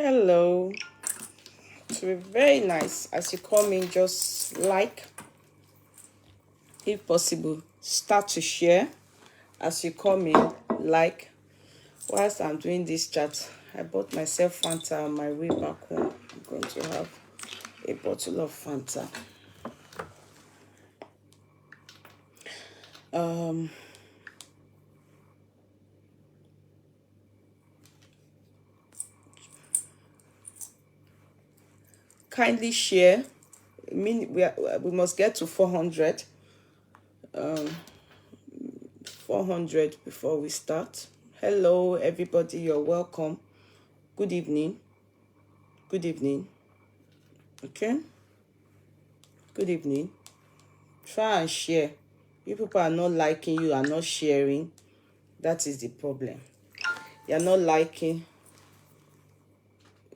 Hello. It will be very nice as you come in. Just like, if possible, start to share as you come in. Like, whilst I'm doing this chat, I bought myself Fanta on my way back home. I'm going to have a bottle of Fanta. Kindly share. I mean, we must get to 400. 400 before we start. Hello, everybody. You're welcome. Good evening. Good evening. Okay. Good evening. Try and share. If people are not liking, you are not sharing. That is the problem. You're not liking.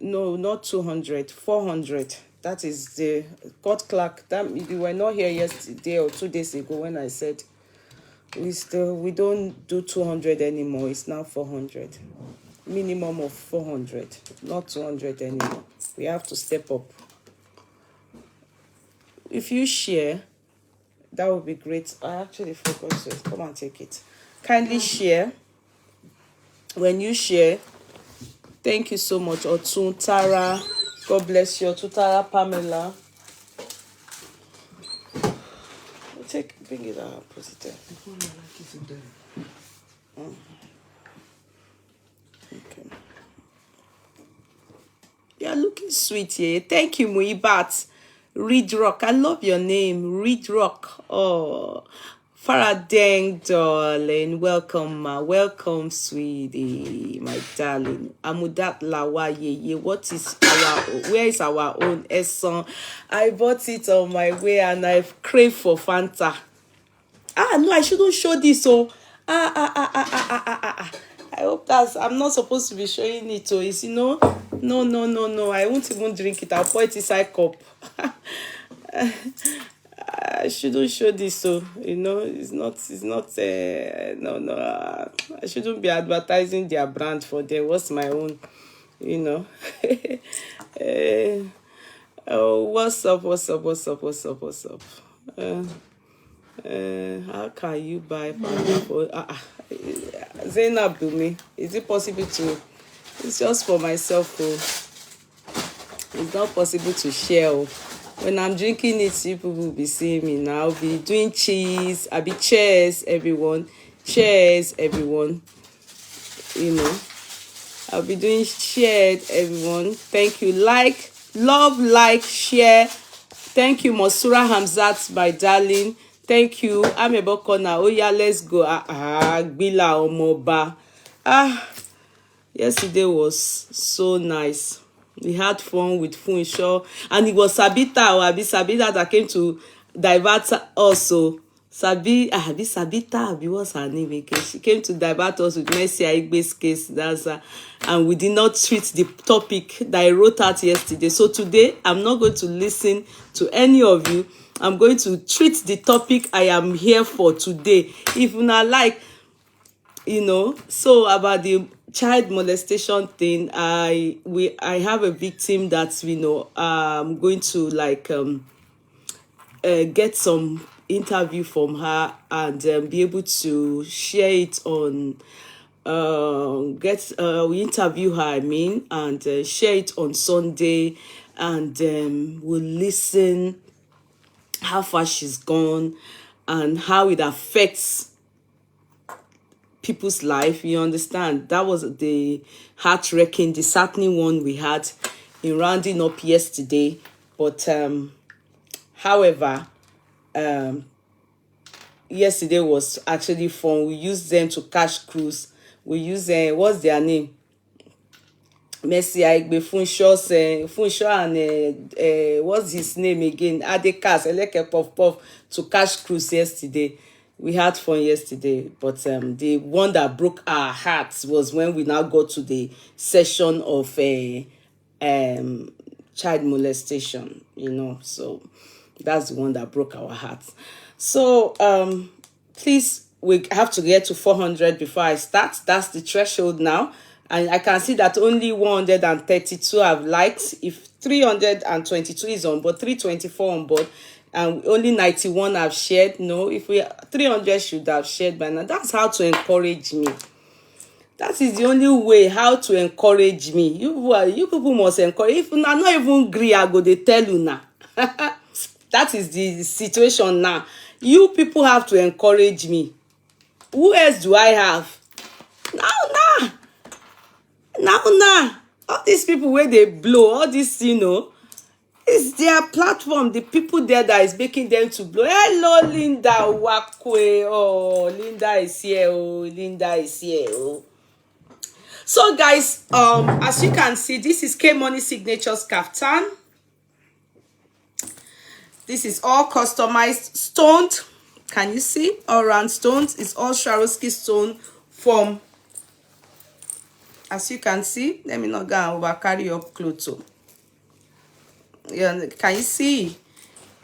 No, not 200, 400. That is the court clerk. That you were not here yesterday or 2 days ago when I said we don't do 200 anymore. It's now 400. Minimum of 400, not 200 anymore. We have to step up. If you share, that would be great. I actually forgot to come and take it. Kindly share. When you share, thank you so much, Otun Tara. God bless you, Otun Tara, Pamela. Bring it out, put it there. Okay. You're looking sweet, yeah. Thank you, Muibat. Reed Rock. I love your name, Reed Rock. Oh, Faradeng, darling. Welcome, ma. Welcome, sweetie, my darling. Amudat Lawa Yeye. Where is our own Esson? I bought it on my way and I've craved for Fanta. No, I shouldn't show this. So, I hope I'm not supposed to be showing it. So, it's, no. I won't even drink it. I'll pour it inside cup. I shouldn't show this. So, it's not, no. I shouldn't be advertising their brand for them. What's my own, Oh, what's up? How can you buy for Zainab Bumi? Is it possible to? It's just for myself. It's not possible to share. When I'm drinking it, people will be seeing me now. I'll be doing cheese. I'll be cheers, everyone. Cheers, everyone. I'll be doing cheers, everyone. Thank you. Like, love, like, share. Thank you, Mosura Hamzat, my darling. Thank you. I'm a Bokona. Oh yeah, let's go. Gbila Omoba. Yesterday was so nice. We had fun with Funsho, and it was Sabita that came to divert also. Sabita, what's her name again? She came to divert us with Mercy Aigbe's case. And we did not treat the topic that I wrote out yesterday. So today, I'm not going to listen to any of you. I'm going to treat the topic I am here for today. If you not like, so about the child molestation thing, I have a victim that I'm going to get some interview from her and be able to share it on we interview her, and share it on Sunday, and we'll listen how far she's gone and how it affects people's life. You understand? That was the heart-wrenking, disheartening one we had in rounding up yesterday. But however, yesterday was actually fun. We used them to catch cruise. We used what's their name? Mercy Aigbe, Funsho and what's his name again? Adekas, Eleke Puff to catch cruise yesterday. We had fun yesterday, but the one that broke our hearts was when we now got to the session of child molestation, so that's the one that broke our hearts. So please, we have to get to 400 before I start. That's the threshold now. And I can see that only 132 have liked. If 322 is on board, 324 on board, and only 91 have shared. No, if we 300 should have shared by now. That's how to encourage me. That is the only way how to encourage me. You people must encourage. If una not even agree, I go dey tell you now. That is the situation now. You people have to encourage me. Who else do I have? Now. All these people where they blow, all this, it's their platform. The people there that is making them to blow. Hello, Linda Wakwe. Oh, Linda is here. Oh, Linda is here. Oh. So, guys, as you can see, this is K Money Signatures kaftan. This is all customized, stoned. Can you see? All round stones. It's all Swarovski stone from. As you can see, let me not go and over carry up clothes. Yeah, can you see?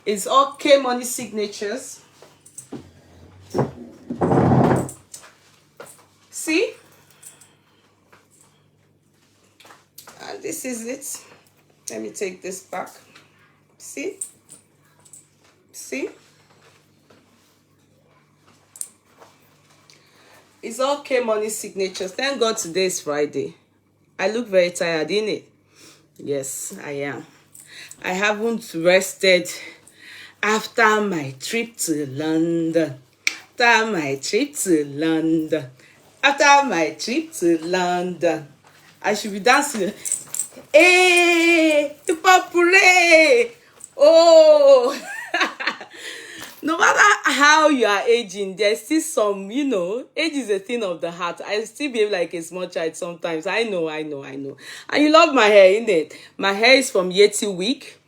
It's all K Money signatures. See? And this is it. Let me take this back. See? See? It's all K Money signatures. Thank God today is Friday. I look very tired, innit? Yes, I am. I haven't rested after my trip to London. After my trip to London. After my trip to London. I should be dancing. Hey, Papure! Oh! No matter how you are aging, there's still some, age is a thing of the heart. I still behave like a small child sometimes. I know. And you love my hair, innit? My hair is from Yeti Week.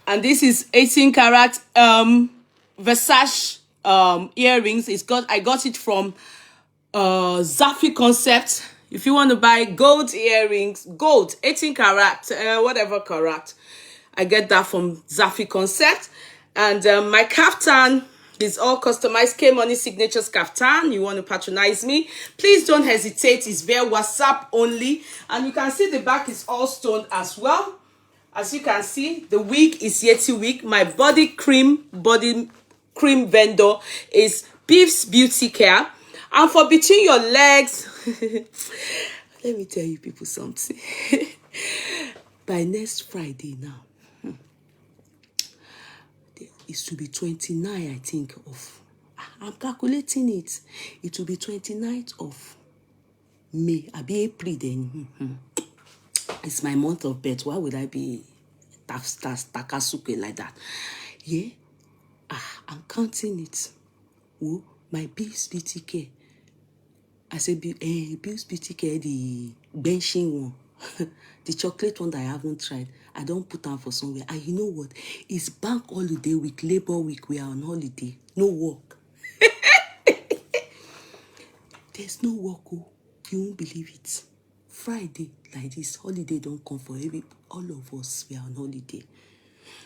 And this is 18 karat Versace earrings. I got it from Zafi Concept. If you want to buy gold earrings, gold, 18 karat, whatever karat, I get that from Zafi Concept. And my kaftan is all customized K Money Signatures kaftan. You want to patronize me? Please don't hesitate. It's via WhatsApp only. And you can see the back is all stoned as well. As you can see, the wig is Yeti wig. My body cream vendor is Beef's Beauty Care. And for between your legs, let me tell you people something. By next Friday now, it should be 29, I think, of. I'm calculating it. It will be 29th of May. I'll be April then. It's my month of birth. Why would I be takasuke like that? Yeah? I'm counting it. Oh, my Beef's Beauty Care. I said, Beef's Beauty Care, the benching one. The chocolate one that I haven't tried. I don't put on for somewhere. And you know what? It's bank holiday week, Labor week. We are on holiday. No work. There's no work. Oh. You won't believe it. Friday, like this, holiday don't come for all of us. We are on holiday.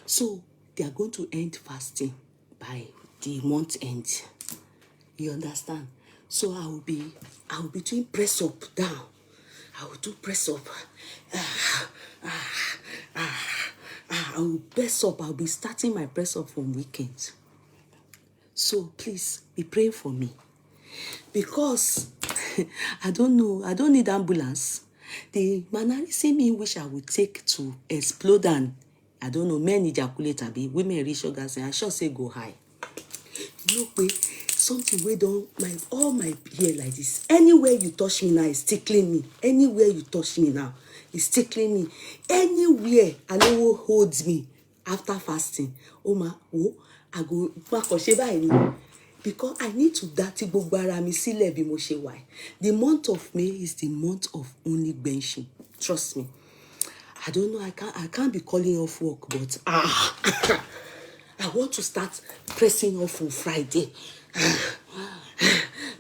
So, they are going to end fasting by the month end. You understand? So, I will be doing press up, down. I will do press up. I will press up. I'll be starting my press up from weekends. So please be praying for me. Because I don't know. I don't need ambulance. The mannerism in which I would take to explode and I don't know, men ejaculate abi, women reach orgasm, I sure say go high. You know, wait, something we don't all my hair like this. Anywhere you touch me now is tickling me. Anywhere you touch me now is tickling me. Anywhere I know what holds me after fasting. I go back or sheba because I need to dati gbogbo ara mi sílẹ̀ bí mo ṣe wà. The month of May is the month of only benching. Trust me. I don't know. I can't be calling off work, but I want to start pressing off on Friday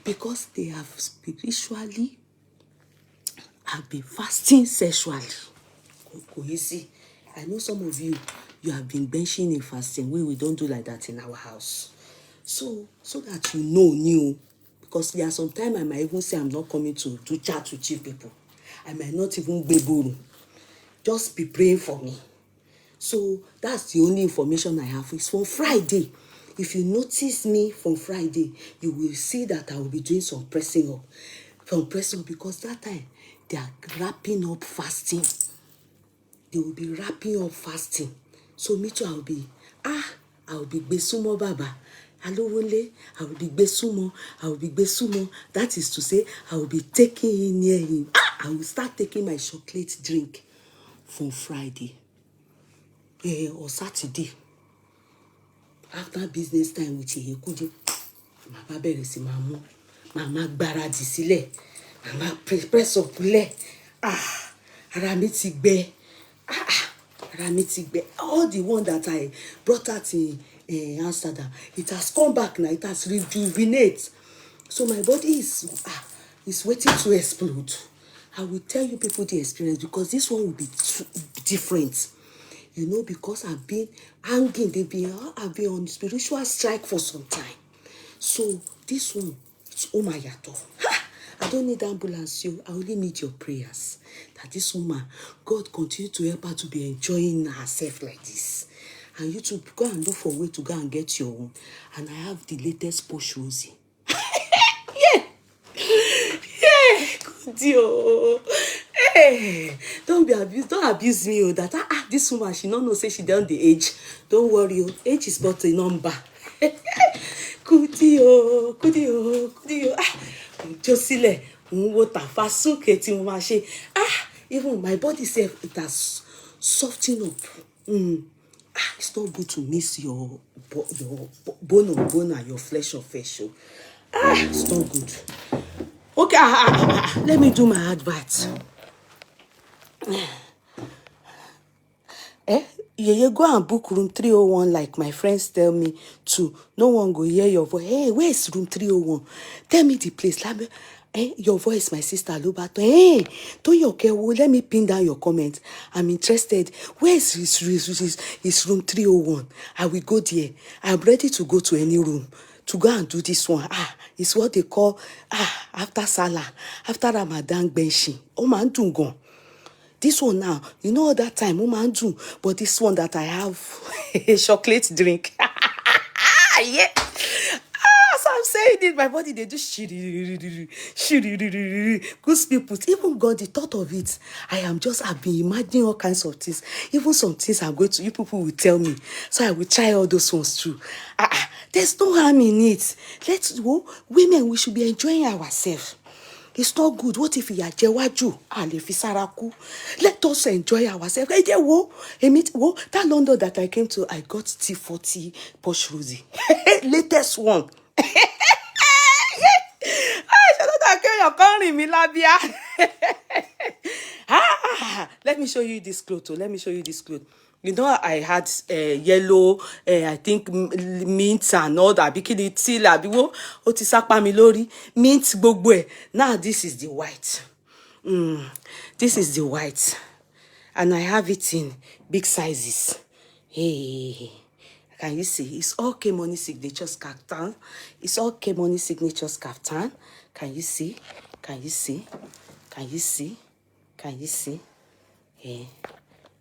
because they have spiritually have been fasting sexually. Easy. I know some of you have been benching in fasting. We don't do like that in our house. So that you know, because there are some time I might even say I'm not coming to do chat with you people. I might not even be born. Just be praying for me. So that's the only information I have. It's from Friday. If you notice me from Friday, you will see that I will be doing some pressing up. From pressing up, because that time they are wrapping up fasting. They will be wrapping up fasting. So me too, I will be Besumo Baba. Hello, Wole. I will be Besumo. I will be Besumo. That is to say, I will be taking in near him. I will start taking my chocolate drink from Friday. Or Saturday. After business time with Yeye Kudi, màmá bẹ̀rẹ̀ sí máa mú, màmá gbáradì sílẹ̀, màmá press up lẹ̀, ara mi ti gbẹ, ara mi ti gbẹ. All the one that I brought out in Amsterdam, it has come back now, it has rejuvenated. So my body is waiting to explode. I will tell you people the experience, because this one will be different. You know, because I've been hanging, I've been on spiritual strike for some time. So this one, it's Omayato. I don't need ambulance, you. I only need your prayers. That this woman, God continue to help her to be enjoying herself like this. And you to go and look for a way to go and get your own. And I have the latest Posh Rosie. Yeah, Kudi. Hey, don't abuse me. That this woman, she don't know, say she down the age. Don't worry, age is but a number. Kudi. Josile, even my body self, it has softened up. It's not good to miss your bone on bone and your flesh on flesh. It's not good. Okay, let me do my advert. Yeye, go and book room 301 like my friends tell me to. No one go hear your voice. Hey, where is room 301? Tell me the place. Your voice, my sister Lubato. Hey, let me pin down your comment. I'm interested. Where is room 301? I will go there. I'm ready to go to any room to go and do this one. It's what they call after Salah, after Ramadan benching. Oh man, dungon. This one now, you know that time, woman do, but this one that I have a chocolate drink. Yeah. So I'm saying it, my body, they do shiri. Good people, even God, the thought of it, I've been imagining all kinds of things. Even some things I'm going to, you people will tell me. So I will try all those ones too. There's no harm in it. Women, we should be enjoying ourselves. It's not good. What if you are jewaju? Let us enjoy ourselves. That London that I came to, I got T40 Posh Rosie. Latest one. Let me show you this clothes. You know, I had yellow, I think mint and all that. Bikini tea, mint gbogbo. Now this is the white. This is the white, and I have it in big sizes. Hey, can you see? It's all K-Money Signatures kaftan. It's all K-Money Signatures kaftan. Can you see? Can you see? Can you see? Can you see? Hey,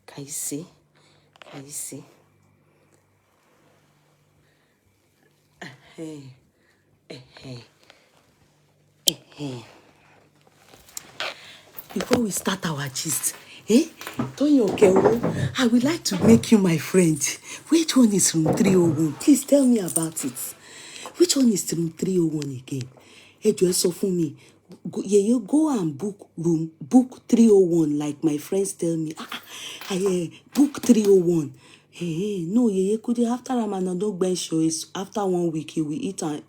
can you see? Can you see? Before we start our gist, I would like to make you my friend. Which one is room 301? Please tell me about it. Which one is room 301 again? Sọ fún mi. You go and book 301 like my friends tell me. Book 301. No, Yeye Kudi, after Ramadan, don't bench show is after 1 week he will eat and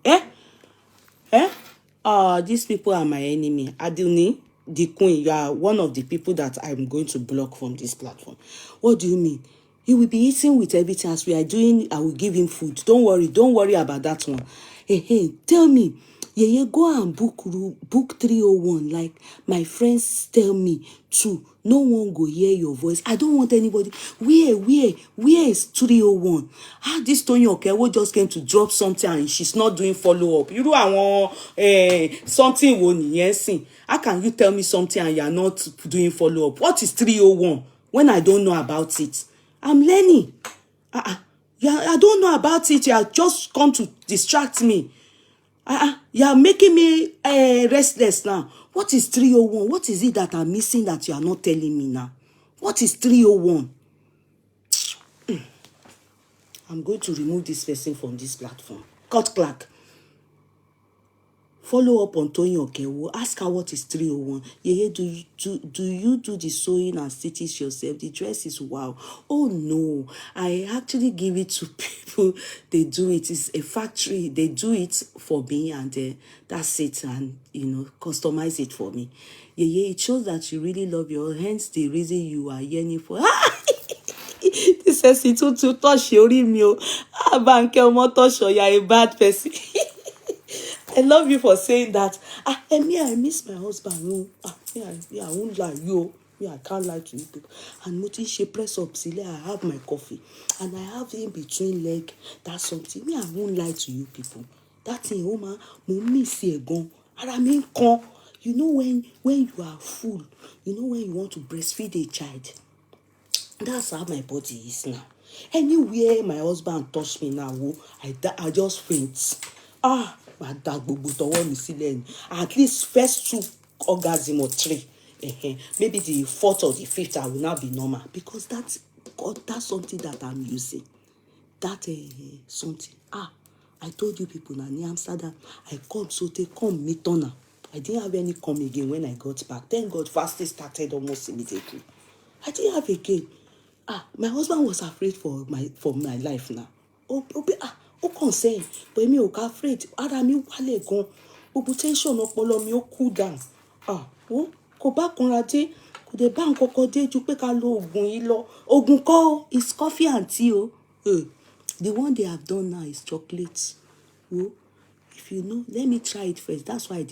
these people are my enemy. Aduni, the queen, you are one of the people that I'm going to block from this platform. What do you mean? He will be eating with everything as we are doing. I will give him food. Don't worry about that one. Tell me, Yeye, go and book 301 like my friends tell me to. No one go hear your voice. I don't want anybody. Where is 301? This Tony Okewo just came to drop something and she's not doing follow up. You do want something wo niyen sin. How can you tell me something and you're not doing follow up? What is 301 when I don't know about it? I'm learning. Yeah, I don't know about it. You have just come to distract me. You are making me restless now. What is 301? What is it that I'm missing that you are not telling me now? What is 301? I'm going to remove this person from this platform. Cut Clark. Follow up on Tony Okewo. Ask her what is 301. Yeye, do you do the sewing and stitches yourself? The dress is wow. Oh no, I actually give it to people. They do it. It's a factory. They do it for me and that's it. And customize it for me. Yeye, it shows that you really love your hands. The reason you are yearning for. This says it to touch your me. Banke omo touch you are a bad person. I love you for saying that. Me, I miss my husband. I won't lie you. Me, I can't lie to you people. And Muti, she press up, Sile, I have my coffee. And I have in between leg, that's something. Me, I won't lie to you people. That thing, Oma, Mummy, see gone. And I mean, con. You know when you are full, you know when you want to breastfeed a child. That's how my body is now. Anywhere my husband touch me now, I just faint. At least first 2 orgasm or 3. Maybe the 4th or the 5th I will now be normal because that's something that I'm using. That something. I told you people now in Amsterdam, I come so they come meet on. I didn't have any come again when I got back. Thank God fasting started almost immediately. I didn't have again. My husband was afraid for my life now. Ó kàn sẹ́yìn but èmi ò ká afraid ara mi wálẹ̀ gan gbogbo tension ọpọlọ mi ó cool down kò bá kanra dé kò dé bá nǹkan kan dé ju pé ká lo oògùn yìí lọ oògùn kọ́ is coffee and tea the one they have done now is chocolate if you know let me try it first. That's why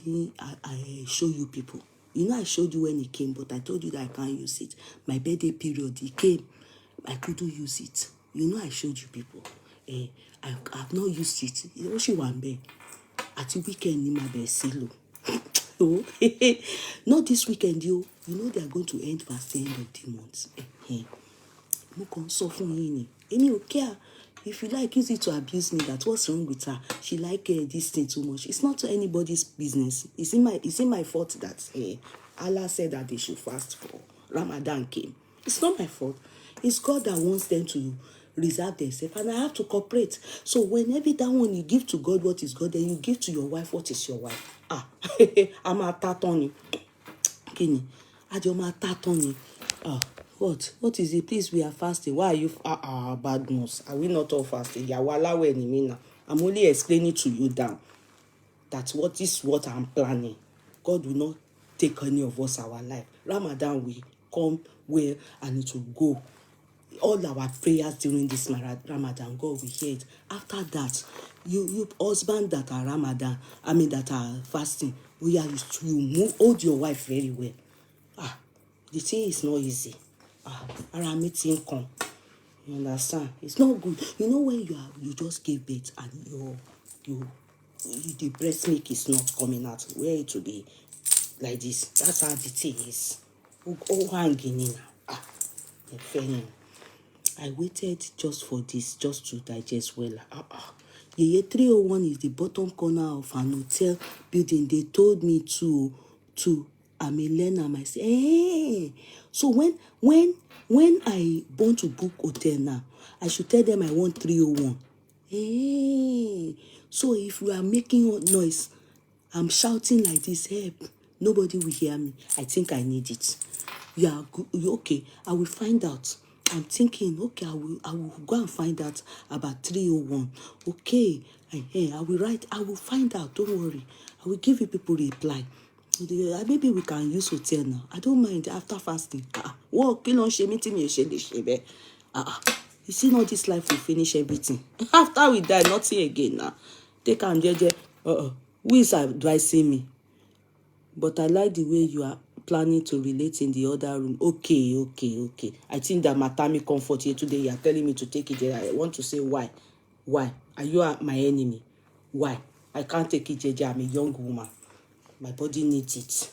I show you people. I showed you when it came but I told you that I can't use it. My birthday period it came, I couldn't use it. I showed you people. I've not used it. She won't be at the weekend in my best silo. Not this weekend, they are going to end past the end of the month. Mo kàn sọ fún yín ni. Èmi ò care. If you like, use it to abuse me. That's what's wrong with her. She like this thing too much. It's not anybody's business. It's in my fault that Allah said that they should fast for Ramadan came. It's not my fault. It's God that wants them to reserve themselves, and I have to cooperate. So whenever that one you give to God what is God, then you give to your wife what is your wife. I'm a tatoni. Kini, Adjoma tatoni. What is it? Please, we are fasting. Why are you bad news? Are we not all fasting? I'm only explaining to you down that what is what I'm planning. God will not take any of us our life. Ramadan will come well and it will go. All our prayers during this Ramadan, God will hear it. After that, you husband that are Ramadan, that are fasting, you hold your wife very well. The thing is not easy. You understand? It's not good. When you just give birth and the breast milk is not coming out, where it will be like this. That's how the thing is. Hanging in. I waited just for this, just to digest well. Yeye 301 is the bottom corner of an hotel building. They told me to I'm a learner myself. So when I want to book hotel now, I should tell them I want 301. So if you are making noise, I'm shouting like this, help, nobody will hear me. I think I need it. Okay, I will find out. I'm thinking, okay, I will go and find out about 301. Okay, I will find out, don't worry. I will give you people reply. Maybe we can use hotel now. I don't mind after fasting. You see, not this life will finish everything. After we die, nothing again now. Take and jeje. Who is advising me? But I like the way you are planning to relate in the other room. Okay. I think that my tummy comfort here today, you are telling me to take it there. I want to say why. Why? Are you my enemy? Why? I can't take it, JJ. I'm a young woman. My body needs it.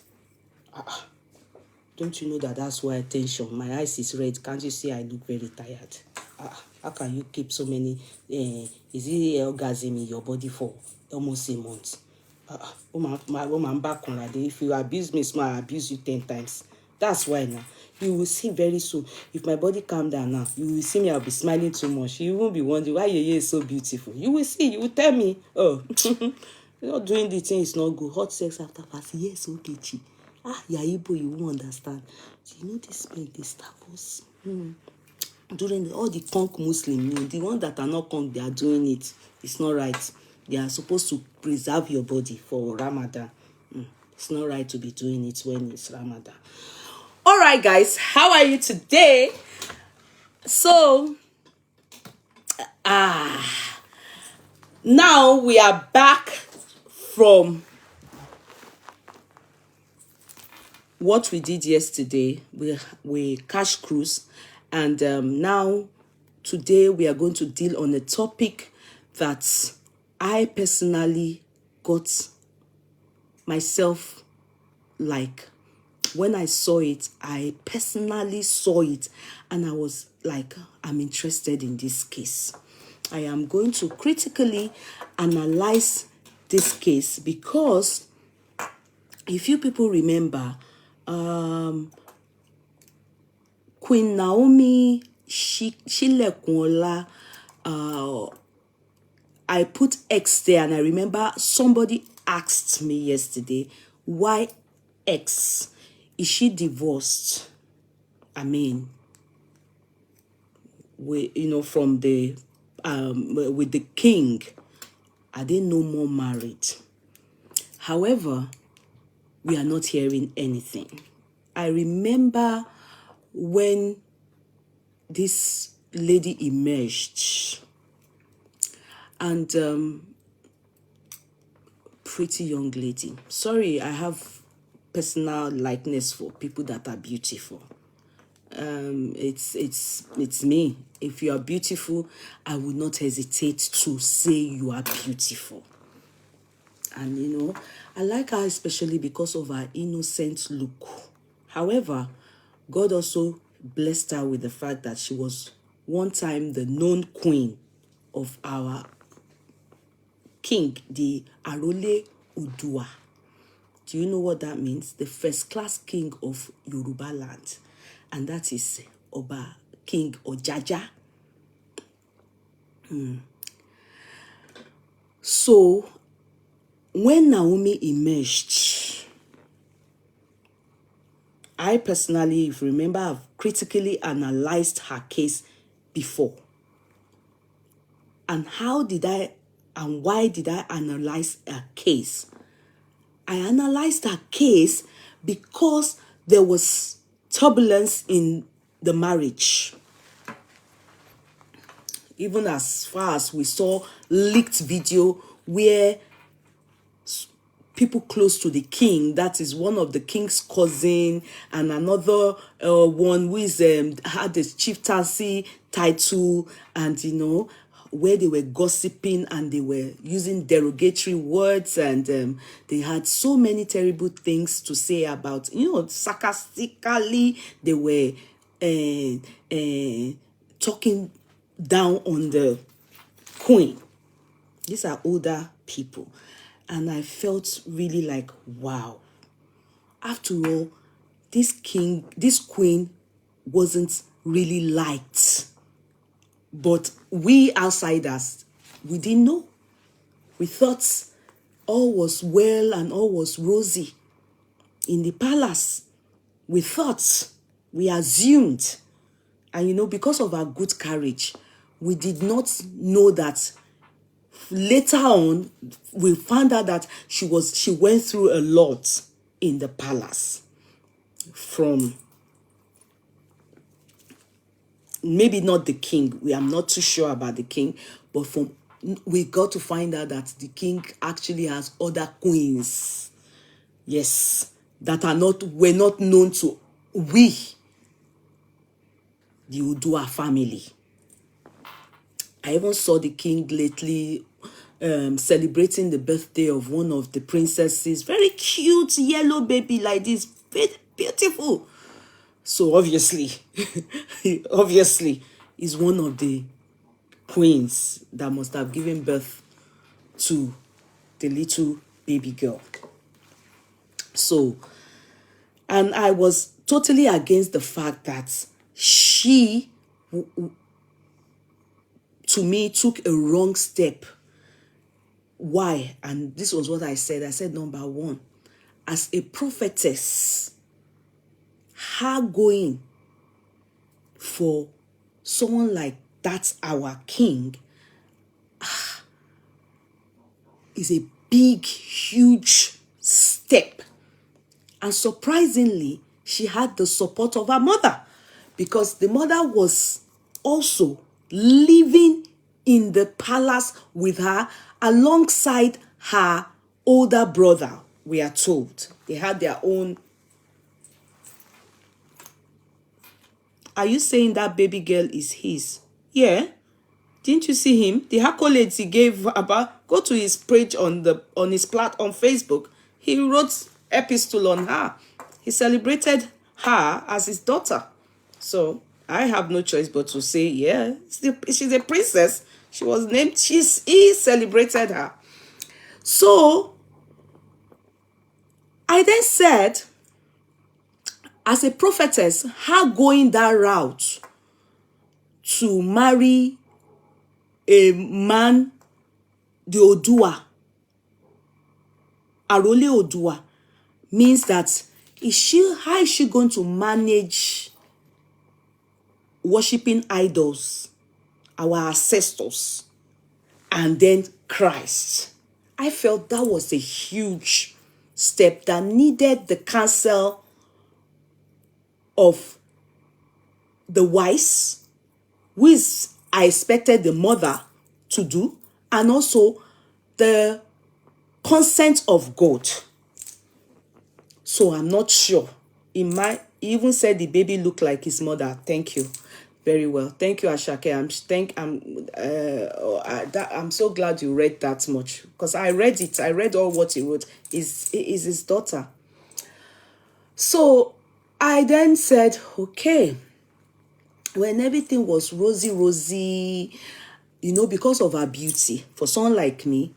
Don't you know that that's why tension? My eyes is red. Can't you see I look very tired? How can you keep so many? Is it orgasm in your body for almost a month? My woman back on that day. If you abuse me, small, I abuse you 10 times. That's why now. You will see very soon. If my body calm down now, you will see me. I'll be smiling too much. You won't be wondering why Yeye is so beautiful. You will see. You will tell me. Oh, you're not doing the thing. It's not good. Hot sex after fast. Yes, okay, chi. Yaibo, you won't understand. So, you know this men, they stab us. During all the conk Muslim, the ones that are not conk, they are doing it. It's not right. They are supposed to preserve your body for Ramadan. It's not right to be doing it when it's Ramadan. All right, guys, how are you today? So, now we are back from what we did yesterday. We cash cruise, and now today we are going to deal on a topic that I personally got myself like. When I saw it, I personally saw it, and I was like, I'm interested in this case. I am going to critically analyze this case because if you people remember, Queen Naomi Shilekunla, I put X there, and I remember somebody asked me yesterday, why X? Is she divorced? I mean, from the with the king, are they no more married? However, we are not hearing anything. I remember when this lady emerged, and pretty young lady. Sorry, I have personal likeness for people that are beautiful. It's me. If you are beautiful, I would not hesitate to say you are beautiful. And I like her especially because of her innocent look. However, God also blessed her with the fact that she was one time the known queen of our king, the Arole Odua. Do you know what that means? The first class king of Yoruba land. And that is Oba King Ojaja. So, when Naomi emerged, I personally, if you remember, I've critically analyzed her case before. And why did I analyze her case? I analyzed her case because there was turbulence in the marriage. Even as far as we saw leaked video where people close to the king, that is one of the king's cousin, and another one who is had the chieftaincy title, and where they were gossiping and they were using derogatory words, and they had so many terrible things to say about, sarcastically they were talking down on the queen. These are older people. And I felt really like, wow. After all, this queen wasn't really liked. But we outsiders, we didn't know. We thought all was well and all was rosy in the palace. We thought, we assumed. And because of our good courage, we did not know that later on, we found out that she went through a lot in the palace. From maybe not the king, I'm not too sure about the king, but from we got to find out that the king actually has other queens. Yes, that were not known to we, the Odua family. I even saw the king lately celebrating the birthday of one of the princesses. Very cute yellow baby like this. Beautiful. So obviously, obviously, is one of the queens that must have given birth to the little baby girl. So, and I was totally against the fact that she, to me, took a wrong step. Why? And this was what I said. I said, number one, as a prophetess, her going for someone like that's our king is a big, huge step. And surprisingly, she had the support of her mother, because the mother was also living in the palace with her alongside her older brother, we are told. They had their own. Are you saying that baby girl is his? Yeah. Didn't you see him? The accolades he gave about, go to his page on his on Facebook. He wrote epistle on her. He celebrated her as his daughter. So I have no choice but to say, yeah, she's a princess. She was named, he celebrated her. So I then said, as a prophetess, her going that route to marry a man, the Odua, Arole Odua, means that how is she going to manage worshipping idols, our ancestors, and then Christ? I felt that was a huge step that needed the counsel of the wise, which I expected the mother to do, and also the consent of God. So I'm not sure. He even said the baby looked like his mother. Thank you. Very well. Thank you, Ashake. I'm so glad you read that much, because I read it. I read all what he wrote. Is his daughter. So I then said, okay, when everything was rosy, because of her beauty, for someone like me,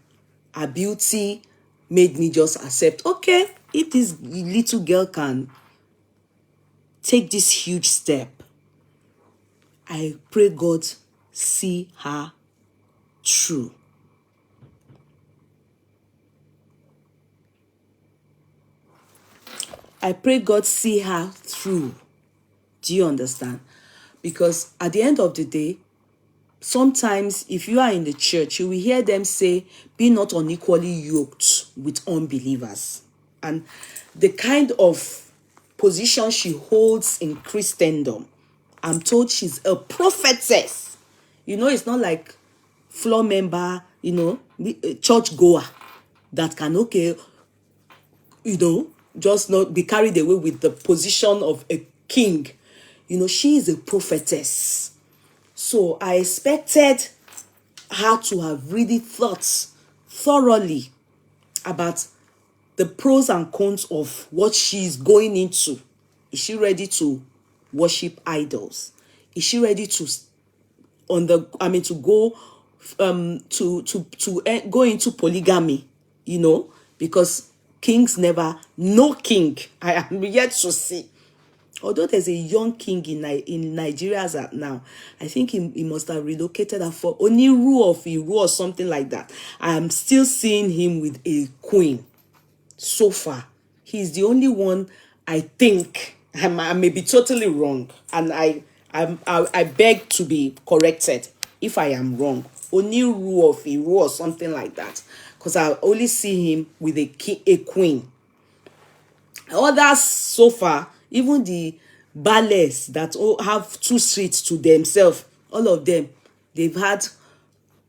her beauty made me just accept, okay, if this little girl can take this huge step, I pray God see her through. I pray God see her through. Do you understand? Because at the end of the day, sometimes if you are in the church, you will hear them say, be not unequally yoked with unbelievers. And the kind of position she holds in Christendom, I'm told she's a prophetess. It's not like floor member, church goer that can, just not be carried away with the position of a king. She is a prophetess. So I expected her to have really thought thoroughly about the pros and cons of what she's going into. Is she ready to worship idols? Is she ready to go into polygamy? Because kings never, no king I am yet to see. Although there's a young king in Nigeria as at now, I think he must have relocated for Oniru or something like that. I am still seeing him with a queen. So far, he's the only one. I think I may be totally wrong, and I beg to be corrected if I am wrong. Oniru or something like that, because I only see him with a queen. Others so far, even the ballets that have 2 streets to themselves, all of them, they've had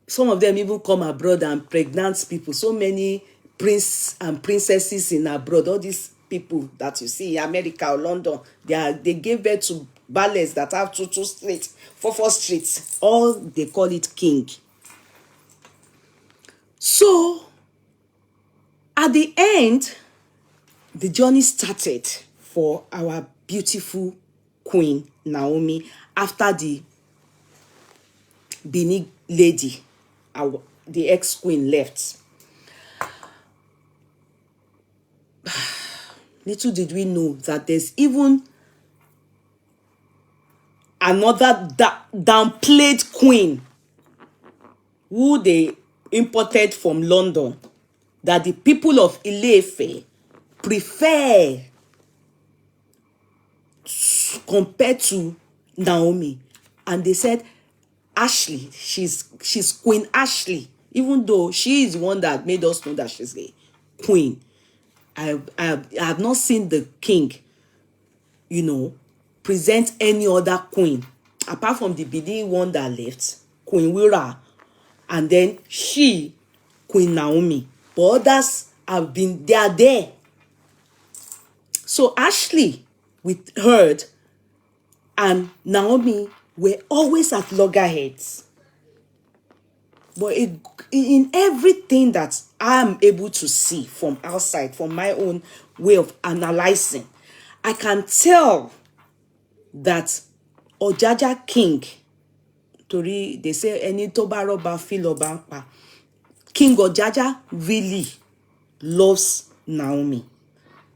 some of them even come abroad and pregnant people. So many prince and princesses in abroad. All these people that you see in America or London, they gave birth to ballets that have two streets, four streets. All they call it king. So at the end, the journey started for our beautiful queen Naomi after the Benin lady, the ex-queen, left. Little did we know that there's even another downplayed queen who they imported from London, that the people of Ile-Ife prefer compared to Naomi. And they said Ashley, she's Queen Ashley, even though she is the one that made us know that she's a queen. I have not seen the king, present any other queen apart from the Benin one that left, Queen Wira, and then Queen Naomi. But others they are there. So Ashley with Heard and Naomi were always at loggerheads. But in everything that I am able to see from outside, from my own way of analyzing, I can tell that Ojaja King, Tori, they say any Tobaroba Filoba, King Ojaja really loves Naomi.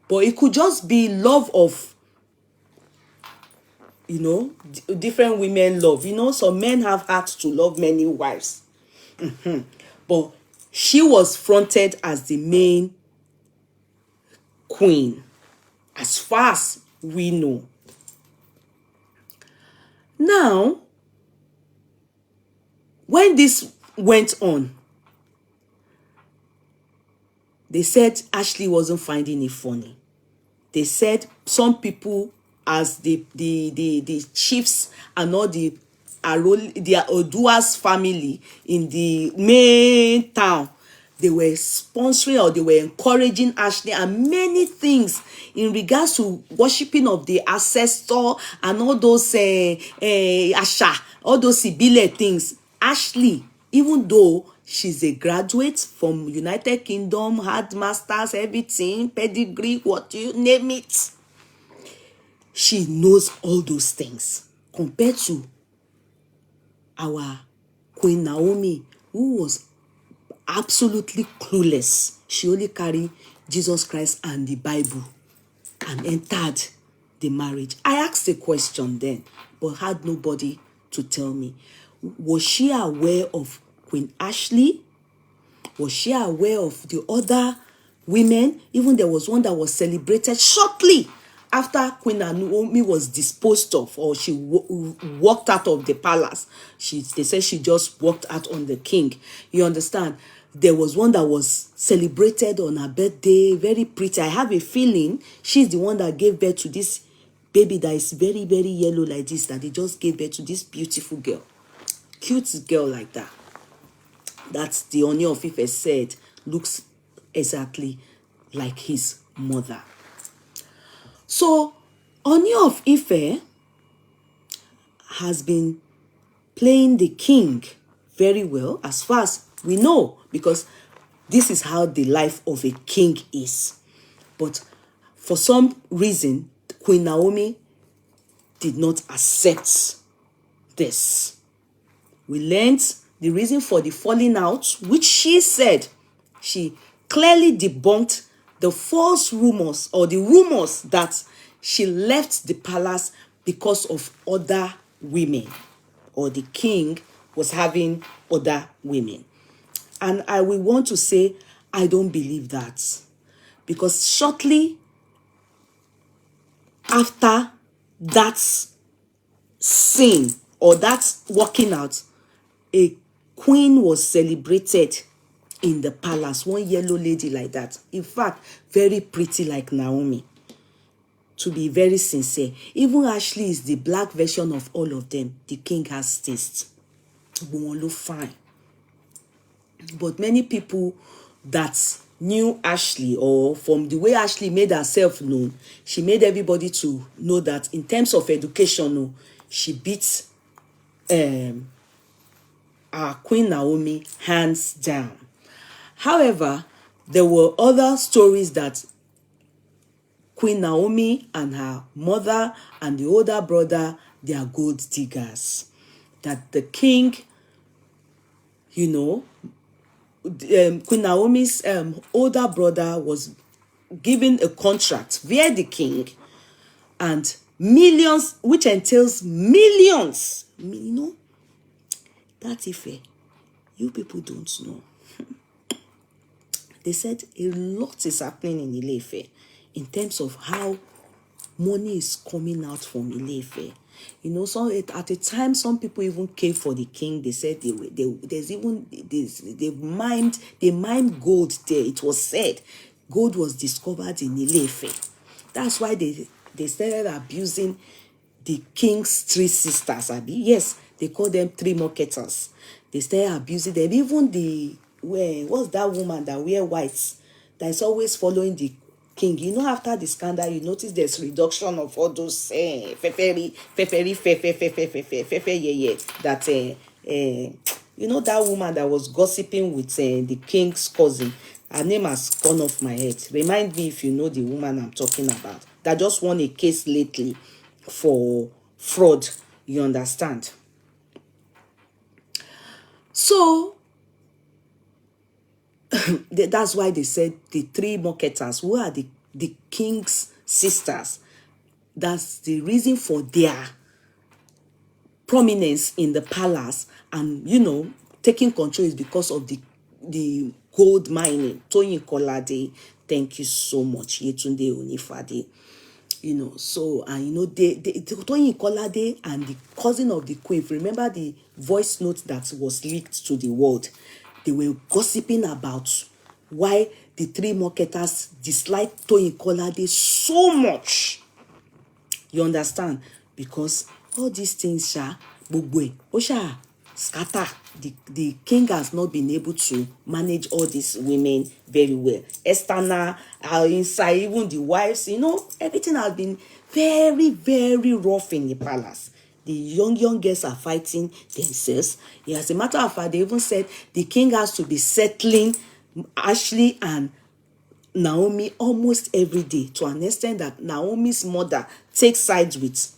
But it could just be love of, different women love. Some men have had to love many wives. But she was fronted as the main queen, as far as we know. Now, when this went on, they said Ashley wasn't finding it funny. They said some people, as the chiefs and all the Odua's family in the main town, they were sponsoring or they were encouraging Ashley and many things in regards to worshipping of the ancestor and all those asha, all those Ibile things. Ashley, even though she's a graduate from United Kingdom, had masters, everything, pedigree, what you name it, she knows all those things compared to our Queen Naomi, who was absolutely clueless. She only carried Jesus Christ and the Bible and entered the marriage. I asked a question then, but had nobody to tell me. Was she aware of Queen Ashley? Was she aware of the other women? Even there was one that was celebrated shortly after Queen Naomi was disposed of, or she walked out of the palace. They said she just walked out on the king. You understand? There was one that was celebrated on her birthday, very pretty. I have a feeling she's the one that gave birth to this baby that is very, very yellow like this, that they just gave birth to this beautiful girl. Cute girl like that. That's the Ooni of Ife said looks exactly like his mother. So, Ooni of Ife has been playing the king very well, as far as we know, because this is how the life of a king is. But for some reason, Queen Naomi did not accept this. We learned the reason for the falling out, which she said she clearly debunked the false rumors or the rumors that she left the palace because of other women, or the king was having other women. And I will want to say, I don't believe that. Because shortly after that scene or that walking out, a queen was celebrated in the palace, one yellow lady like that. In fact, very pretty like Naomi. To be very sincere, even Ashley is the black version of all of them. The king has taste. Fine. But many people that knew Ashley, or from the way Ashley made herself known, she made everybody to know that in terms of education, she beat our Queen Naomi hands down. However, there were other stories that Queen Naomi and her mother and the older brother, they are gold diggers. That the king, Queen Naomi's older brother was given a contract via the king, and millions, which entails millions. That Ife, you people don't know. They said a lot is happening in Ile-Ife in terms of how money is coming out from Ile-Ife. At a time, some people even came for the king. They said they mined gold there. It was said gold was discovered in Ile-Ife. That's why they started abusing the king's three sisters. Yes, they call them three marketers. They started abusing them. Even what's that woman that wear whites that is always following the king? After the scandal, you notice there's reduction of all those Yeye, that that woman that was gossiping with the king's cousin. Her name has gone off my head. Remind me if you know the woman I'm talking about, that just won a case lately for fraud. You understand? So that's why they said the three marketers, who are the king's sisters. That's the reason for their prominence in the palace, and taking control is because of the gold mining. Toyin Kolade, thank you so much. Yetunde Onifade. So, and Toyin Kolade and the cousin of the queen, remember the voice note that was leaked to the world, they were gossiping about why the three marketers disliked Toyin Kolade so much. You understand? Because all these things, scatter. The king has not been able to manage all these women very well. External, inside, even the wives, everything has been very, very rough in the palace. The young girls are fighting themselves. As a matter of fact, they even said the king has to be settling Ashley and Naomi almost every day, to an extent that Naomi's mother takes sides with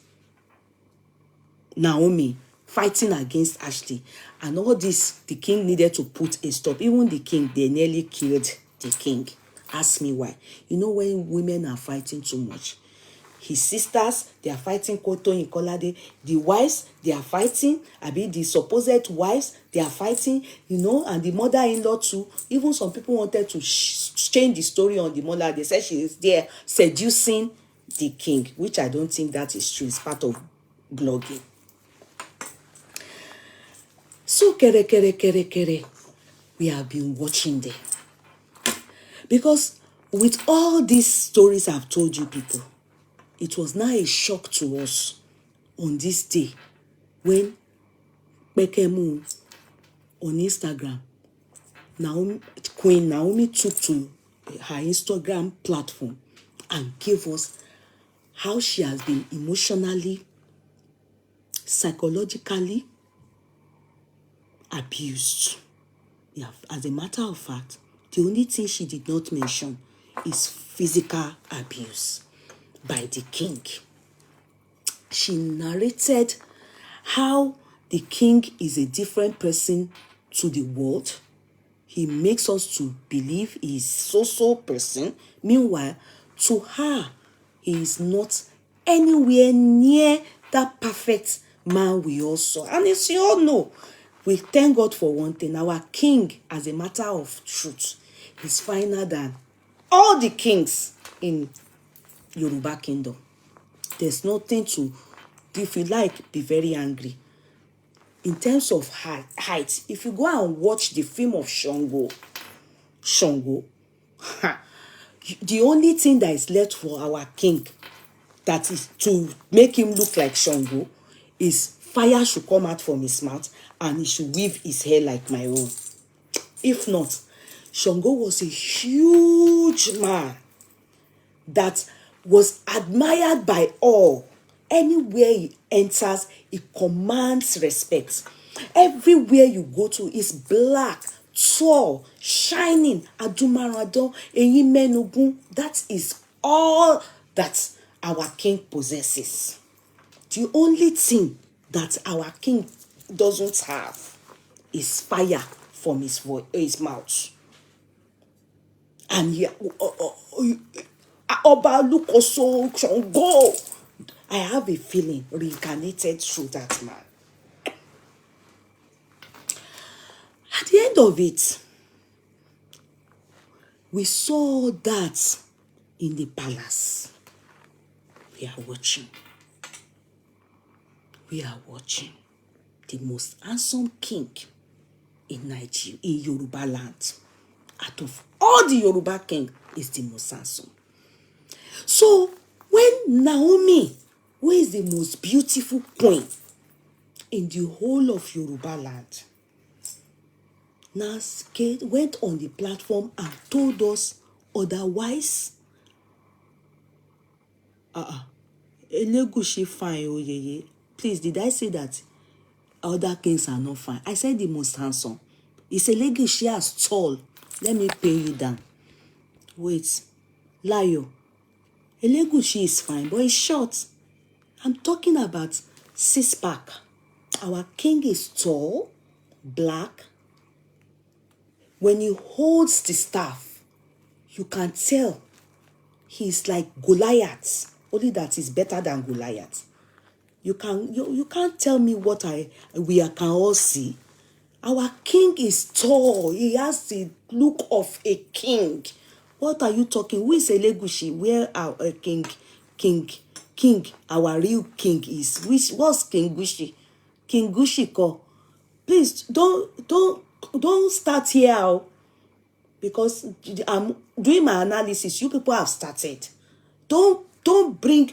Naomi, fighting against Ashley. And all this, the king needed to put a stop. Even the king, they nearly killed the king. Ask me why. When women are fighting too much, his sisters, they are fighting Toyin Kolade. The wives, they are fighting. The supposed wives, they are fighting, and the mother-in-law too. Even some people wanted to change the story on the mother. They said she is there seducing the king, which I don't think that is true. It's part of blogging. So, kere, we have been watching them. Because with all these stories I've told you people, it was now a shock to us on this day when Bekemu on Instagram, Queen Naomi took to her Instagram platform and gave us how she has been emotionally, psychologically abused. Yeah, as a matter of fact, the only thing she did not mention is physical abuse by the king. She narrated how the king is a different person to the world. He makes us to believe he is so person. Meanwhile, to her, he is not anywhere near that perfect man we all saw. And as you all know, we thank God for one thing. Our king, as a matter of truth, is finer than all the kings in Yoruba kingdom. There's nothing to, if you like, be very angry. In terms of height, if you go and watch the film of Shango, the only thing that is left for our king, that is to make him look like Shango, is fire should come out from his mouth and he should weave his hair like my own. If not, Shango was a huge man that was admired by all. Anywhere he enters, he commands respect. Everywhere you go to is black, tall, shining, adumaradon, eyimenugun. That is all that our king possesses. The only thing that our king doesn't have is fire from his mouth. And Oba Lukoso Chongo, I have a feeling reincarnated through that man. At the end of it, we saw that in the palace. We are watching. We are watching the most handsome king in Nigeria, in Yoruba land. Out of all the Yoruba king, is the most handsome. So when Naomi, who is the most beautiful queen in the whole of Yoruba land, now went on the platform and told us otherwise, Elegushi fine, oh Yeye. Please, did I say that other kings are not fine? I said the most handsome. It's Elegushi as tall. Let me pay you down. Wait, Layo. Elegushi is fine, but it's short. I'm talking about six-pack. Our king is tall, black. When he holds the staff, you can tell he's like Goliath. Only that is better than Goliath. You can't tell me what we can all see. Our king is tall. He has the look of a king. What are you talking? Who is Elegushi? Where our king, our real king is? What's King Gushi? King Gushi ko. Please don't start here, because I'm doing my analysis. You people have started. Don't bring.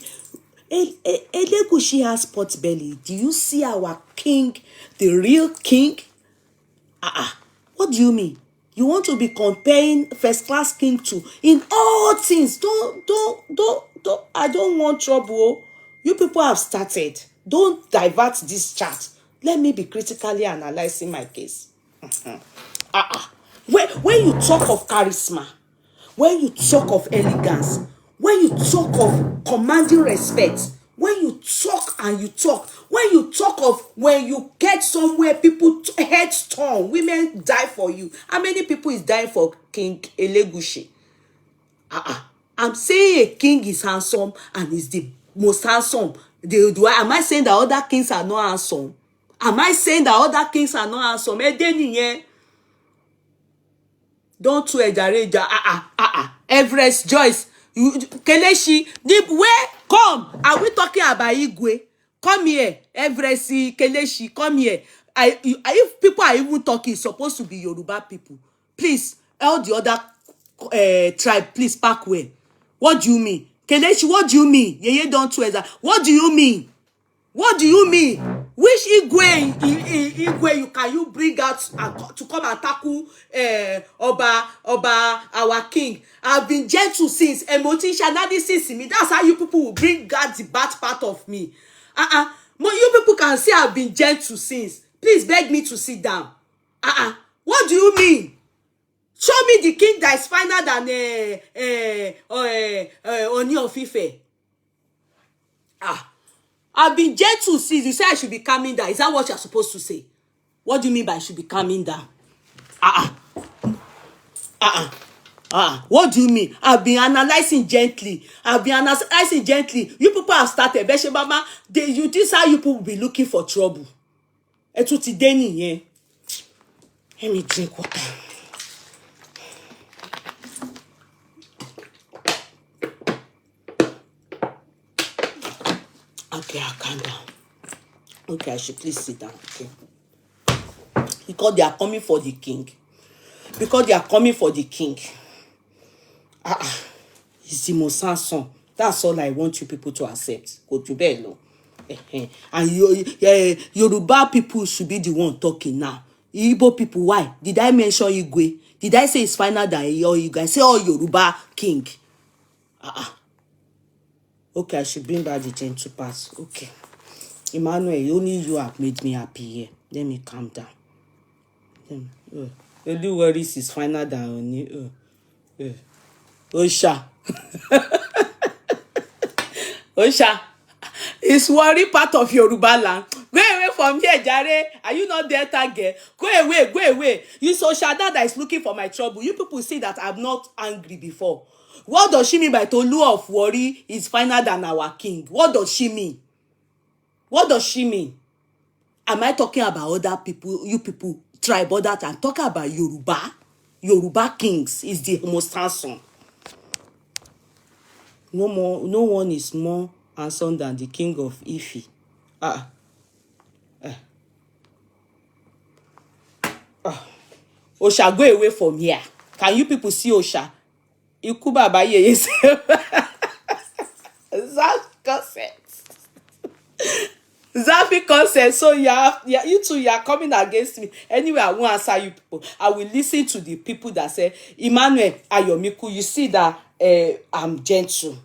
Elegushi has pot belly. Do you see our king, the real king? What do you mean? You want to be comparing first class king to in all things? Don't. I don't want trouble. You people have started. Don't divert this chat. Let me be critically analyzing my case. When you talk of charisma, when you talk of elegance, when you talk of commanding respect, when you talk and you talk, when you talk of when you get somewhere, people heads turn, women die for you. How many people is dying for King Elegushi? I'm saying a king is handsome and is the most handsome. Am I saying that other kings are not handsome? Am I saying that other kings are not handsome? Don't to Everest Joyce, Kelechi, where come? Are we talking about Igwe? Come here, Everest Kelechi, come here. If people are even talking, it's supposed to be Yoruba people. Please, all the other tribe, please pack well. What do you mean? Kelechi, what do you mean? Yeye don't to what do you mean? What do you mean? Which Igwe can you bring out to come and tackle Oba, our king? I've been gentle since. Emotion analysis in me. That's how you people will bring out the bad part of me. You people can say I've been gentle since. Please beg me to sit down. What do you mean? Show me the king that is finer than Oni of Ife. I've been gentle since. You say I should be calming down. Is that what you're supposed to say? What do you mean by I should be calming down? What do you mean? I've been analyzing gently. You people have started. Beshebama, this is how you people will be looking for trouble. Let me drink water. Okay, I'll calm down. Okay, I should please sit down. Okay. Because they are coming for the king. It's the most handsome. That's all I want you people to accept. Go to bed, no. And Yoruba people should be the one talking now. Igbo people, why? Did I mention Igwe? Did I say it's final than all you guys? Say all Yoruba king. Okay, I should bring back the gentle pass. Okay. Emmanuel, only you have made me happy here. Let me calm down. Only worries is final than only. Osha. Osha. Is worry part of Yoruba land? Go away from here, Jare. Are you not Delta girl? Go away, go away. You so Shada that is looking for my trouble. You people see that I'm not angry before. What does she mean by Tolu of worry is finer than our king? What does she mean? What does she mean? Am I talking about other people, you people, tribe, other than talking about Yoruba? Yoruba kings is the most handsome. No one is more handsome than the king of Ife. Osha, go away from here. Can you people see Osha? Iku baba Yeye say that consent. Zafi consent. So you two, you are coming against me. Anyway, I won't answer you people. I will listen to the people that say, Emmanuel Ayomiku, you see that I'm gentle.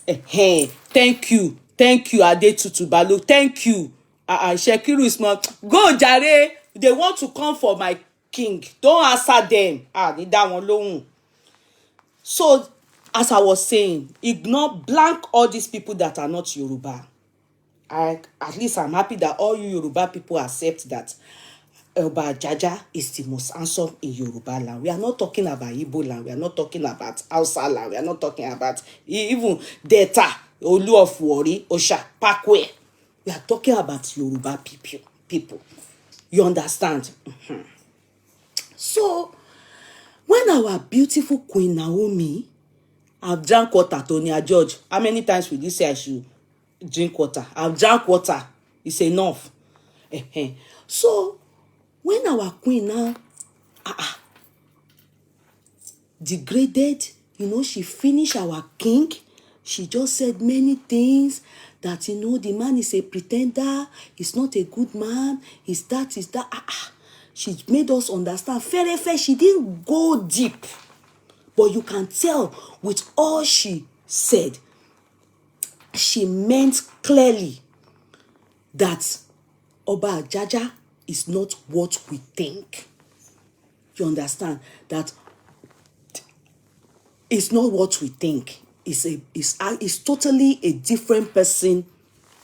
Thank you, Adetutu Balo. Thank you. Shekiru is not. Go Jare. They want to come for my king. Don't answer them. Ni that one alone. So, as I was saying, ignore, blank all these people that are not Yoruba. At least I'm happy that all you Yoruba people accept that Oba Jaja is the most handsome in Yoruba land. We are not talking about Igbo land. We are not talking about Hausa land. We are not talking about even Delta, Olu of Wari, Osha, Pakwe. We are talking about Yoruba people. You understand? So, when our beautiful Queen Naomi, I've drank water, Tonya George. How many times will you say I should drink water? I've drank water. It's enough. So, when our queen now degraded, she finished our king, she just said many things that, the man is a pretender, he's not a good man, is that. She made us understand. Fair, she didn't go deep. But you can tell with all she said, she meant clearly that Oba Jaja is not what we think. You understand? That it's not what we think. It's totally a different person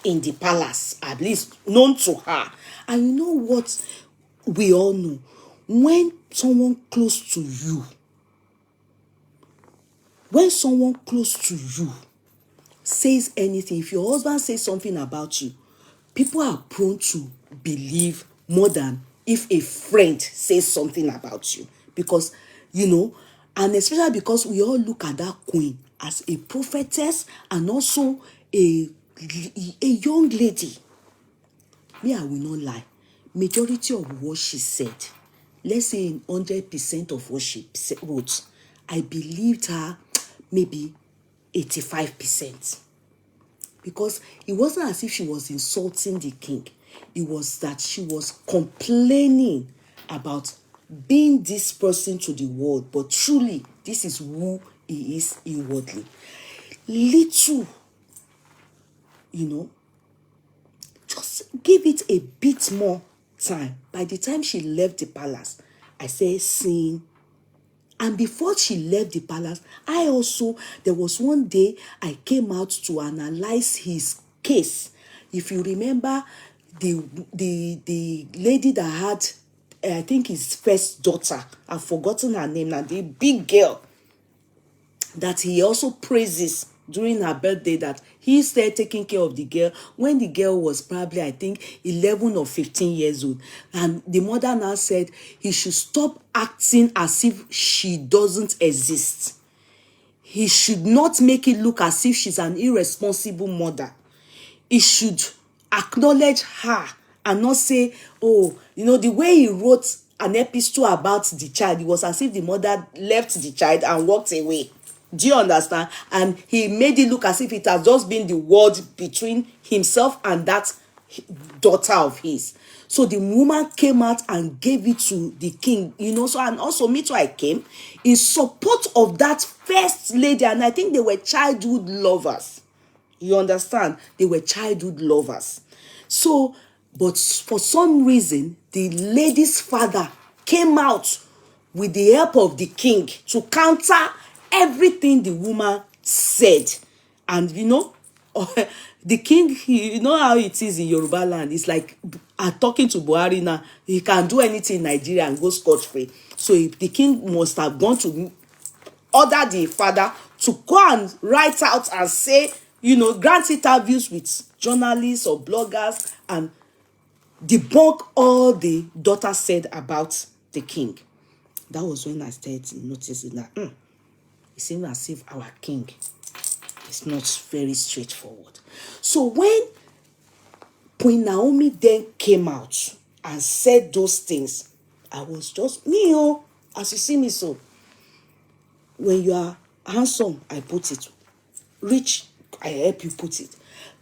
in the palace, at least known to her. And you know what we all know? When someone close to you says anything, if your husband says something about you, people are prone to believe more than if a friend says something about you. Because, and especially because we all look at that queen as a prophetess and also a young lady. Me, I will not lie. Majority of what she said, let's say in 100% of what she wrote, I believed her maybe 85%. Because it wasn't as if she was insulting the king. It was that she was complaining about being this person to the world. But truly, this is who he is inwardly. Little, just give it a bit more time. By the time she left the palace, I said, sin. And before she left the palace, there was one day I came out to analyze his case. If you remember, the lady that had, I think his first daughter, I've forgotten her name now, the big girl, that he also praises during her birthday, that he started taking care of the girl when the girl was probably, I think, 11 or 15 years old. And the mother now said he should stop acting as if she doesn't exist. He should not make it look as if she's an irresponsible mother. He should acknowledge her and not say, the way he wrote an epistle about the child, it was as if the mother left the child and walked away. Do you understand? And he made it look as if it has just been the word between himself and that daughter of his. So the woman came out and gave it to the king, So, and also me too, I came in support of that first lady. And I think they were childhood lovers. You understand? They were childhood lovers. So, but for some reason, the lady's father came out with the help of the king to counter everything the woman said. And the king, you know how it is in Yoruba land. It's like talking to Buhari now. He can do anything in Nigeria and go scot-free. So the king must have gone to order the father to go and write out and say, grant interviews with journalists or bloggers and debunk all the daughter said about the king. That was when I started noticing that it seems as if our king is not very straightforward. So when Queen Naomi then came out and said those things, I was just me, as you see me so. When you are handsome, I put it. Rich, I help you put it.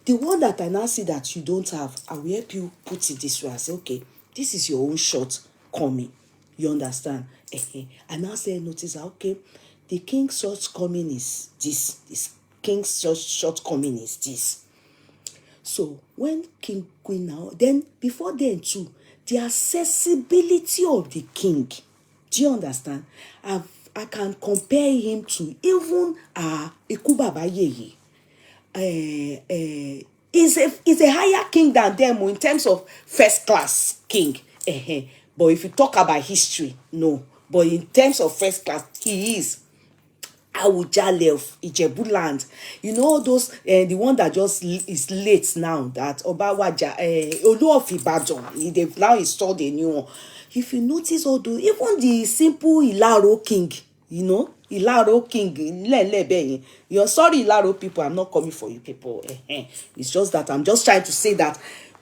The one that I now see that you don't have, I will help you put it this way. I say, okay, this is your own shortcoming. You understand? I now say, notice that, okay, the king's shortcoming is this. This king's shortcoming is this. So when Queen now, then before then too, the accessibility of the king. Do you understand? I can compare him to even Ikubaba Yeye. Is a higher king than them in terms of first class king. But if you talk about history, no. But in terms of first class, he is Awujale of Ijebu land. You know those the one that just is late now, that Obawaja Odua of Ibadan. They've now installed a new one. If you notice all those, even the simple Ilaro king, Ilaro king, you're sorry, Ilaro people, I'm not coming for you people. It's just that I'm just trying to say that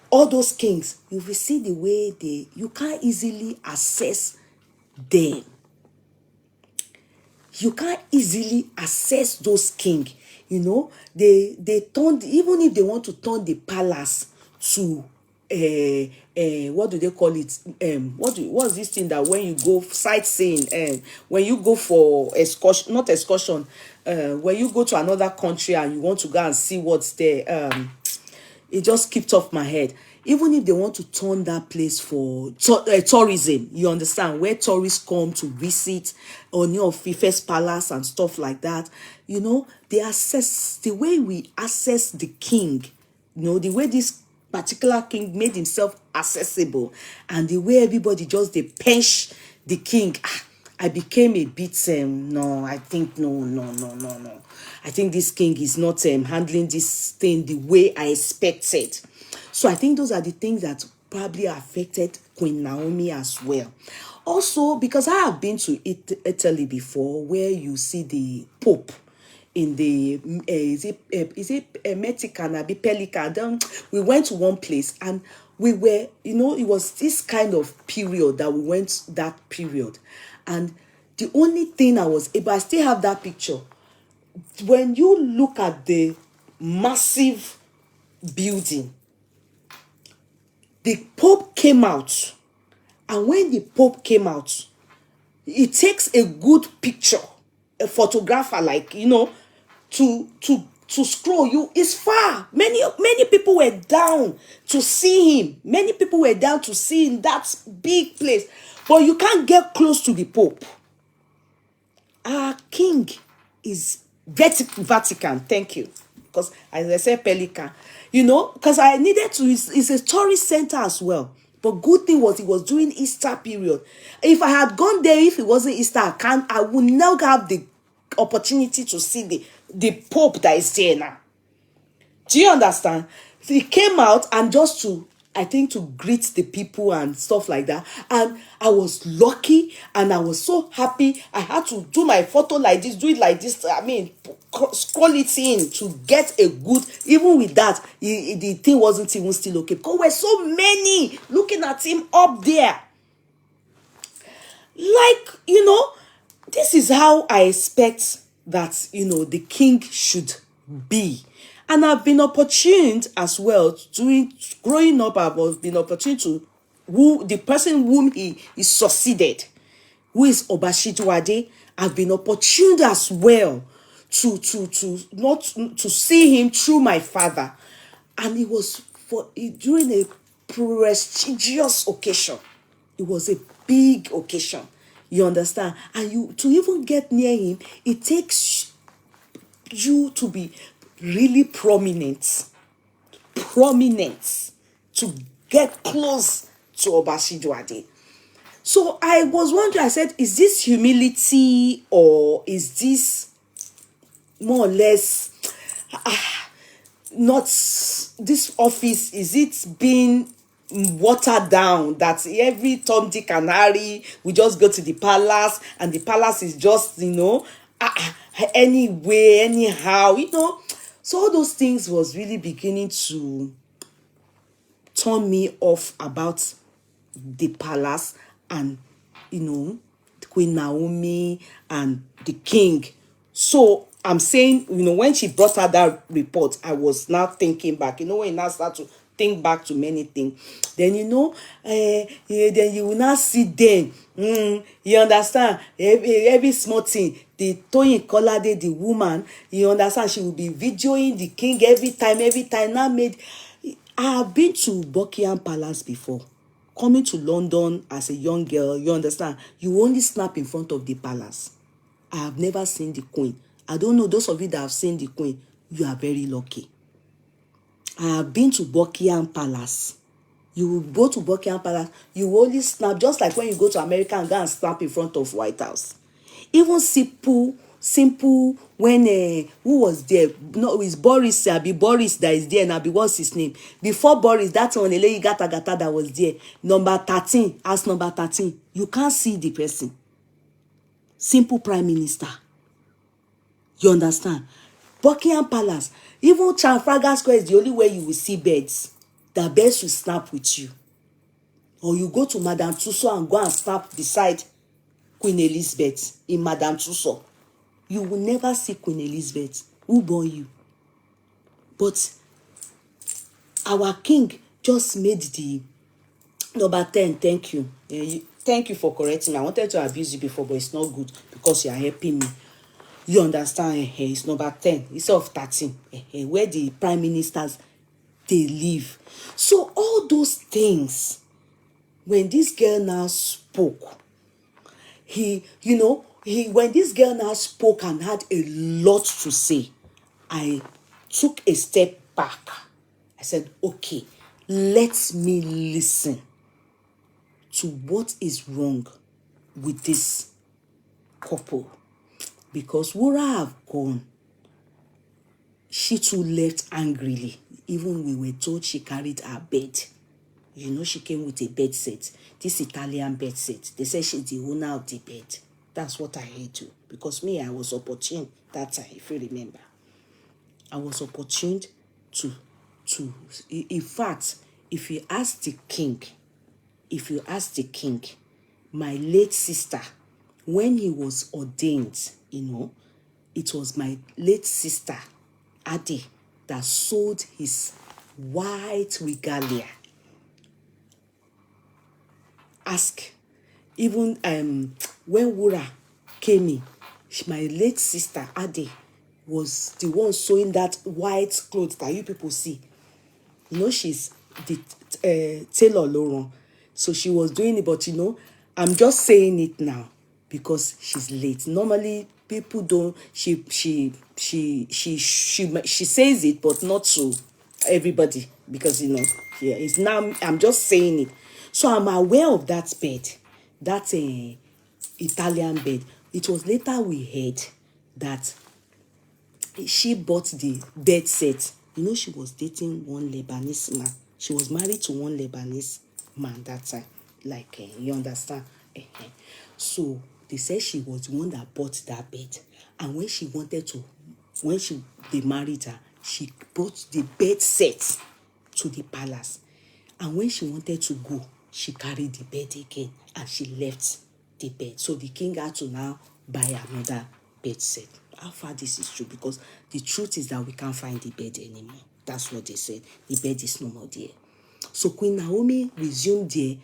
all those kings, you will see the way you can't easily access them. You can't easily access those kings. They turned, even if they want to turn the palace to what do they call it? What's this thing that when you go sightseeing, when you go for excursion, not excursion, when you go to another country and you want to go and see what's there, it just skipped off my head. Even if they want to turn that place for tourism, you understand, where tourists come to visit Ooni of Ife's palace and stuff like that, the way we access the king, the way this particular king made himself accessible, and the way everybody just they pinch the king, I became a bit no. I think no. I think this king is not handling this thing the way I expected. So I think those are the things that probably affected Queen Naomi as well. Also, because I have been to Italy before, where you see the Pope in the is it Metican, Pelican. Then we went to one place and we were, it was this kind of period that we went that period, and the only thing I still have that picture. When you look at the massive building, the Pope came out, and when the Pope came out, it takes a good picture, a photographer, like to scroll you. It's far. Many people were down to see him. Many people were down to see him. That big place, but you can't get close to the Pope. Our king is Vatican. Thank you, because as I said, Pelican. Because I needed to. It's a tourist center as well. But good thing was it was during Easter period. If I had gone there, if it wasn't Easter, I would now have the opportunity to see the Pope that is there now. Do you understand? So he came out and just to greet the people and stuff like that. And I was lucky and I was so happy. I had to do my photo like this, do it like this. I mean, scroll it in to get a good, even with that, the thing wasn't even still okay. Because we're so many looking at him up there. Like, this is how I expect that, the king should be. And I've been opportuned as well, growing up, I've been opportune to the person whom he succeeded, who is Obashijuade, have been opportuned as well to not to see him through my father. And it was during a prestigious occasion. It was a big occasion. You understand? And you to even get near him, it takes you to be really prominent to get close to Obashijuade. So I was wondering, I said, is this humility, or is this more or less not this office? Is it being watered down, that every Tom, Dick and Harry we just go to the palace, and the palace is just, anyway, anyhow, So all those things was really beginning to turn me off about the palace, and Queen Naomi and the king. So I'm saying, when she brought out that report, I was now thinking back. When you now start to think back to many things, then then you will now see them. You understand? Every small thing. The Toyin Kolade, the woman, you understand, she will be videoing the king every time. Now I have been to Buckingham Palace before. Coming to London as a young girl, you understand, you only snap in front of the palace. I have never seen the queen. I don't know, those of you that have seen the queen, you are very lucky. I have been to Buckingham Palace. You will go to Buckingham Palace, you only snap, just like when you go to America and go and snap in front of White House. Even simple when who was there? No, it's Boris. Be Boris that is there now. What's his name? Before Boris, that's on Ele Gata that was there. Number 13, as number 13. You can't see the person. Simple prime minister. You understand? Buckingham Palace. Even Trafalgar Square is the only way you will see birds. The birds will snap with you. Or you go to Madame Tussauds and go and snap beside Queen Elizabeth in Madame Tussauds. You will never see Queen Elizabeth. Who born you? But our king just made the number 10. Thank you. Thank you for correcting me. I wanted to abuse you before, but it's not good because you are helping me. You understand? It's number 10 instead of 13. Where the prime ministers, they live. So all those things, when this girl now spoke, when this girl now spoke and had a lot to say, I took a step back. I said, okay, let me listen to what is wrong with this couple. Because Wura have gone. She too left angrily. Even we were told she carried her bed. She came with a bed set. This Italian bed set. They said she's the owner of the bed. That's what I heard too. Because me, I was opportune that time, if you remember. I was opportune to in fact, if you ask the king, my late sister, when he was ordained, it was my late sister, Ade, that sold his white regalia. Ask, even when Wura came in, my late sister Ade was the one sewing that white clothes that you people see. She's the tailor Laurent, so she was doing it. But I'm just saying it now because she's late. Normally people don't. She says it, but not to everybody because it's now. I'm just saying it. So I'm aware of that bed, that Italian bed. It was later we heard that she bought the bed set. She was dating one Lebanese man. She was married to one Lebanese man that time. You understand? So they said she was the one that bought that bed. And when they married her, she brought the bed set to the palace. And when she wanted to go, she carried the bed again and she left the bed. So the king had to now buy another bed set. How far this is true? Because the truth is that we can't find the bed anymore. That's what they said. The bed is no more there. So Queen Naomi resumed there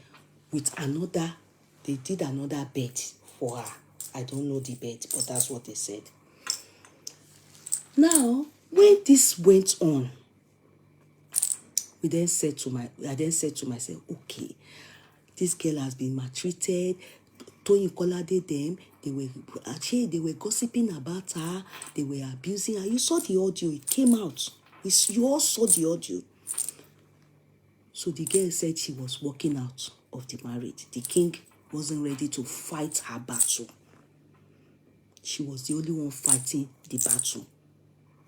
with another, they did another bed for her. I don't know the bed, but that's what they said. Now, when this went on, I then said to myself, okay, this girl has been maltreated. Toyin Kolade them, they were gossiping about her, they were abusing her. You saw the audio, it came out. You all saw the audio. So the girl said she was walking out of the marriage. The king wasn't ready to fight her battle. She was the only one fighting the battle.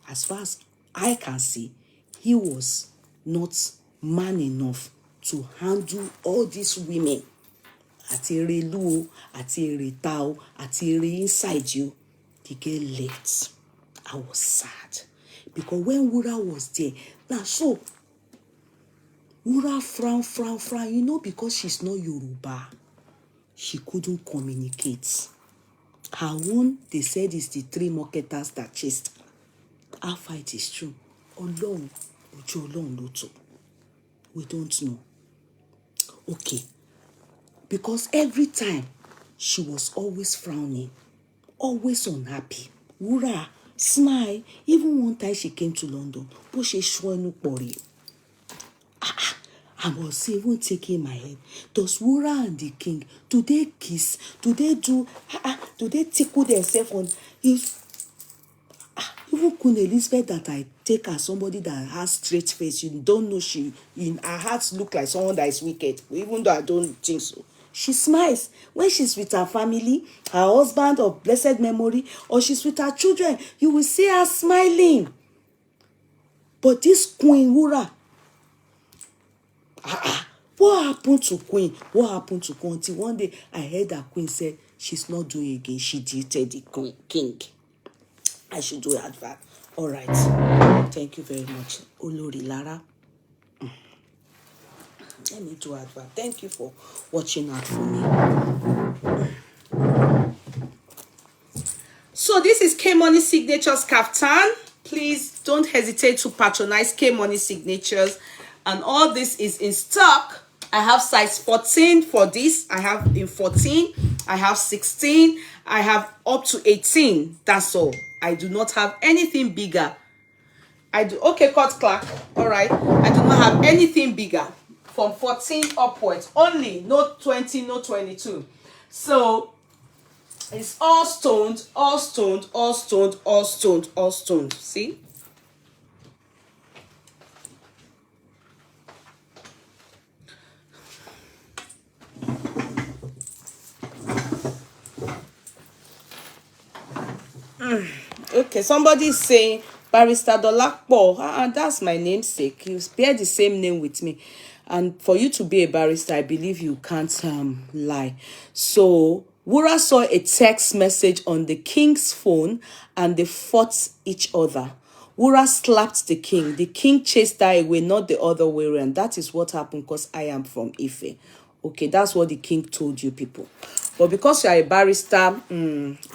As far as I can see, he was not man enough to handle all these women. Àti Erelu, àti Eretao, àti Ere inside you. The girl left. I was sad. Because when Wura was there, now so, Wura frown, you know, because she's not Yoruba, she couldn't communicate. Her own, they said, is the 3 marketers that chased her. Our fight is true. Ọlọ́run, ojú Ọlọ́run ló tó. We don't know. Okay. Because every time, she was always frowning, always unhappy. Wura, smile. Even one time she came to London, bó ṣe ṣọ́ ẹnu pọ̀ rèé. I was even taking my head. Does Wura and the king, do they kiss? Do they tickle themselves on? Even Queen Elizabeth, that I take as somebody that has straight face, you don't know her heart look like someone that is wicked, even though I don't think so. She smiles when she's with her family, her husband of blessed memory, or she's with her children. You will see her smiling. But this Queen Wura, what happened to Queen? What happened to Queen? Until one day I heard that Queen said she's not doing again. She deleted the king. I should do advert. All right. Thank you very much, Olori Lara. Let me do advert. Thank you for watching out for me. So this is K Money Signatures Kaftan. Please don't hesitate to patronize K Money Signatures. And all this is in stock. I have size 14 for this. I have in 14. I have 16. I have up to 18. That's all. I do not have anything bigger. Okay, cut clock. All right. I do not have anything bigger. From 14 upwards. Only. No 20, no 22. So it's all stoned, all stoned, all stoned, all stoned, all stoned. See? Okay, somebody is saying Barrister Dolapo. That's my namesake. You bear the same name with me. And for you to be a barrister, I believe you can't lie. So Wura saw a text message on the king's phone and they fought each other. Wura slapped the king. The king chased her away, not the other way around. That is what happened because I am from Ife. Okay, that's what the king told you people. But because you are a barrister,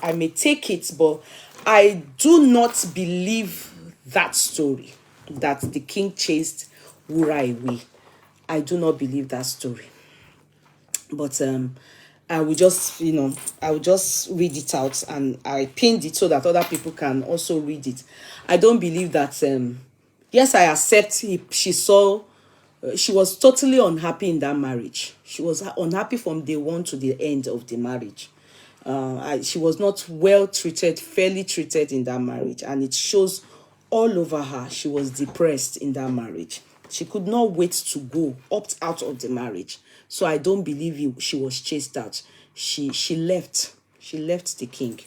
I may take it, but I do not believe that story, that the king chased Wura away. I do not believe that story. But I will just, I will just read it out and I pinned it so that other people can also read it. I don't believe that, yes, I accept she was totally unhappy in that marriage. She was unhappy from day one to the end of the marriage. She was not well treated, fairly treated in that marriage. And it shows all over her. She was depressed in that marriage. She could not wait to go, opt out of the marriage. So I don't believe she was chased out. She left. She left the king.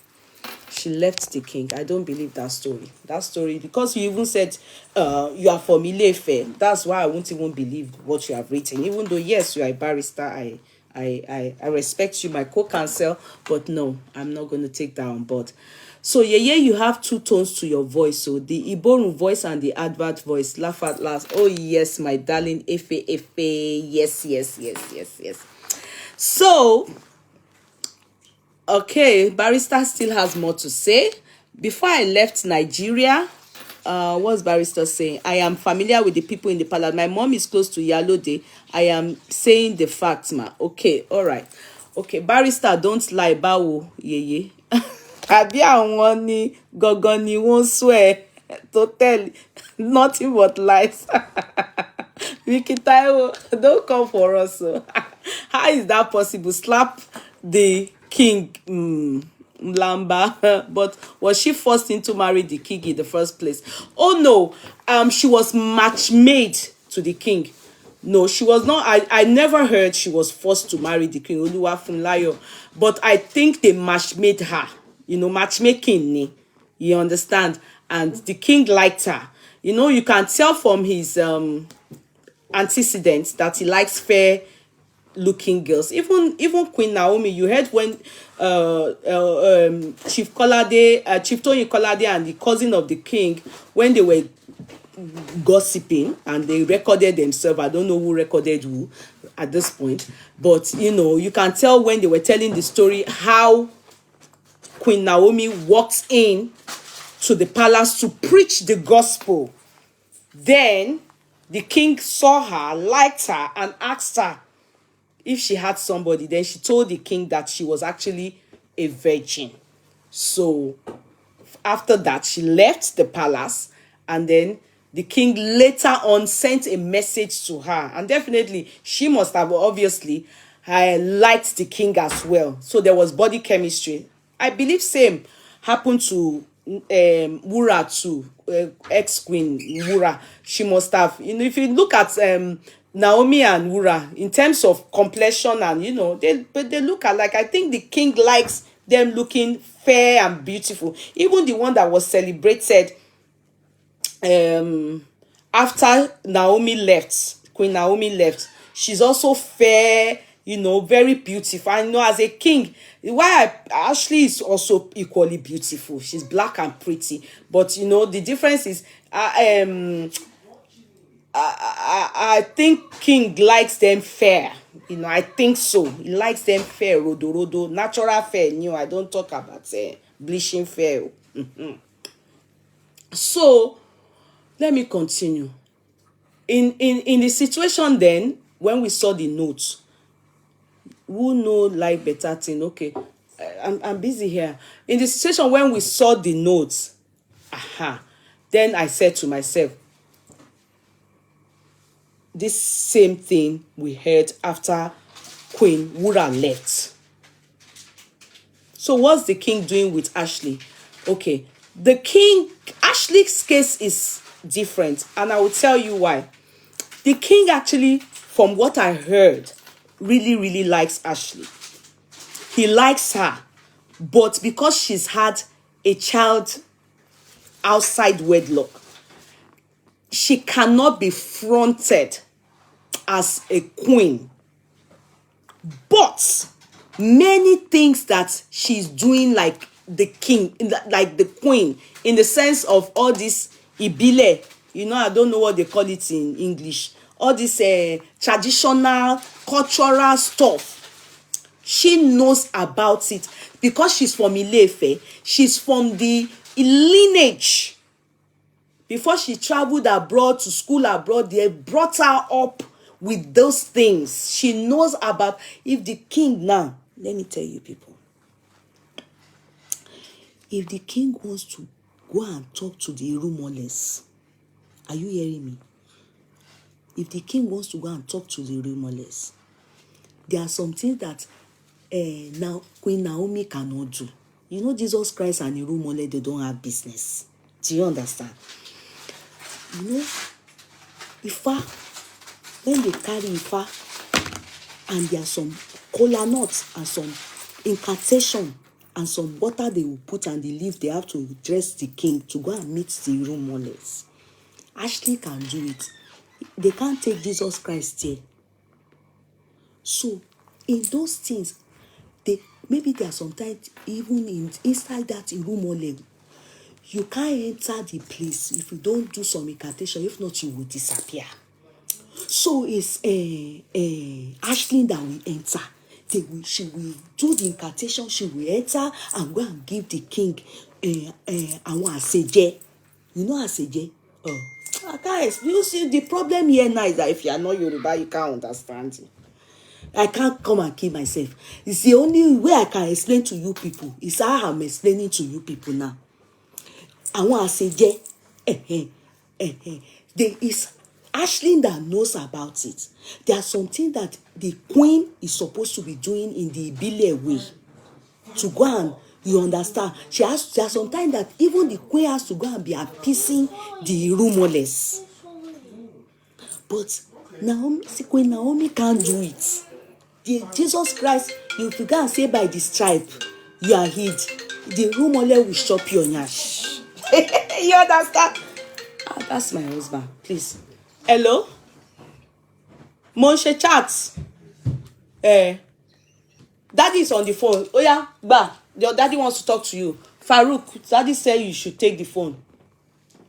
She left the king. I don't believe that story. That story, because you even said you are from Ile-Ife. That's why I won't even believe what you have written. Even though, yes, you are a barrister, I respect you, my co-counsel, but no, I'm not going to take that on board. So, Yeye, you have 2 tones to your voice. So, the Iborun voice and the advert voice. Laugh at last. Oh, yes, my darling. Efe. Yes. So, okay, barrister still has more to say. Before I left Nigeria, What's Barrister saying? I am familiar with the people in the palace. My mom is close to Yalode. I am saying the facts, ma. Okay, all right. Okay, Barrister, don't lie, bawo, Yeye. Àbí àwọn ni gangan ni wọ́n swear to tell nothing but lies. Vicky Taiwo, don't come for us. So. How is that possible? Slap the king. Lamba, but was she forced into marry the king in the first place? Oh no, she was match made to the king. No, she was not. I never heard she was forced to marry the king, Odua Funlayo. But I think they match made her. You know, matchmaking ni. You understand? And the king liked her. You know, you can tell from his antecedents that he likes fair looking girls. Even Queen Naomi, you heard when Chief Kolade, Chief Tony Kolade and the cousin of the king, when they were gossiping and they recorded themselves. I don't know who recorded who at this point, but you know, you can tell when they were telling the story how Queen Naomi walked in to the palace to preach the gospel. Then the king saw her, liked her, and asked her if she had somebody. Then she told the king that she was actually a virgin. So after that, she left the palace, and then the king later on sent a message to her, and definitely she must have obviously liked the king as well. So there was body chemistry. I believe same happened to Wura too, ex-queen Wura. She must have, you know, if you look at Naomi and Wura in terms of complexion, and you know, they look alike. I think the king likes them looking fair and beautiful. Even the one that was celebrated after Naomi left, Queen Naomi left, she's also fair, you know, very beautiful. I know as a king, Ashley is also equally beautiful. She's black and pretty, but you know the difference is I think king likes them fair. You know, I think so. He likes them fair, rodo, natural fair. You know, I don't talk about bleaching fair. So let me continue. In the situation then, when we saw the notes, who know like better thing? Okay, I'm busy here. In the situation when we saw the notes, then I said to myself, this same thing we heard after Queen Wura left. So what's the king doing with Ashley? Okay, the king, Ashley's case is different, and I will tell you why. The king actually, from what I heard, really likes Ashley. He likes her, but because she's had a child outside wedlock, she cannot be fronted as a queen. But many things that she's doing like the king, like the queen, in the sense of all this ibile, you know, I don't know what they call it in English, all this traditional cultural stuff, she knows about it because she's from Ile-Ife. She's from the lineage. Before she traveled abroad to school abroad, they brought her up with those things. She knows about. If the king now, let me tell you people, if the king wants to go and talk to the Erumoles, are you hearing me? If the king wants to go and talk to the Erumoles, there are some things that now Queen Naomi cannot do. You know, Jesus Christ and Erumole, they don't have business. Do you understand? You know, Ifa, when they carry Ifa, and there are some kola nuts and some incantation and some water they will put and the leaf, they have to dress the king to go and meet the Erumoles. Ashley can do it. They can't take Jesus Christ here. So, in those things, maybe there are sometimes even inside that Erumole, you can't enter the place if you don't do some incantation. If not, you will disappear. So it's Ashley that will enter. She will do the incantation. She will enter and go and give the king àwọn àṣejẹ. You know Aseje? Oh, I can't explain. You see, the problem here now is that if you are not Yoruba, you can't understand it. I can't come and kill myself. It's the only way I can explain to you people. Is how I'm explaining to you people now. Àwọn Aseje, there is Ashley that knows about it. There are some things that the queen is supposed to be doing in the Ibile way. To go and, you understand, there are some time that even the queen has to go and be appeasing the Irumolese. But Naomi, Queen Naomi can't do it. Jesus Christ, if you go and say by the stripe you are hid, the Irumole will chop your nyash. You understand? Ah, that's my husband, please. Hello? Monshe chat. Daddy is on the phone. Oh yeah, ba. Your daddy wants to talk to you. Farouk, daddy said you should take the phone.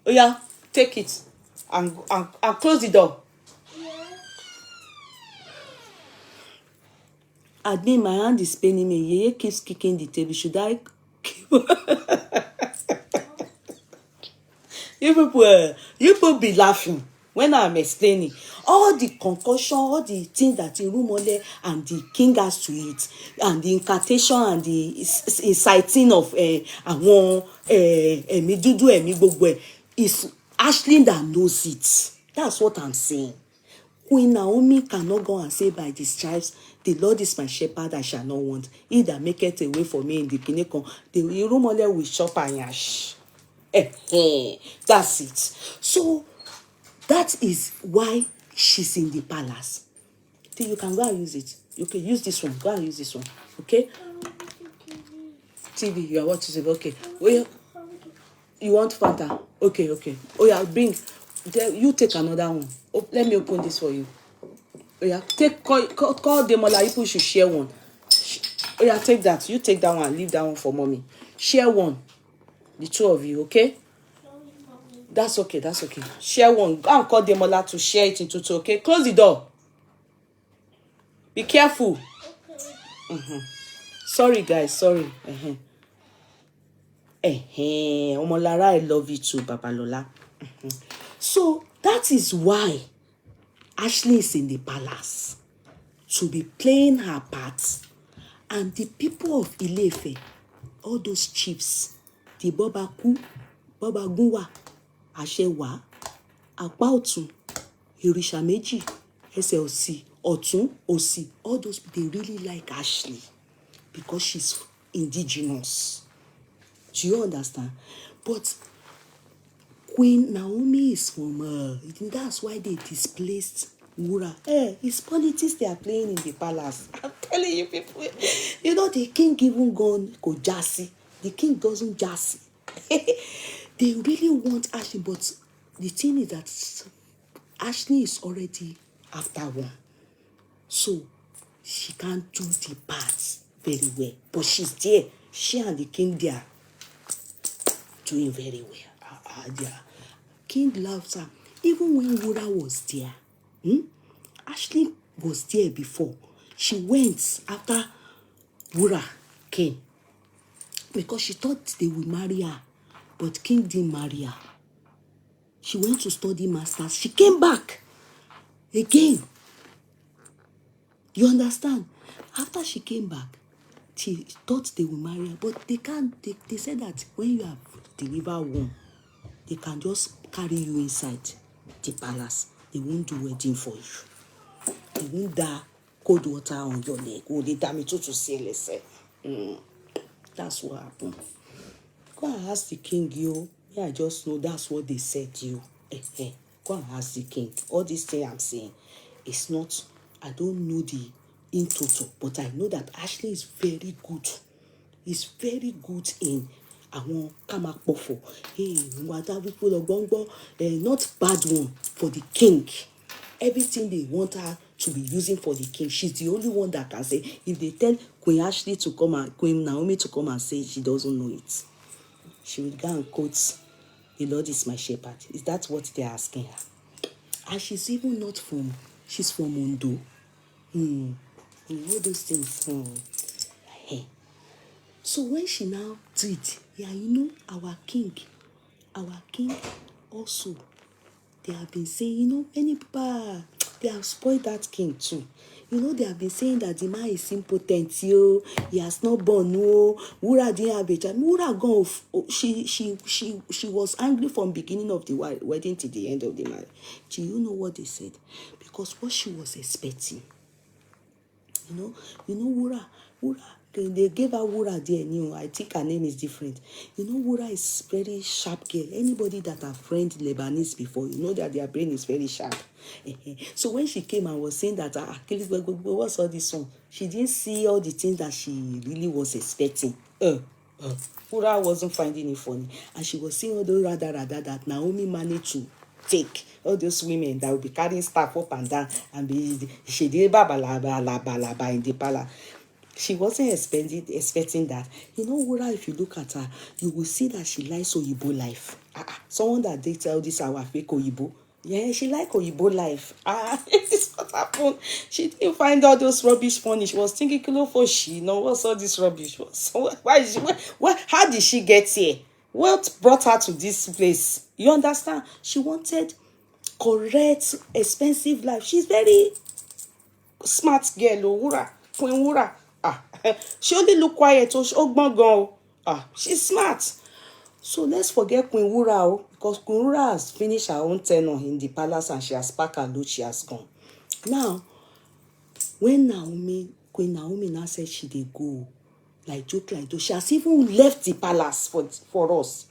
Oh yeah, take it and close the door. Admin, my hand is paining me. Yeye keeps kicking the table. Should I keep... you people be laughing when I'm explaining all the concoction, all the things that Irumole and the king has to eat, and the incantation and the inciting of àwọn ẹ̀mí dúdú ẹ̀mí gbogbo ẹ̀ is Ashley that knows it. That's what I'm saying. Queen Naomi cannot go and say by the stripes, the Lord is my shepherd, I shall not want. He that maketh a way for me in the kinekon, the Irumole will chop and yash. That's it. So that is why she's in the palace. Then you can go and use it. You can use this one. Go and use this one. Okay? TV, you are watching it. Okay. Well, you want Fanta? Okay. Oh yeah, bring. You take another one. Oh, let me open this for you. Oh yeah, call Demola. People should share one. Oh yeah, take that. You take that one. Leave that one for mommy. Share one. The two of you, okay? That's okay. Share one. Go and call Demola to share it into two, okay? Close the door. Be careful. Sorry, guys. Sorry. Omolara, I love you too, Babalola. So that is why Ashley is in the palace to be playing her part, and the people of Ile-Ife, all those chiefs, the Bobaku, Bobagunwa, Àṣẹwà, Apá Ọ̀tún, Ìrìṣà Méjì, Ẹsẹ̀ Òsì, Ọ̀tún, Òsì, all those people, they really like Ashley because she's indigenous. Do you understand? But Queen Naomi is from that's why they displaced Wura. It's politics they are playing in the palace. I'm telling you people. You know the king even gone go jassy. The king doesn't jassy. They really want Ashley, but the thing is that Ashley is already after one. So she can't do the parts very well. But she's there. She and the king they are doing very well. Their king loves her. Even when Wura was there, Ashley was there before. She went after Wura came because she thought they would marry her, but king didn't marry her. She went to study masters. She came back again. You understand? After she came back, she thought they would marry her, but they can't. They said that when you have delivered one, they can just carry you inside the palace. They won't do wedding for you. They won't da cold water on your leg. Oh, they damn it to say, listen. That's what happened. Go and ask the king, yo. Yeah, I just know that's what they said, you. Go and ask the king. All this thing I'm saying, it's not, I don't know the in total, but I know that Ashley is very good. He's very good in àwọn kamakpofo. Not bad one for the king. Everything they want her to be using for the king, she's the only one that can say. If they tell Queen Ashley to come and Queen Naomi to come and say she doesn't know it, she will go and quote, "The Lord is my shepherd." Is that what they're asking her? And she's even not from. She's from Ondo. All those things. So when she now did, yeah, you know, our king, our king also, they have been saying, many people, they have spoiled that king too. They have been saying that the man is impotent, he has not born, Wura didn't have a child. Wura gone, she was angry from beginning of the wedding to the end of the marriage. Do you know what they said? Because what she was expecting, Wura, they gave her Wura there. I think her name is different. Wura is very sharp girl. Anybody that have friend Lebanese before, that their brain is very sharp. So when she came and was saying that, what's all this one? She didn't see all the things that she really was expecting. Wura wasn't finding it funny. And she was saying all those rather that Naomi managed to take all those women that will be carrying stuff up and down and be she did balaba in the palace. She wasn't expecting that. Wura, if you look at her, you will see that she likes Oyibo life. Someone that they tell this our fake Oyibo. Yeah, she like Oyibo life. This is what happened. She didn't find all those rubbish funny. She was thinking, kilo for she. What's all this rubbish? Why is she? How did she get here? What brought her to this place? You understand? She wanted correct, expensive life. She's very smart girl, Wura, Queen Wura. She only look quiet, she's smart. So let's forget Queen Wura, because Queen Wura has finished her own tenure in the palace and she has packed her load, she has gone. Now, when Queen Naomi now said she did go, like joke like though, she has even left the palace for us.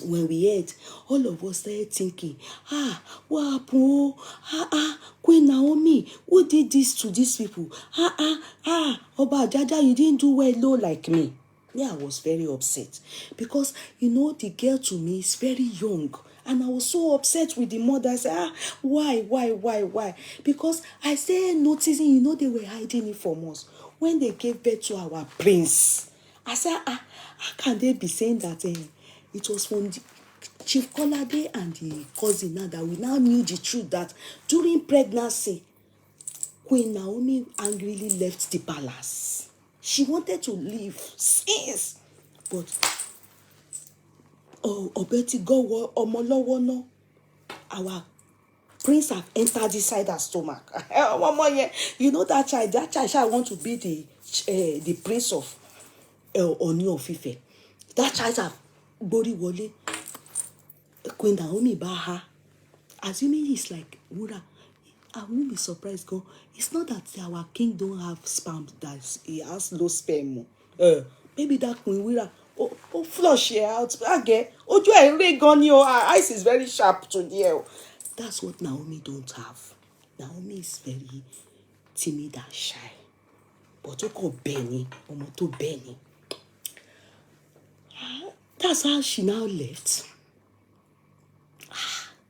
When we heard, all of us started thinking, what happened? Queen Naomi, who did this to these people? Oba Jaja, you didn't do well, low like me. Yeah, I was very upset because, the girl to me is very young. And I was so upset with the mother. I said, why? Because I started noticing, they were hiding it from us. When they gave birth to our prince, I said, how can they be saying that it was from the Chief Kolade and the cousin now that we now knew the truth that during pregnancy, Queen Naomi angrily left the palace. She wanted to leave since, but Obeti go Omolowono, our prince have entered inside her stomach. That child shall want to be the prince of Oni of Ife. That child have Bori Wole. Queen Naomi Baha, assuming he's like Wura, I won't be surprised. It's not that our king don't have sperm, that he has low sperm. Maybe that Queen Wura, flush her out. Again, her eyes is very sharp today. That's what Naomi don't have. Naomi is very timid and shy. But Benny, Benny. That's how she now left.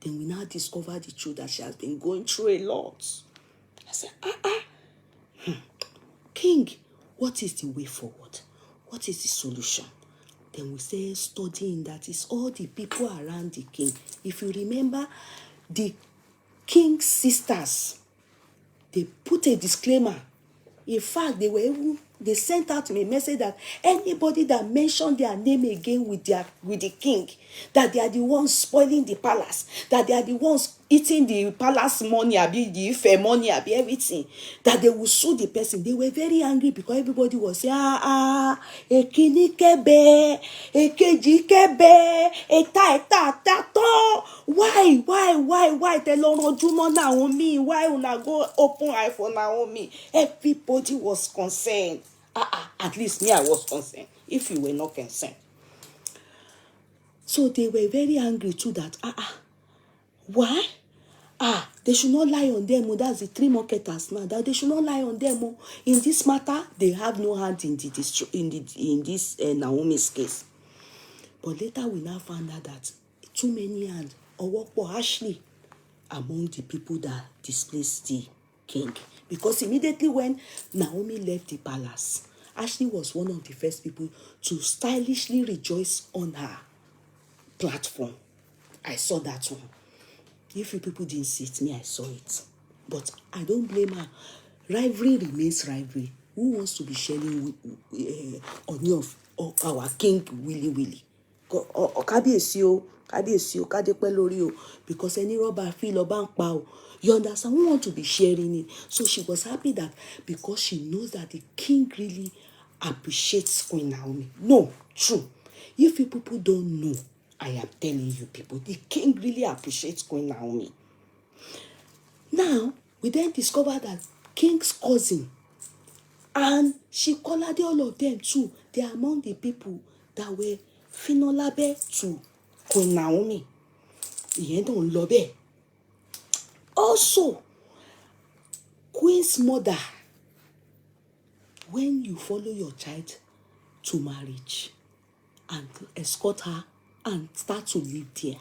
Then we now discover the truth that she has been going through a lot. I said, King, what is the way forward? What is the solution? Then we say studying that is all the people around the king. If you remember, the king's sisters, they put a disclaimer. In fact, they sent out a message that anybody that mentioned their name again with the king, that they are the ones spoiling the palace, that they are the ones eating the palace money, the Ife money, everything, that they will sue the person. They were very angry because everybody was saying, ekini kebe, ekeji kebe, eta, why? Tell Juno Naomi, why una go open eye for Naomi? Everybody was concerned. At least me, I was concerned. If you were not concerned. So they were very angry too that, why? They should not lie on them. That's the three marketers now. That they should not lie on them. In this matter, they have no hand in this Naomi's case. But later we now found out that too many hands or Ashley among the people that displaced the king. Because immediately when Naomi left the palace, Ashley was one of the first people to stylishly rejoice on her platform. I saw that one. If you people didn't see it, me, I saw it. But I don't blame her. Rivalry remains rivalry. Who wants to be sharing on your our king willy? kábíyèsí o, kábíyèsí o, kádépẹ́ lórí o, because any rọ́bà fi lọ́ba ń pa o. You understand? We want to be sharing it. So she was happy that because she knows that the king really appreciates Queen Naomi. No, true. If you people don't know, I am telling you people, the king really appreciates Queen Naomi. Now, we then discover that king's cousin, and she colored all of them too. They are among the people that were finolabe to Queen Naomi. Ìyẹn náà ń lọ bẹ́ẹ̀. Also, Queen's mother, when you follow your child to marriage and escort her and start to live there,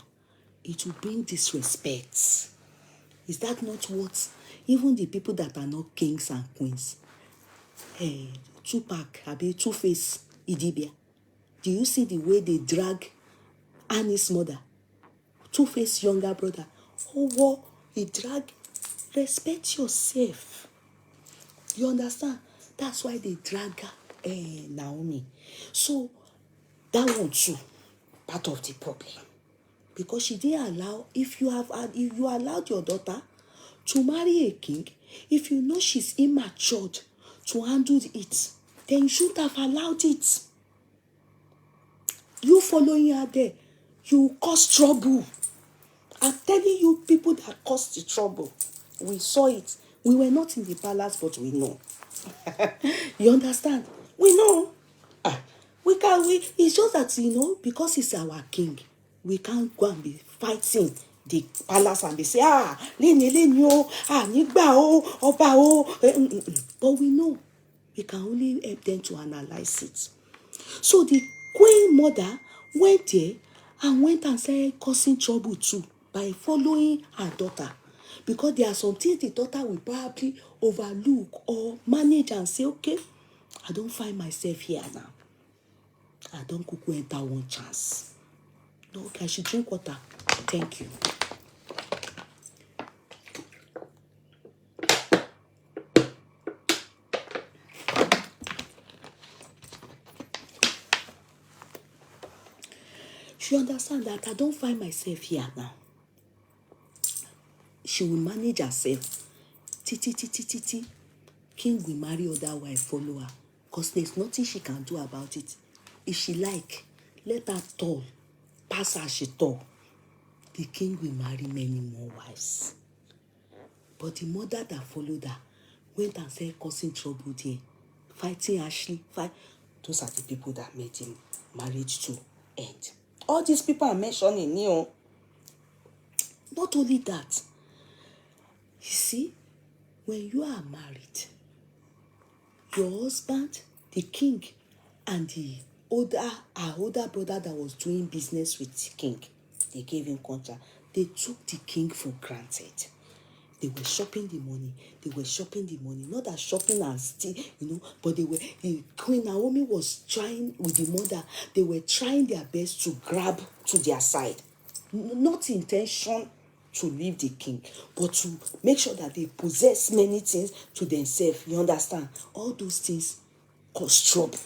it will bring disrespect. Is that not what even the people that are not kings and queens, Tupac, Two-Face, Idibia, do you see the way they drag Annie's mother, Two-Face younger brother? Oh, he drag. Respect yourself. You understand? That's why they drag Naomi. So that one too, part of the problem, because she didn't allow. If you allowed your daughter to marry a king, if you know she's immature to handle it, then you shouldn't have allowed it. You following her there, you cause trouble. I'm telling you, people that caused the trouble. We saw it. We were not in the palace, but we know. You understand? We know. It's just that, because he's our king, we can't go and be fighting the palace and be say, lẹ́ni o, nígbà o, ọba o. But we know. We can only help them to analyze it. So the queen mother went there and started causing trouble too by following her daughter. Because there are some things the daughter will probably overlook or manage and say, okay, I don't find myself here now. I don't kuku enter one chance. No, okay, I should drink water. Thank you. She understand that I don't find myself here now. She will manage herself. Titi. King will marry other wife, follow her. Because there's nothing she can do about it. If she like, let her tall. Pass her she tall. The king will marry many more wives. But the mother that followed her went and started causing trouble there. Fighting Ashley. Those are the people that made him marriage to end. All these people are mentioning, Not only that. You see, when you are married, your husband, the king, and our older brother that was doing business with the king, they gave him contract. They took the king for granted. They were shopping the money. Not that shopping and still, but Queen Naomi was trying with the mother. They were trying their best to grab to their side. Not intention to leave the king, but to make sure that they possess many things to themselves. You understand? All those things cause trouble.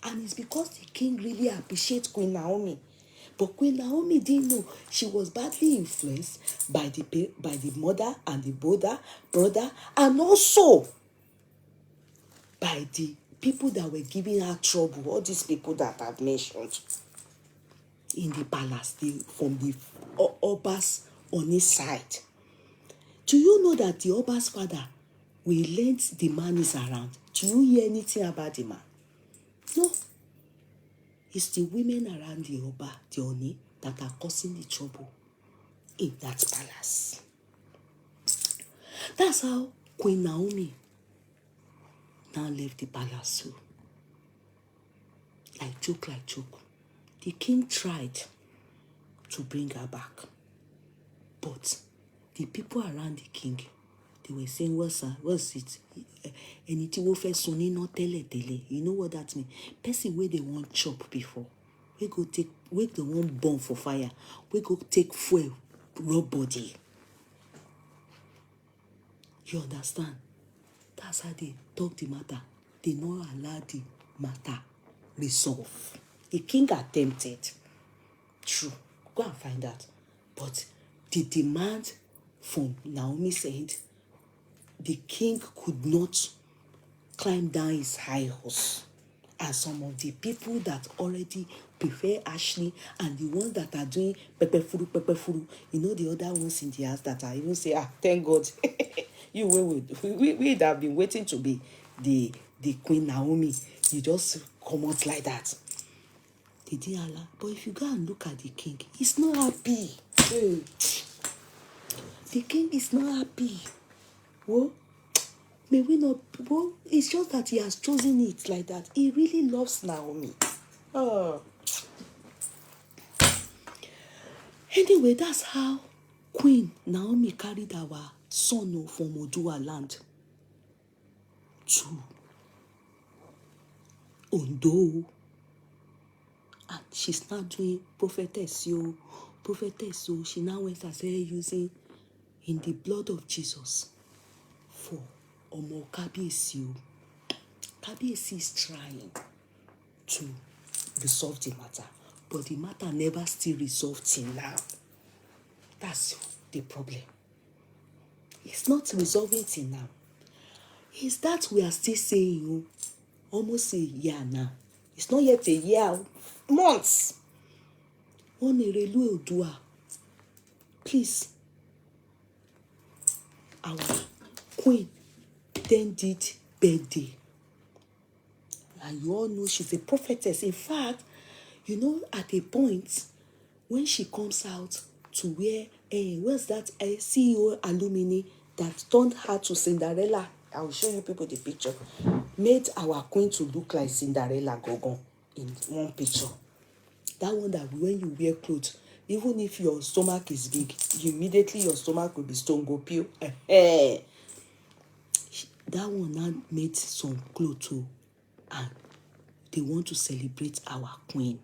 And it's because the king really appreciates Queen Naomi. But Queen Naomi didn't know she was badly influenced by the mother and the brother, and also by the people that were giving her trouble. All these people that I've mentioned in the palace, from the Oba's on his side. Do you know that the Oba's father, we learned the man is around? Do you hear anything about the man? No. It's the women around the Oba, the Oni, that are causing the trouble in that palace. That's how Queen Naomi now left the palace too. Like joke. The king tried to bring her back. But the people around the king, they were saying, what's it? Anything will first sunny not tele. You know what that means? Person where they want chop before. We they want burn for fire. We go take fuel, rub body. You understand? That's how they talk the matter. They not allow the matter resolve. A king attempted. True. Go and find that. But the demand from Naomi said the king could not climb down his high horse. And some of the people that already prefer Ashley and the ones that are doing pepefuru, the other ones in the house that are even say, thank God, you we have been waiting to be the Queen Naomi. You just come out like that. They didn't allow. But if you go and look at the king, he's not happy. The king is not happy. Whoa. May we not, well, it's just that he has chosen it like that. He really loves Naomi. Anyway, that's how Queen Naomi carried our son from Odua land to Ondo. And she's now doing prophetess. She now went and started using in the blood of Jesus for Omo Kabiyesi. Kabiyesi is trying to resolve the matter, but the matter never still resolved till now. That's the problem. It's not resolving till now. It's that we are still saying almost a year now. It's not yet a year, months. On Erelu Odua, please. Our queen then did birthday. And you all know she's a prophetess. In fact, at a point, when she comes out to wear, where's that CEO alumni that turned her to Cinderella? I will show you people the picture. Made our queen to look like Cinderella Gogon in one picture. That one that when you wear clothes, even if your stomach is big, immediately your stomach will be stone go peel. That one now made some clothes too. And they want to celebrate our queen.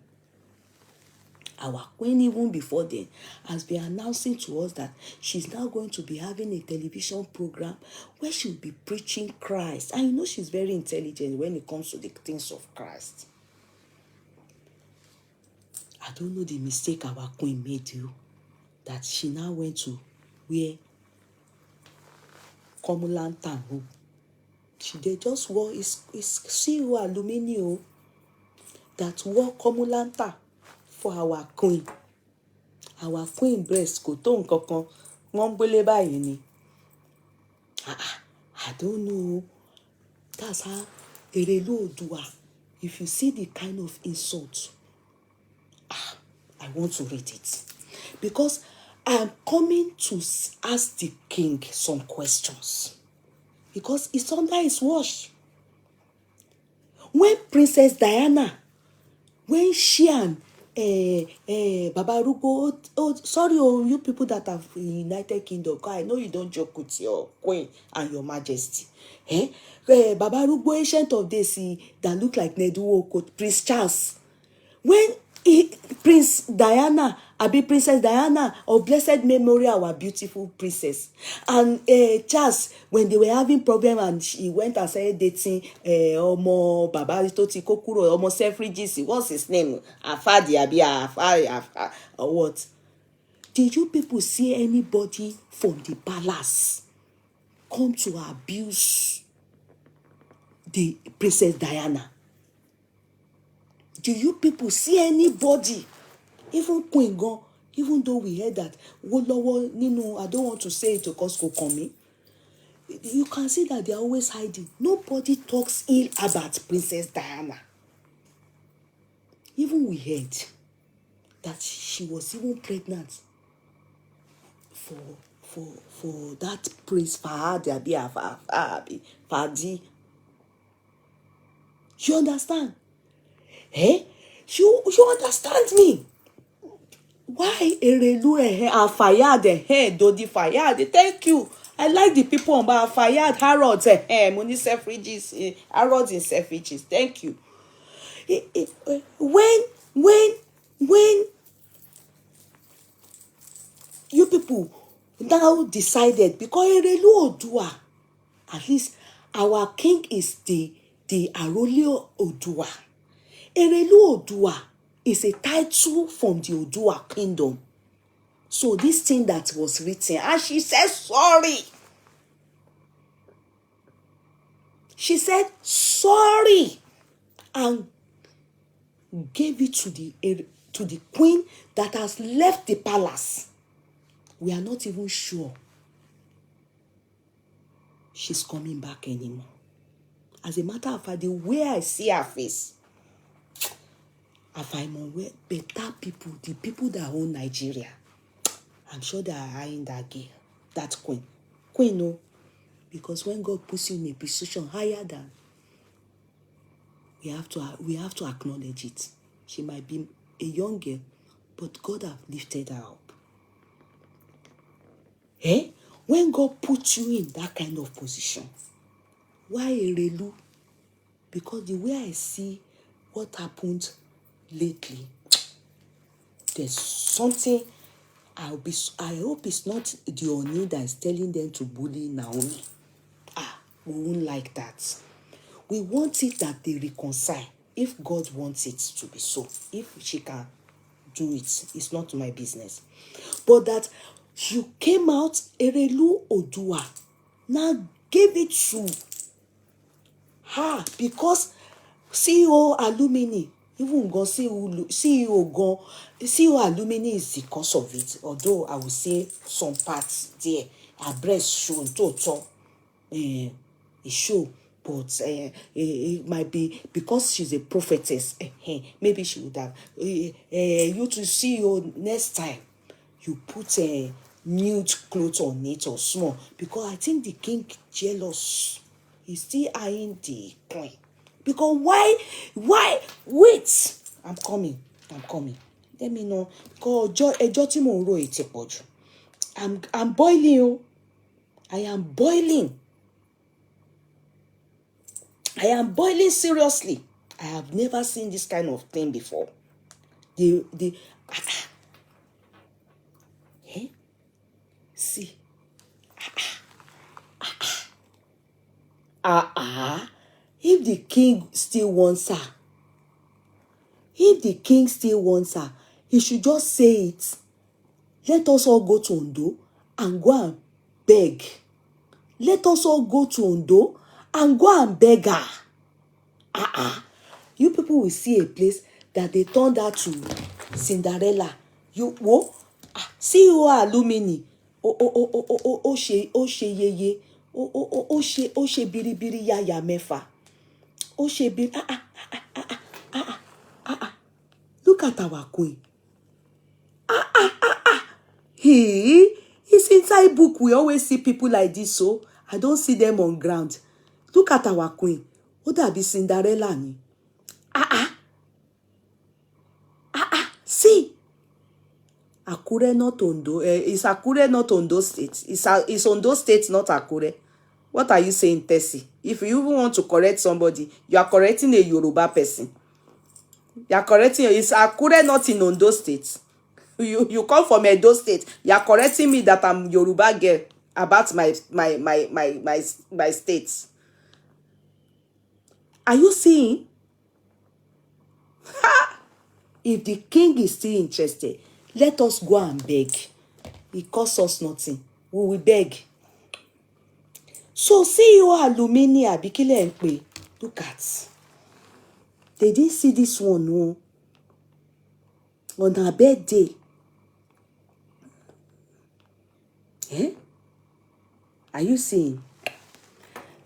Our queen, even before then, has been announcing to us that she's now going to be having a television program where she'll be preaching Christ. And she's very intelligent when it comes to the things of Christ. I don't know the mistake our queen made that she now went to wear Komulanta. They just wore it's CEO aluminium that wore Komulanta for our queen. Our queen breast kò tó nǹkan kan wọ́n gbélé báyìí ni. I don't know. That's how Erelu Odua. If you see the kind of insult, I want to read it. Because I'm coming to ask the king some questions. Because it's under his watch. When Princess Diana, when she and Baba Rugo, sorry, you people that have United Kingdom, I know you don't joke with your queen and your majesty. Baba Rugo, ancient of days, that look like Nedu Prince Charles. When Princess Diana of blessed memory, our beautiful princess, and Charles, when they were having problem and he went and started dating Omo Baba Toti Kokuro, Omo Selfridges, what's his name? Afadi Afadi, or what? Did you people see anybody from the palace come to abuse the Princess Diana? Do you people see anybody, even Queen Gon, even though we heard that, I don't want to say it because go come. You can see that they are always hiding. Nobody talks ill about Princess Diana. Even we heard that she was even pregnant for that Prince Fahadi. You understand? You understand me? Why Erelu and Fayad Dodi Fayad? Thank you. I like the people on Fayad Harrods Moni Selfridges Harrods in Selfridges. Thank you. When you people now decided, because Erelu Odua, at least our king is the Arole Odua. Erelu Odua is a title from the Odua kingdom. So this thing that was written, and she said sorry. She said sorry and gave it to the queen that has left the palace. We are not even sure she's coming back anymore. As a matter of fact, the way I see her face, if I'm aware, better people, the people that own Nigeria, I'm sure they are eyeing that girl, that queen. Queen, no. Because when God puts you in a position higher than, we have to acknowledge it. She might be a young girl, but God have lifted her up. When God puts you in that kind of position, why Erelu? Because the way I see what happened lately, there's something. I hope it's not the Oni that is telling them to bully Naomi. We won't like that. We want it that they reconcile. If God wants it to be so, if she can do it, it's not my business. But that you came out, Erelu Odua, now gave it to her because CEO Alumini, even go CEO Alumini is the cause of it. Although I will say some parts there, her breast shown total, it show, but it might be because she's a prophetess. Maybe she would have. You to CEO next time, you put a nude clothes on it or small, because I think the king jealous. He's still eyeing the queen. Because why? Wait, I'm coming. Let me know. Because I'm boiling. Oh. I am boiling. Seriously. I have never seen this kind of thing before. See. If the king still wants her, he should just say it. Let us all go to Ondo and go and beg. Let us all go to Ondo and go and beg her. You people will see a place that they turned out to Cinderella. See you alumini. She Yeye. She biribiri yaya mefa. She bir. Look at our queen. It's inside book. We always see people like this, so I don't see them on ground. Look at our queen. Ó dàbí Cinderella ni. See. Akure not Ondo. Is Akure not Ondo State? Is Ondo State not Akure? What are you saying, Tessie? If you even want to correct somebody, you are correcting a Yoruba person. You are correcting. Is Akure not in Ondo State? You come from Edo State. You are correcting me that I'm Yoruba girl about my state. Are you seeing? If the king is still interested, let us go and beg. It costs us nothing. We will beg. So see you aluminium Bikile Nkpe. Look at. They didn't see this one, no. On her birthday. Are you seeing?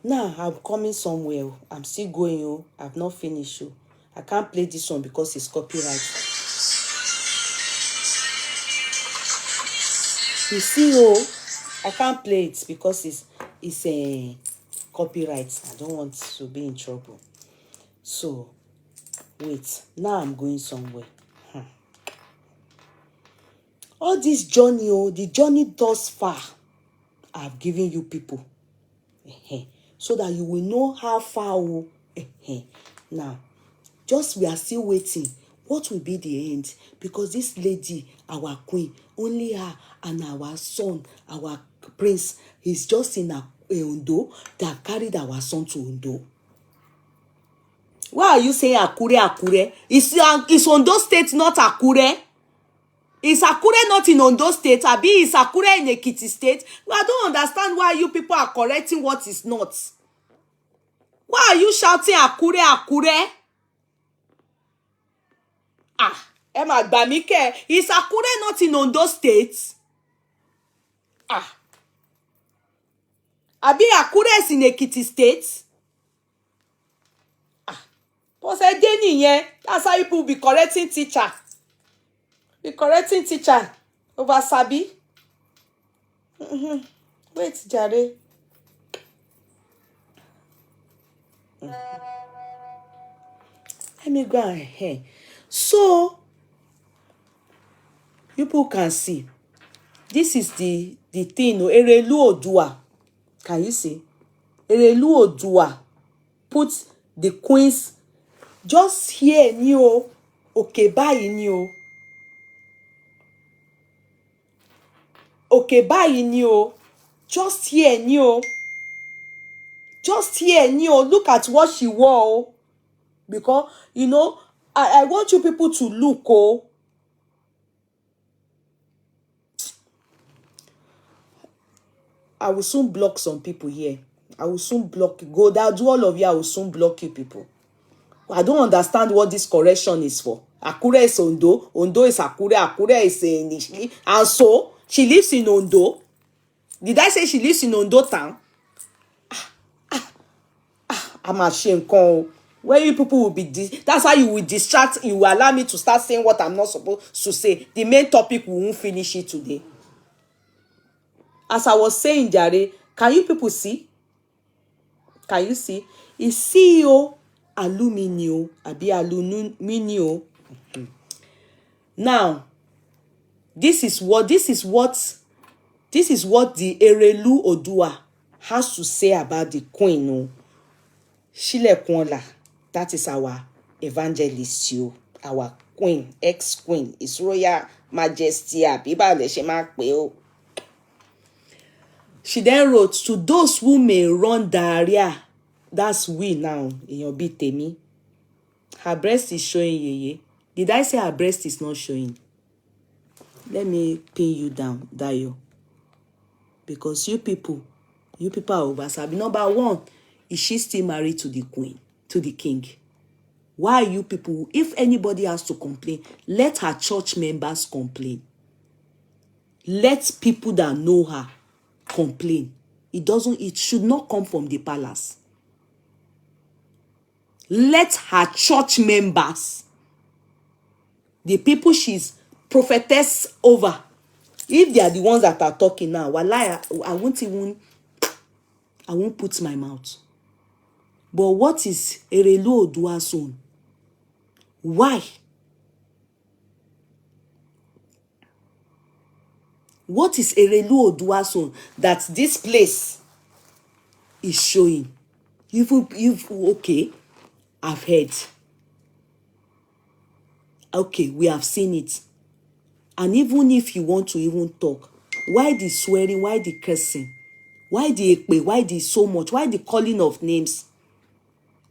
Now I'm coming somewhere. I'm still going. I've not finished. I can't play this one because it's copyright. You see, I can't play it because it's a copyright. I don't want to be in trouble. So wait. Now I'm going somewhere. All this journey, the journey thus far, I've given you people. So that you will know how far. Now, just we are still waiting. What will be the end? Because this lady, our queen, only her and our son, our prince, is just in a Ondo that carried our son to Ondo. Why are you saying Akure, Akure? Is Ondo State not Akure? Is Akure not in Ondo State? Abi is Akure in Ekiti State? I don't understand why you people are correcting what is not. Why are you shouting Akure, Akure? Emma Bamike, is Akure not in Ondo State? Abi Akure is in Ekiti State? That's how people be correcting teacher. Be correcting teacher over Sabi. Wait, Jare. Let me go ahead. So, people can see. This is the thing. Erelu Odua. Can you see? Erelu Odua put the queens just here ni o. Okay, báyìí ni o. Okay, báyìí ni o. Just here ni o. Just here ni o. Look at what she wore. Because, you know, I want you people to look. I will soon block some people here. I will soon block you. Go down, do all of you. I will soon block you people. I don't understand what this correction is for. Akure is Ondo. Ondo is Akure. Akure is Nishli. And so, she lives in Ondo. Did I say she lives in Ondo town? I'm ashamed. Where you people will be, that's how you will distract. You will allow me to start saying what I'm not supposed to say. The main topic, we won't finish it today. As I was saying, Jare, can you people see? Can you see? Is CEO Aluminio, Abi Aluminio. Now, this is what the Erelu Odua has to say about the queen. Shilekunla, that is our evangelist, our queen, ex-queen, His Royal Majesty. She then wrote, to those who may run diarrhea, that's we now, in your bit, Temi. Her breast is showing, Yeye. Did I say her breast is not showing? Let me pin you down, Dayo. Because you people are over. Sabi. Number one, is she still married to the queen, to the king? Why are you people, if anybody has to complain, let her church members complain. Let people that know her complain. It should not come from the palace. Let her church members, the people she's prophetess over, if they are the ones that are talking now, wallahi, I won't put my mouth. But what is Erelu Odua's own? Why? What is Erelu Odua's own that this place is showing? Okay, I've heard. Okay, we have seen it. And even if you want to even talk, why the swearing, why the cursing, why the ekpe, why the so much, why the calling of names?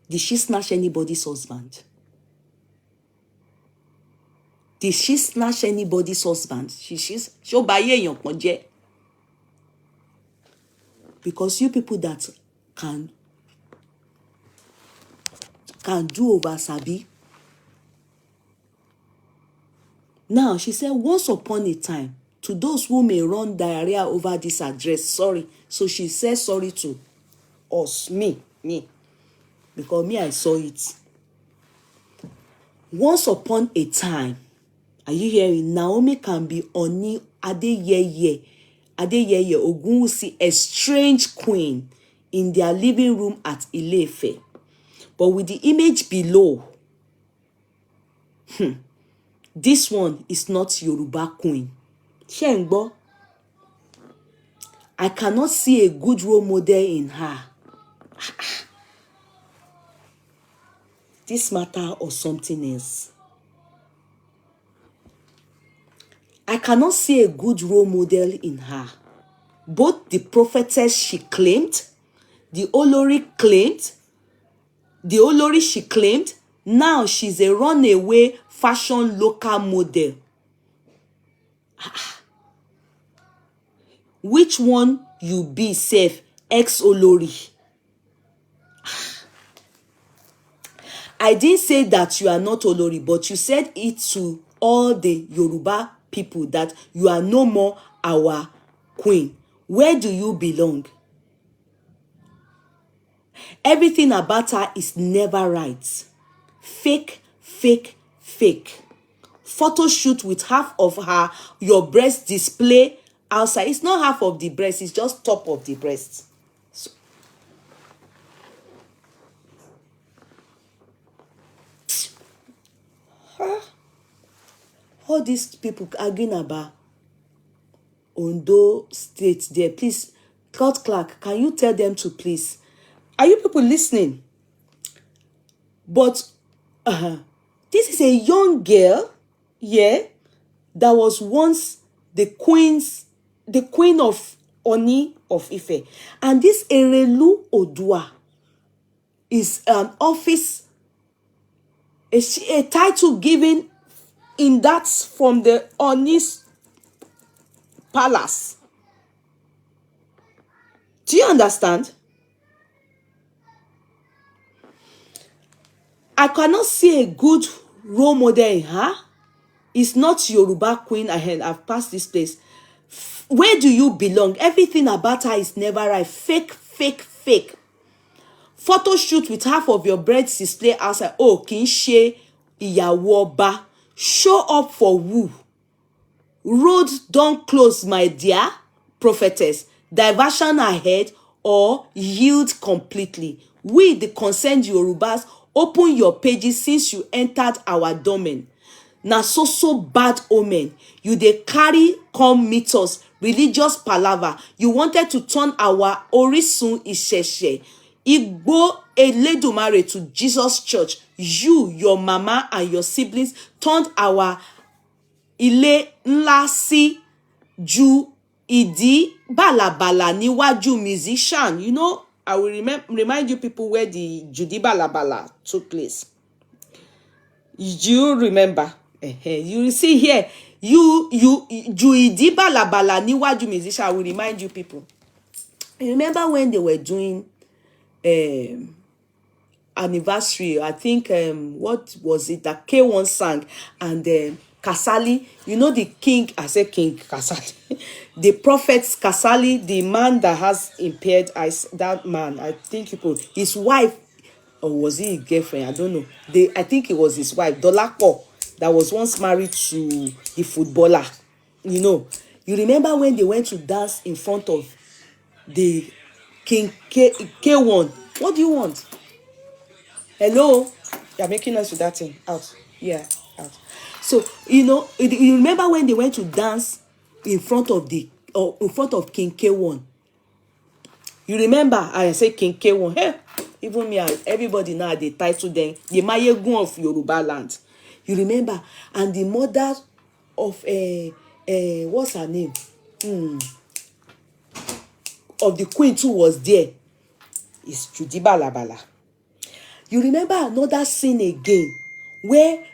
Did she snatch anybody's husband? Did she snatch anybody's husband? Because you people that can do over Sabi. Now, she said, once upon a time, to those who may run diarrhea over this address, sorry. So she says sorry to us, me. Because me, I saw it. Once upon a time, are you hearing? Naomi can be Oni Yeye Ogunwusi, a strange queen in their living room at Ile-Ife. But with the image below, this one is not Yoruba queen. Shengbo, I cannot see a good role model in her. This matter or something else. I cannot see a good role model in her. Both the prophetess she claimed, the Olori claimed, the Olori she claimed, now she's a runaway fashion local model. Which one you be, safe, ex-Olori? I didn't say that you are not Olori, but you said it to all the Yoruba people that you are no more our queen. Where do you belong? Everything about her is never right. Fake, fake, fake. Photo shoot with half of her, your breast display outside. It's not half of the breast, it's just top of the breast. So, all these people arguing about Ondo State there, please, Court Clerk, can you tell them to please? Are you people listening? But this is a young girl, yeah, that was once the queen of Oni of Ife. And this Erelu Odua is an office, a title given in that from the Oni's palace. Do you understand? I cannot see a good role model in her. It's not Yoruba queen. I've passed this place. Where do you belong? Everything about her is never right. Fake, fake, fake. Photo shoot with half of your breast display outside. Oh, kì í ṣe ìyàwó ọba. Show up for who? Road don't close, my dear prophetess. Diversion ahead or yield completely. We, the concerned Yorubas, open your pages since you entered our domain. Na so bad omen. You dey carry come meet us. Religious palaver. You wanted to turn our Orisun Ìṣẹ̀ṣe Igbo Eledumare to Jesus Church. You, your mama, and your siblings turned our Ile ńlá sí ju ìdí balabala níwájú musician. You know, I will remind you people where the Judi balabala took place. You remember? You see here, you ìdí balabala níwájú musician. I will remind you people. You remember when they were doing anniversary? I think what was it that K1 sang, and Kasali, you know, the king, I said King Kasali, the prophet Kasali, the man that has impaired eyes, that man, I think his wife, or was he a girlfriend? I don't know. I think it was his wife, Dolapo, that was once married to the footballer. You know, you remember when they went to dance in front of the King K1? What do you want? Hello? You're making us with that thing. Out. Yeah, out. So, you know, you remember when they went to dance in front of King K1? You remember? I say King K1. Hey, even me, everybody now, they title them the Mayegun of Yoruba land. You remember? And the mother of what's her name? Of the queen too was there. It's Judi Balabala. You remember another scene again where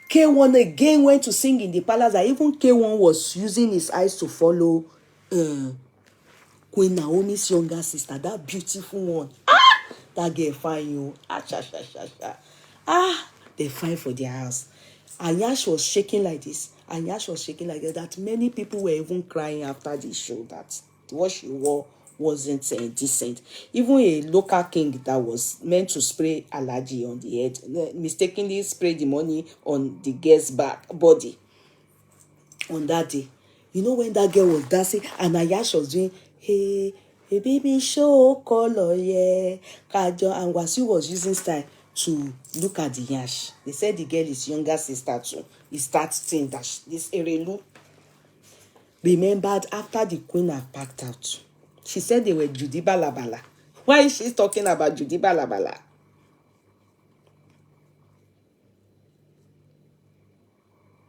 K1 again went to sing in the palace, that even K1 was using his eyes to follow Queen Naomi's younger sister, that beautiful one. That girl fine, you. They fine for their house. Ayash was shaking like this. Ayash was shaking like that. That many people were even crying after the show that what she wore wasn't decent. Even a local king that was meant to spray allergy on the head mistakenly sprayed the money on the girl's body on that day. You know, when that girl was dancing and Ayash was doing hey baby show color, yeah, Kajo, and Wasiu was using style to look at the yash. They said the girl is younger sister too. It's that thing that this Erelu remembered after the queen had packed out. She said they were Judi Balabala. Why is she talking about Judi Balabala?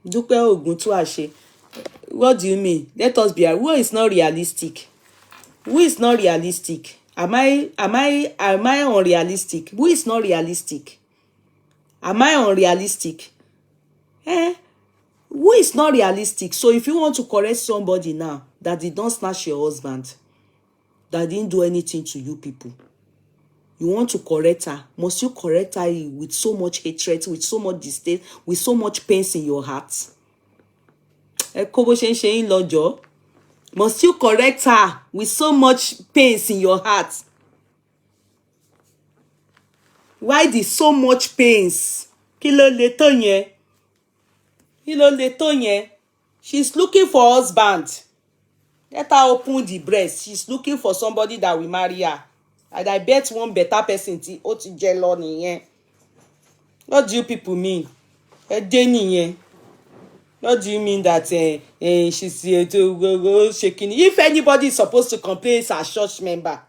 Dupe Oguntuashe. What do you mean? Let us be. Who is not realistic? Who is not realistic? Am I unrealistic? Who is not realistic? Am I unrealistic? Who is not realistic? So if you want to correct somebody now that did not snatch your husband, that didn't do anything to you people, you want to correct her, must you correct her with so much hatred, with so much disdain, with so much pains in your heart? Must you correct her with so much pains in your heart? Why the so much pains? Kí ló le tó yẹn? Kí ló le tó yẹn? She's looking for husband. Let her open the breast. She's looking for somebody that will marry her. And I bet one better person ó ti jẹ lọ nìyẹn. What do you people mean? Ẹ dé nìyẹn. What do you mean that she's shaking? If anybody is supposed to complain, it's a church member.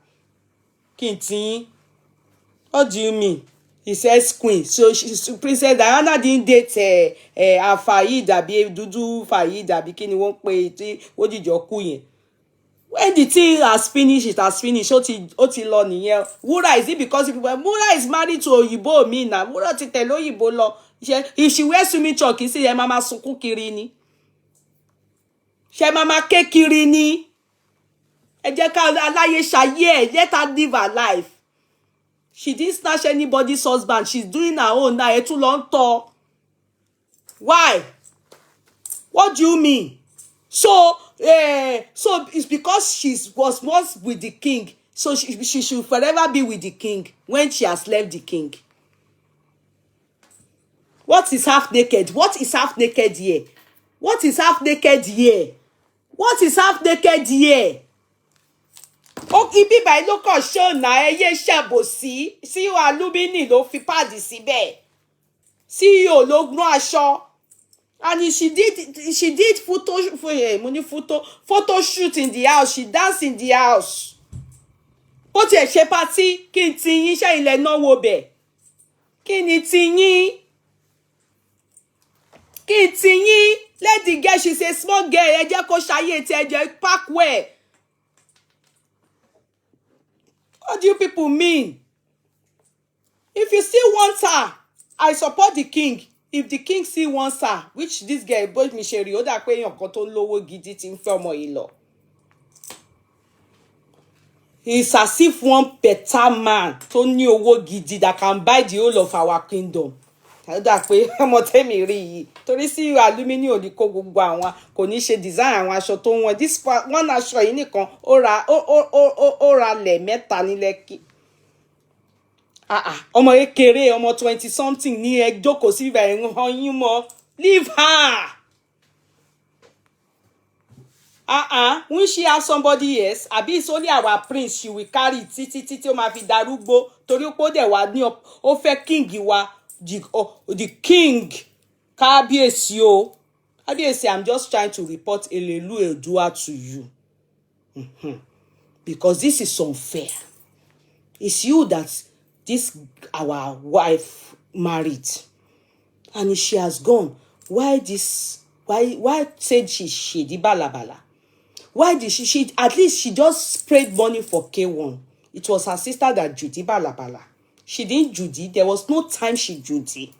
Kintin. What do you mean? He says queen. So she's Princess Diana didn't date Faid àbí Dudu Faid àbí kí ni wọ́n pè tí ó dìjọ kú yẹn. When the thing has finished, it has finished. Ó ti lọ nìyẹn. Wúrà, is it because people Wúrà is married to Òyìnbó mi na? Wúrà ti tẹ̀lé Òyìnbó lọ. If she wears swimming chalk, you see, mama sunkún kiri ni. She mama ké kiri ni. Ẹ jẹ́ ká aláyé ṣayé, let her live her life. She didn't snatch anybody's husband. She's doing her own now. Ẹ tún lọ ń tọ́. Why? What do you mean? So it's because she was once with the king. So she should forever be with the king when she has left the king. What is half naked? What is half naked here? What is half naked here? What is half naked here? Ó ibi báyìí ló kàn ṣọ́nà ẹyẹ ṣàbòsí. CEO alumini ló fi páàdì síbẹ̀. CEO ló gún aṣọ. And she did photo shoot in the house. She danced in the house. Bó tiẹ̀ ṣe party, kí n ti yín ṣe ilẹ̀ náwó bẹ̀. Kí ni ti yín? Kí n ti yín? Let the girl, she's a small girl. Ẹ jẹ́ kó ṣayé tí ẹ jẹ́ park where? What do you people mean? If you still want her, I support the king. If the king still wants her, which this girl, boy Michelle, ó dà pé èèyàn kan tó lówó gidi tí ń fẹ́ ọmọ yìí lọ. It's as if one better man tó ní owó gidi that can buy the whole of our kingdom. Ó dà pé ọmọ tẹ́mi rí yìí. Torí sí alumini ò ní kó gbogbo àwọn kò ní ṣe design àwọn aṣọ tó wọ́n. This one aṣọ yìí nìkan ó ra lẹ̀ mẹ́ta ní Lẹ́kì. Ọmọ kékeré ọmọ 20 something ní ẹ jókòó sí ibẹ̀ ẹ̀hún yín mọ́. Leave her. When she have somebody else, àbí it's only our prince she will carry títí ó máa fi darúgbó torí pé ó dẹ̀ wá ní ó fẹ́ king wa the king kábíyèsí o. Kábíyèsí, I'm just trying to report Erelu Odua to you. Because this is unfair. It's you that this our wife married, and she has gone. Why said she did balabala? Why did she at least she just sprayed money for K1? It was her sister that Judy balabala. She didn't Judy. There was no time she Judy.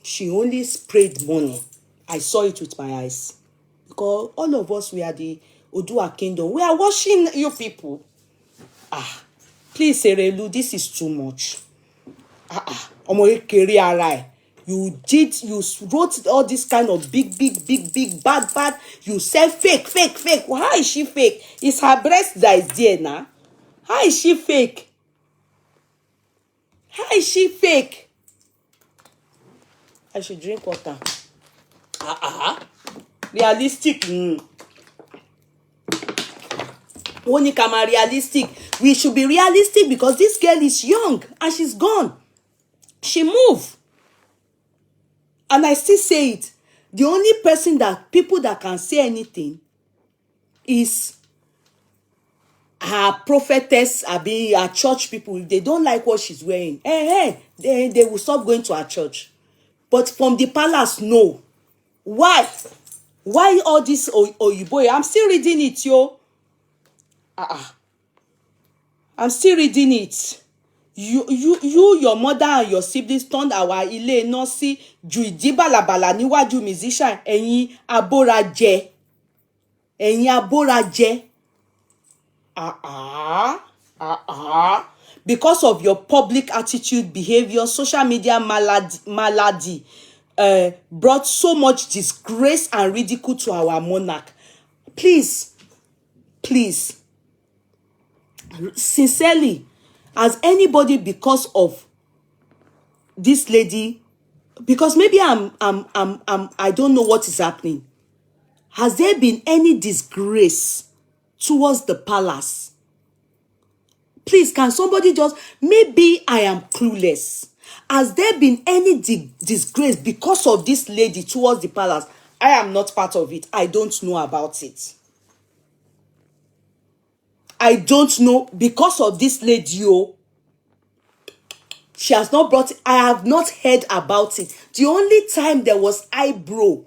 She only sprayed money. I saw it with my eyes. Because all of us, we are the Odua kingdom. We are watching you people. Please, Erelu, this is too much. Ọmọ kékeré ara ẹ̀. You wrote all this kind of big, bad. You said fake. How is she fake? It's her breast that is there now. How is she fake? How is she fake? I should drink water. Realistic. Monica, realistic. We should be realistic because this girl is young and she's gone. She moved. And I still say it. The only people that can say anything is her prophetess, her church people. If they don't like what she's wearing, they will stop going to her church. But from the palace, no. Why? Why all this Oyibo? I'm still reading it, yo. I'm still reading it. You, your mother and your siblings turned our ilé iná sí ju ìdí bàlàbàlà níwájú musician. Ẹ̀yin abórajẹ. Ẹ̀yin abórajẹ. Because of your public attitude, behavior, social media malady brought so much disgrace and ridicule to our monarch. Please, sincerely, has anybody, because of this lady, because maybe I don't know what is happening, has there been any disgrace towards the palace? Please, can somebody just, maybe I am clueless. Has there been any disgrace because of this lady towards the palace? I am not part of it. I don't know about it. I don't know because of this lady. Oh, she has not brought it. I have not heard about it. The only time there was eyebrow,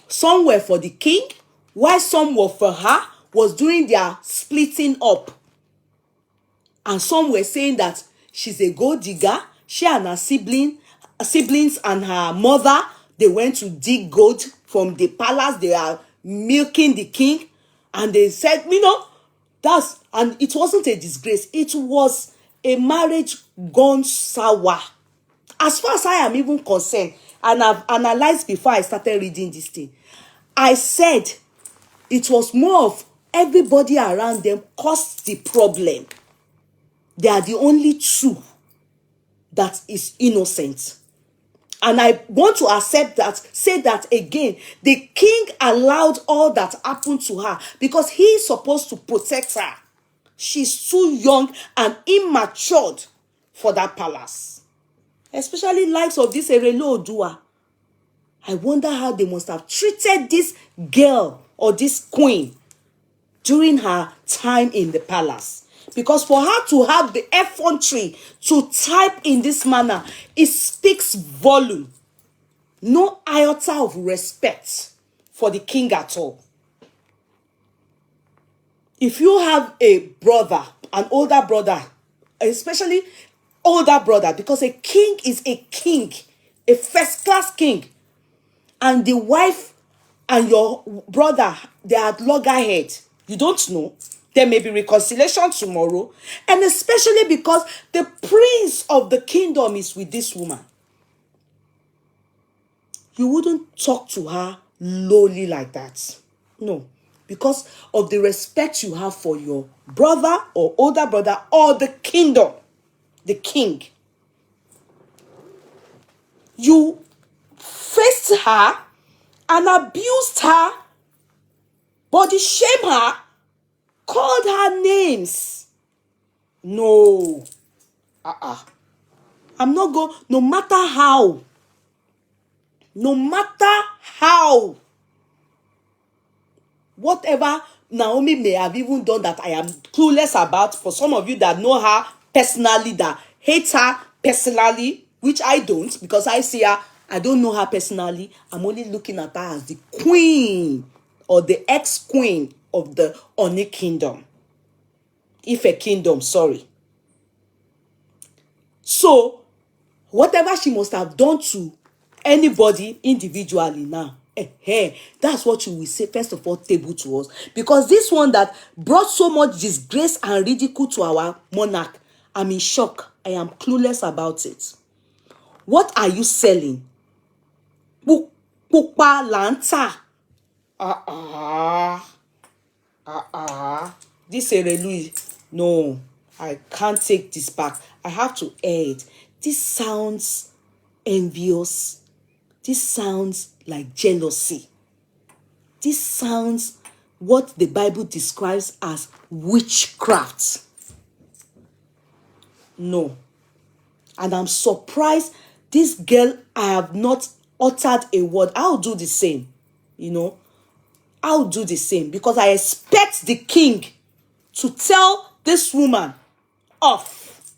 some were for the king, while some were for her, was during their splitting up. And some were saying that she's a gold digger. She and her siblings and her mother, they went to dig gold from the palace. They are milking the king. And they said, and it wasn't a disgrace. It was a marriage gone sour. As far as I am even concerned, and I've analyzed before I started reading this thing, I said it was more of everybody around them caused the problem. They are the only two that is innocent. And I want to accept that, say that again. The king allowed all that happened to her because he is supposed to protect her. She's too young and immature for that palace. Especially likes of this Erelu Odua. I wonder how they must have treated this girl or this queen during her time in the palace. Because for her to have the effrontery to type in this manner, it speaks volume. No iota of respect for the king at all. If you have a brother, an older brother, especially older brother, because a king is a king, a first-class king, and the wife and your brother, they are at loggerhead, you don't know. There may be reconciliation tomorrow. And especially because the prince of the kingdom is with this woman. You wouldn't talk to her lowly like that. No. Because of the respect you have for your brother or older brother or the kingdom. The king. You faced her and abused her, body shamed her, called her names. No. I'm not going, no matter how, whatever Naomi may have even done that I am clueless about, for some of you that know her personally, that hate her personally, which I don't, because I see her, I don't know her personally. I'm only looking at her as the queen or the ex-queen of the Oni kingdom. Ife kingdom, sorry. So, whatever she must have done to anybody individually now, that's what you will say, first of all, table to us. Because this one that brought so much disgrace and ridicule to our monarch, I'm in shock. I am clueless about it. What are you selling? Pupa lanta. This Erelu, no, I can't take this back. I have to air it. This sounds envious. This sounds like jealousy. This sounds what the Bible describes as witchcraft. No. And I'm surprised this girl, I have not uttered a word. I'll do the same. I'll do the same because I expect the king to tell this woman off.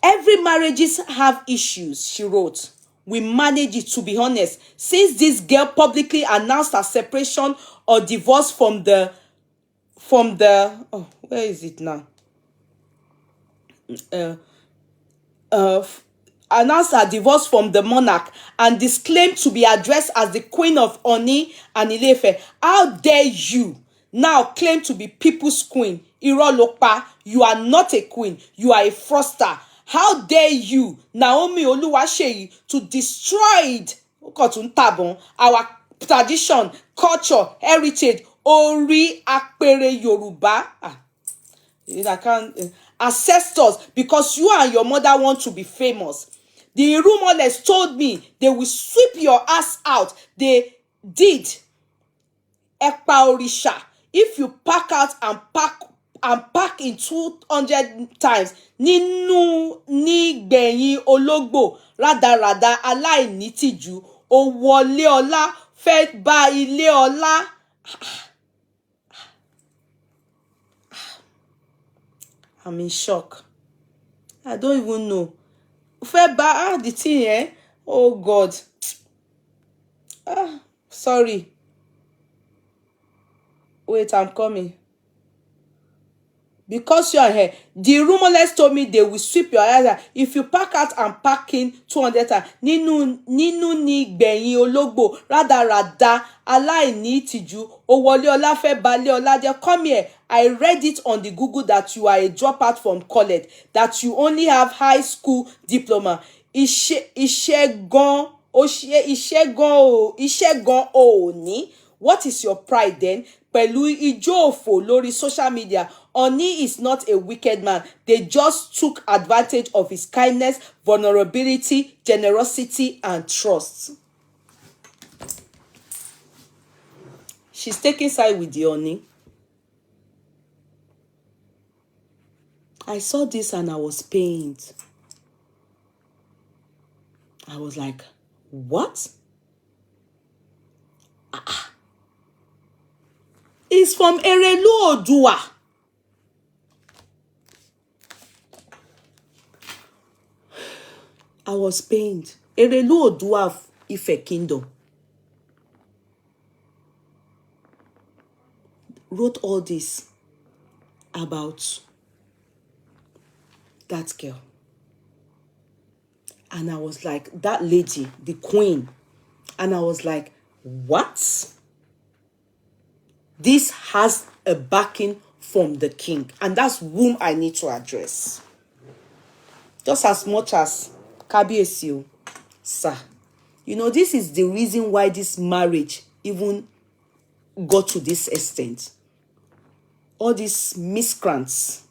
Every marriages have issues, she wrote. we manage it, to be honest. Since this girl publicly announced her separation or divorce from the oh, where is it now? Announced her divorce from the monarch and disclaimed to be addressed as the Queen of Oni and Ile-Ife. How dare you now claim to be people's queen? Irọ́ ló pa. You are not a queen. You are a fraudster. How dare you, Naomi Oluwaseyi, to destroy our tradition, culture, heritage, Ori Apere Yoruba. I can't, ancestors, because you and your mother want to be famous. The rumorless told me they will sweep your ass out. They did. Ekpa Orisha. If you pack out and pack in 200 times, nínú nígbẹ̀yìn ológbò rádaràda aláìnítìjú, ó wọlé ọlá fẹ́ bá ilé ọlá. I'm in shock. I don't even know. Fẹ́ bá the thing, eh? Oh God. Sorry. Wait, I'm coming. Because you are here, the rumorless told me they will sweep your ass. If you pack out and pack in 200 times, nínú nígbẹ̀yìn ológbò rádaràda aláìní ìtìjú, ó wọlé ọlá fẹ́ balẹ̀ ọlá jẹ́. Come here. I read it on the Google that you are a dropout from college, that you only have high school diploma. Iṣẹ́ gan ò ní. What is your pride then? Pẹ̀lú ijó òfò lórí social media. Oni is not a wicked man. They just took advantage of his kindness, vulnerability, generosity, and trust. She's taking side with the Oni. I saw this and I was pained. I was like, what? It's from Erelu Odua. I was pained. Erelu Odua of Ife Kingdom wrote all this about that girl. And I was like, that lady, the queen. And I was like, what? This has a backing from the king. And that's whom I need to address. Just as much as Kabiesi, sir. You know, this is the reason why this marriage even got to this extent. All these miscreants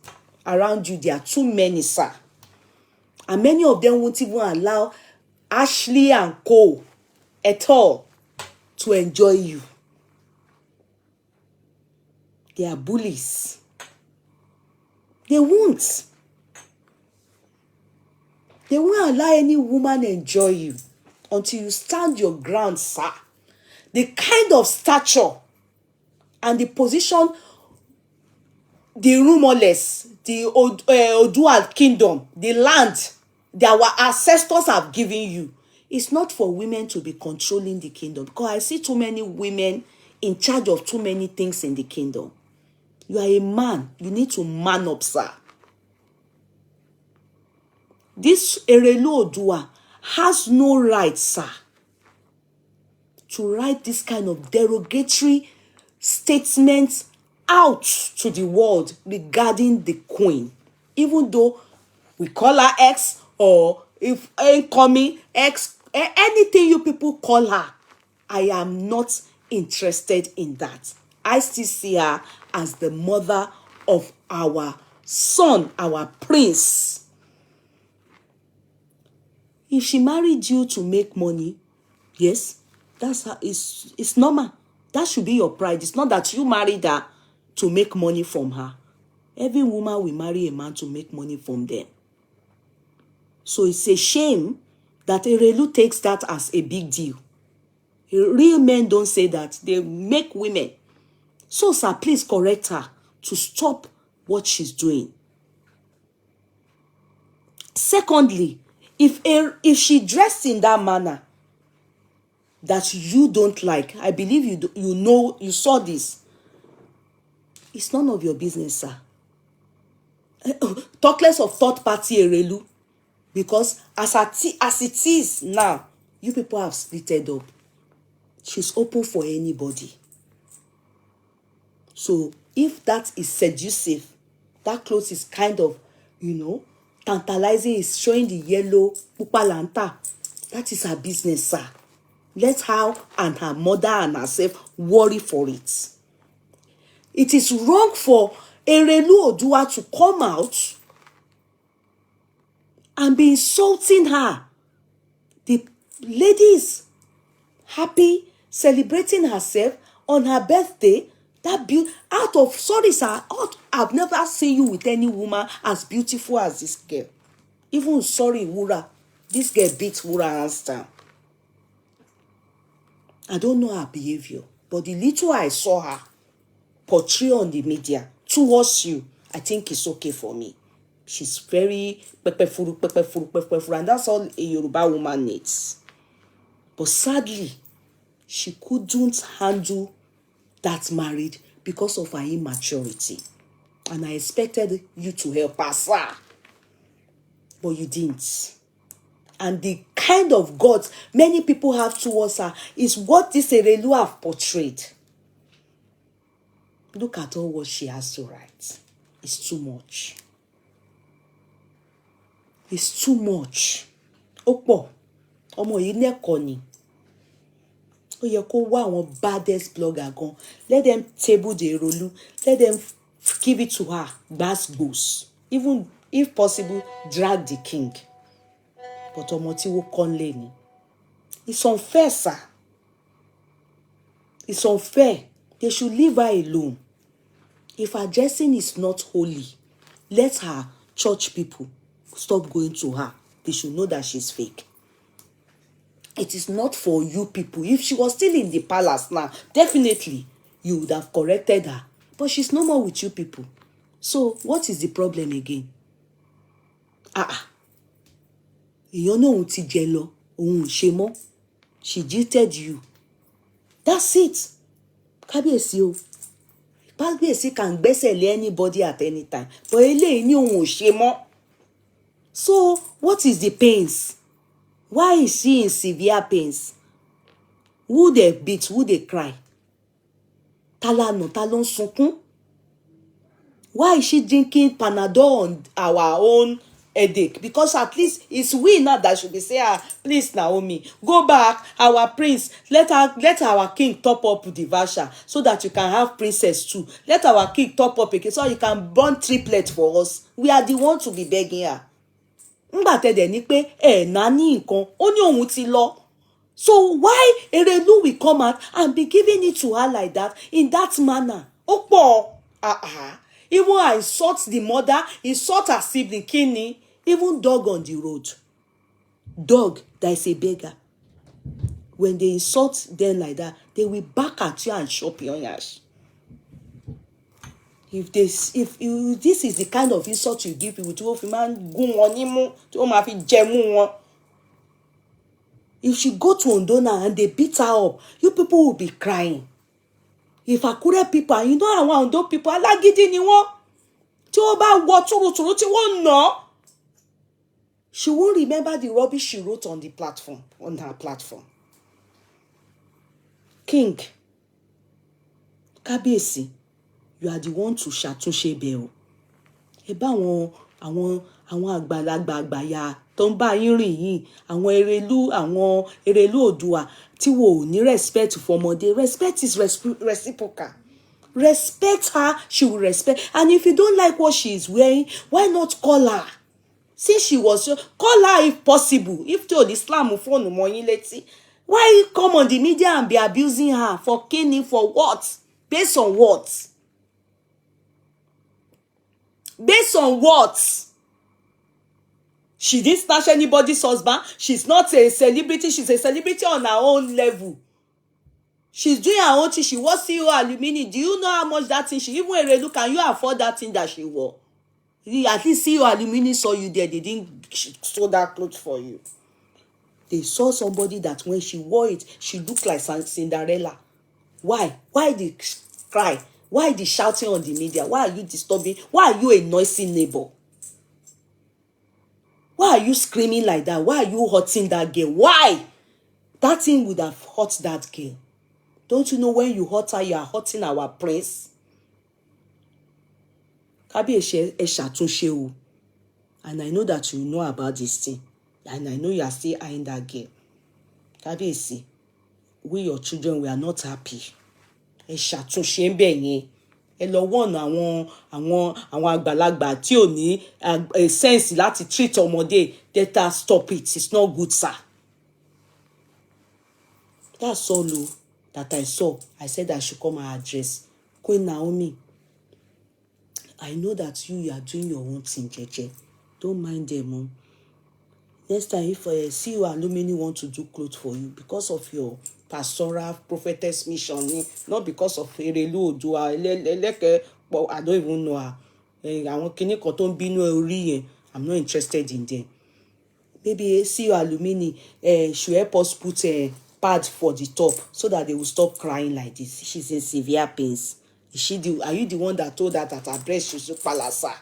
around you, there are too many, sir. And many of them won't even allow Ashley and Co. at all to enjoy you. They are bullies. They won't. They won't allow any woman enjoy you until you stand your ground, sir. The kind of stature and the position the rumorless, the Odua kingdom, the land that our ancestors have given you, it's not for women to be controlling the kingdom. Because I see too many women in charge of too many things in the kingdom. You are a man. You need to man up, sir. This Erelu Odua has no right, sir, to write this kind of derogatory statements out to the world regarding the queen. Even though we call her ex, or if incoming ex, anything you people call her, I am not interested in that. I still see her as the mother of our son, our prince. If she married you to make money, yes, that's how it's normal. That should be your pride. It's not that you married her to make money from her. Every woman will marry a man to make money from them. So it's a shame that Erelu takes that as a big deal. Real men don't say that. They make women. So, sir, please correct her to stop what she's doing. Secondly, If she dressed in that manner that you don't like, I believe you saw this. It's none of your business, sir. Talk less of third party Erelu, because as it is now, you people have splitted up. She's open for anybody. So if that is seductive, that clothes is kind of, tantalizing, is showing the yellow pupalanta, that is her business, sir. Let her and her mother and herself worry for it. It is wrong for Erelu Odua to come out and be insulting her. The lady is happy, celebrating herself on her birthday. Out of, sorry sir, I've never seen you with any woman as beautiful as this girl. Even sorry, Wura, this girl beats Wura hands down. I don't know her behavior, but the little I saw her portray on the media towards you, I think it's okay for me. She's very pepefuru, and that's all a Yoruba woman needs. But sadly, she couldn't handle that marriage because of her immaturity. And I expected you to help her, sir. But you didn't. And the kind of gods many people have towards her is what this Erelu have portrayed. Look at all what she has to write. It's too much. It's too much. Opo, ọmọ yìí nẹ́kọ̀ọ́ ni. Ó yẹ kó wá àwọn baddest blogger gan. Let them table the Erelu. Let them give it to her. Gbas. Even if possible, drag the king. But ọmọ tí wọ́n kàn lé ni. It's unfair, sir. It's unfair. They should leave her alone. If her dressing is not holy, let her church people stop going to her. They should know that she's fake. It is not for you people. If she was still in the palace now, definitely you would have corrected her. But she's no more with you people. So what is the problem again? You know ti jẹ lọ, òun ṣe mọ́. She jilted you. That's it. Kábíyèsí o. Kábíyèsí can gbẹ́sẹ̀ lé anybody at any time. But eléyìí ní òun ò ṣe mọ́. So what is the pains? Why is she in severe pains? Who they beat? Who they cry? Talano, talon sunkún. Why is she drinking Panadol on our own headache? Because at least it's we now that should be saying, please Naomi, go back, our prince, let our king top up the Vasha so that you can have princess too. Let our king top up again so you can born triplet for us. We are the ones to be begging her. So why Erelu will come out and be giving it to her like that, in that manner? Opo, even I insult the mother, insult her sibling, Kini, even dog on the road. Dog that is a beggar. When they insult them like that, they will back at you and chop your ass. If this is the kind of insult you give people to if she go to Ondona and they beat her up, you people will be crying. If Akure people, you know àwọn Ondo people, alágídí ni wọ́n. Tí ó bá wọ túrútúrú tí wọ́n nà. She won't remember the rubbish she wrote on her platform. King, Kábíyèsí, you are the one to ṣàtúnṣe bẹ̀ o. Ẹ bá àwọn àgbàlagbà àgbàyà tó ń bá yín rìn yìí, àwọn Erelu Odua tí wò ní respect for ọmọdé. Respect is reciprocal. Respect her, she will respect. And if you don't like what she is wearing, why not call her? Since she was, call her if possible. If to the Islam phone money, let's see. Why you come on the media and be abusing her for killing, for what? Based on what? Based on what? She didn't snatch anybody's husband. She's not a celebrity. She's a celebrity on her own level. She's doing her own thing. She was CEO Alumini. Do you know how much that thing she, even Erelu, can you afford that thing that she wore? At least see your alumini saw you there. They didn't sew that clothes for you. They saw somebody that when she wore it, she looked like Cinderella. Why? Why the cry? Why the shouting on the media? Why are you disturbing? Why are you a noisy neighbor? Why are you screaming like that? Why are you hurting that girl? Why? That thing would have hurt that girl. Don't you know when you hurt her, you are hurting our prince? Kábíyèsí ẹ ṣàtúnṣe o. And I know that you know about this thing. And I know you are still eyeing that girl. Kábíyèsí, we your children, we are not happy. Ẹ ṣàtúnṣe ń bẹ̀ yẹn. Ẹ lọ wọ̀nà àwọn àgbàlagbà tí ò ní sense láti treat ọmọdé. Let her stop it. It's not good, sir. That's all that I saw. I said I should come and address. Queen Naomi, I know that you are doing your own thing, Jeje. Don't mind them. Next time, if see your alumni want to do clothes for you because of your pastoral prophetess mission, not because of Erelu, Odua, I don't even know her. I'm not interested in them. Maybe see your alumni should help us put a pad for the top so that they will stop crying like this. She's in severe pains. Are you the one that told her that her breast should palasa?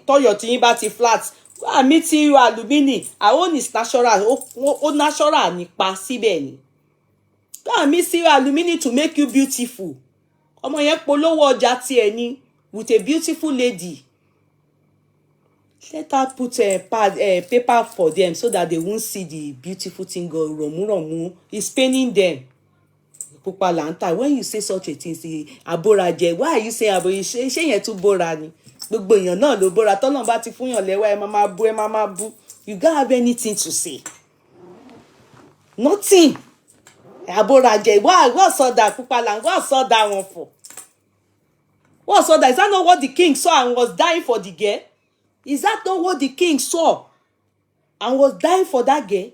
Tell your thing about the flat. I'm meeting you alumini. Our own is natural. Natural nípa síbẹ̀ ni. Go and meet you alumini to make you beautiful. Ọmọ yẹn polówó ọjà tiẹ̀ ni with a beautiful lady. Let her put a paper for them so that they won't see the beautiful thing go romu. It's paining them. When you say such a thing, say aboraje. Why are you saying aboraje? Ṣé yẹn tún bora ni? Gbogbo èèyàn náà ló bora. Tọ́lọ́run bá ti fún yàn lẹ́wà ẹ máa bú. You don't have anything to say. Nothing. Aboraje. What saw that Pupalan? What saw that one for? What saw that? Is that not what the king saw and was dying for the girl? Is that not what the king saw and was dying for that girl?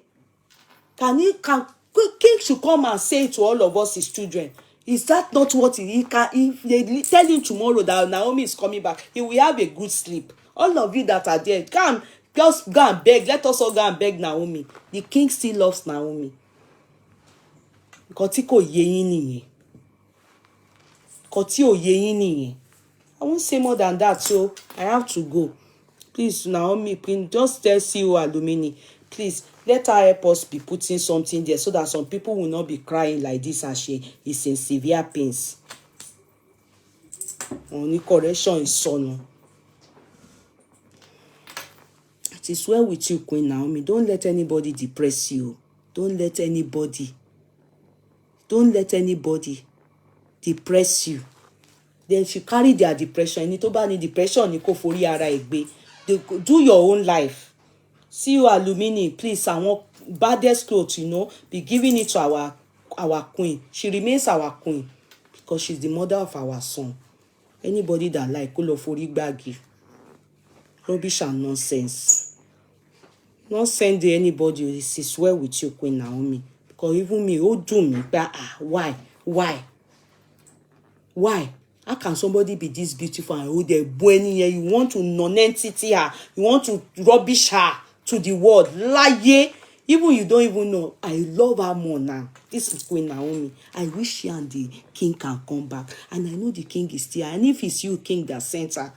King should come and say to all of us, his children. Is that not what he can? If they tell him tomorrow that Naomi is coming back, he will have a good sleep. All of you that are there, come, just go and beg. Let us all go and beg Naomi. The king still loves Naomi. Kò yé yín nìyẹn. Kò yé yín nìyẹn. I won't say more than that, so I have to go. Please, Naomi, please, just tell CEO Alumini, please, let her help us be putting something there so that some people will not be crying like this as she is in severe pains. Only correction is son. It is well with you, Queen Naomi. Don't let anybody depress you. Don't let anybody depress you. Then she carry their depression. Ẹni tó bá ní depression ni kó forí ara ẹ̀ gbé. Do your own life. See you alumini, please. I want baddest clothes, be giving it to our queen. She remains our queen because she's the mother of our son. Anybody that like kó lọ forí gbági. Rubbish and nonsense. Not send anybody. This is well with you, Queen Naomi. Because even me, do me. Why? How can somebody be this beautiful and hold a bueni? You want to non-entity her. You want to rubbish her to the world. Lie. Even you don't even know. I love her more now. This is Queen Naomi. I wish she and the king can come back. And I know the king is still. And if it's you, king, that sent her.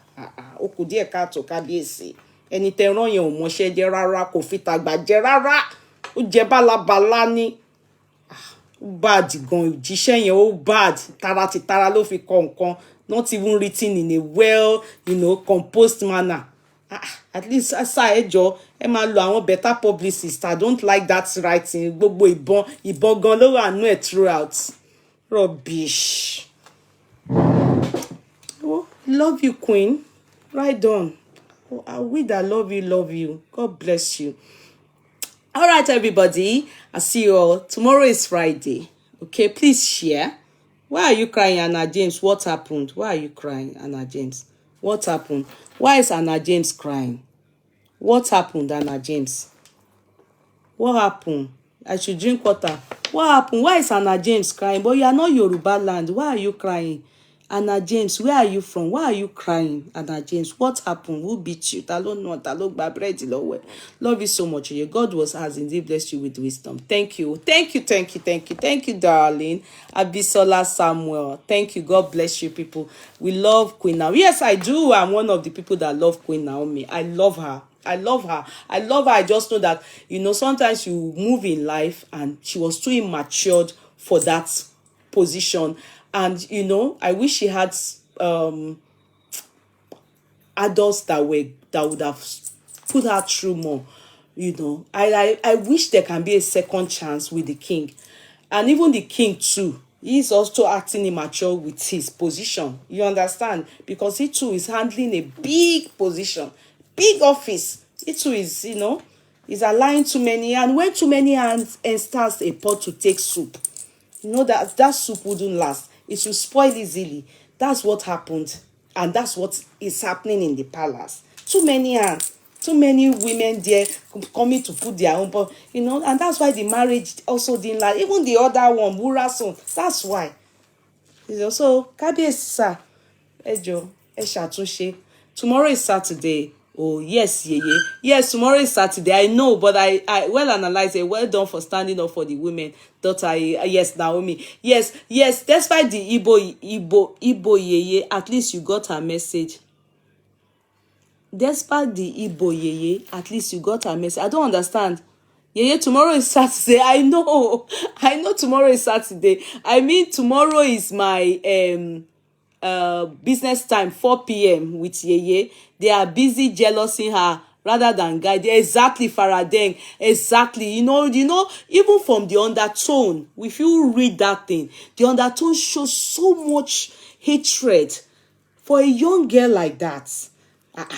Kudi ẹ to kábíyèsí. Ẹni tẹ́ rán yẹn ò mọṣẹ́ jẹ́ rárá. Kò fi tàgbà jẹ́ rárá. Ó jẹ́ bálabàlá ni. Bad gan, ìjíṣẹ́ yẹn ó bad. Tara ló fi kọ nǹkan. Not even written in a well, composed manner. At least asa ẹjọ́ ẹ máa lo àwọn better publicists. I don't like that writing. Gbogbo ìbọn gan ló wà nú ẹ̀ throughout. Rubbish. Oh, love you, Queen. Right on. We that love you. God bless you. All right, everybody. I'll see you all. Tomorrow is Friday. Okay, please share. Why are you crying, Anna James? What happened? Why are you crying, Anna James? What happened? Why is Anna James crying? What happened, Anna James? What happened? I should drink water. What happened? Why is Anna James crying? But you are not Yoruba land. Why are you crying? Anna James, where are you from? Why are you crying, Anna James? What happened? Who beat you? Ta ló nà, ta ló gba búrẹ́dì lọ́wọ́ ẹ? Love you so much. God has indeed blessed you with wisdom. Thank you. Thank you, thank you, thank you. Thank you, darling. Abisola Samuel. Thank you. God bless you, people. We love Queen Naomi. Yes, I do. I'm one of the people that love Queen Naomi. I love her. I love her. I love her. I just know that, sometimes you move in life and she was too immature for that position. And, I wish she had adults that would have put her through more. I wish there can be a second chance with the king. And even the king too, he's also acting immature with his position. You understand? Because he too is handling a big position, big office. He too is, is allowing too many. And when too many hands and starts a pot to take soup, that soup wouldn't last. It will spoil easily. That's what happened. And that's what is happening in the palace. Too many hands. Too many women there coming to put their own, and that's why the marriage also didn't last. Even the other one, Burason, that's why. So, Kábíyèsí sir, ẹ jọ̀ọ́, ẹ ṣàtúnṣe. Tomorrow is Saturday. Oh, yes, Yeye. Yes, tomorrow is Saturday. I know, but I well analyzed it. Well done for standing up for the women. Daughter, yes, Naomi. Yes, despite the Igbo Yeye, at least you got her message. Despite the Igbo Yeye, at least you got her message. I don't understand. Yeye, tomorrow is Saturday. I know tomorrow is Saturday. I mean, tomorrow is my business time, 4 p.m. with Yeye. They are busy jealousing her rather than guide. Exactly, Faradeng. Exactly. Even from the undertone, if you read that thing, the undertone shows so much hatred for a young girl like that.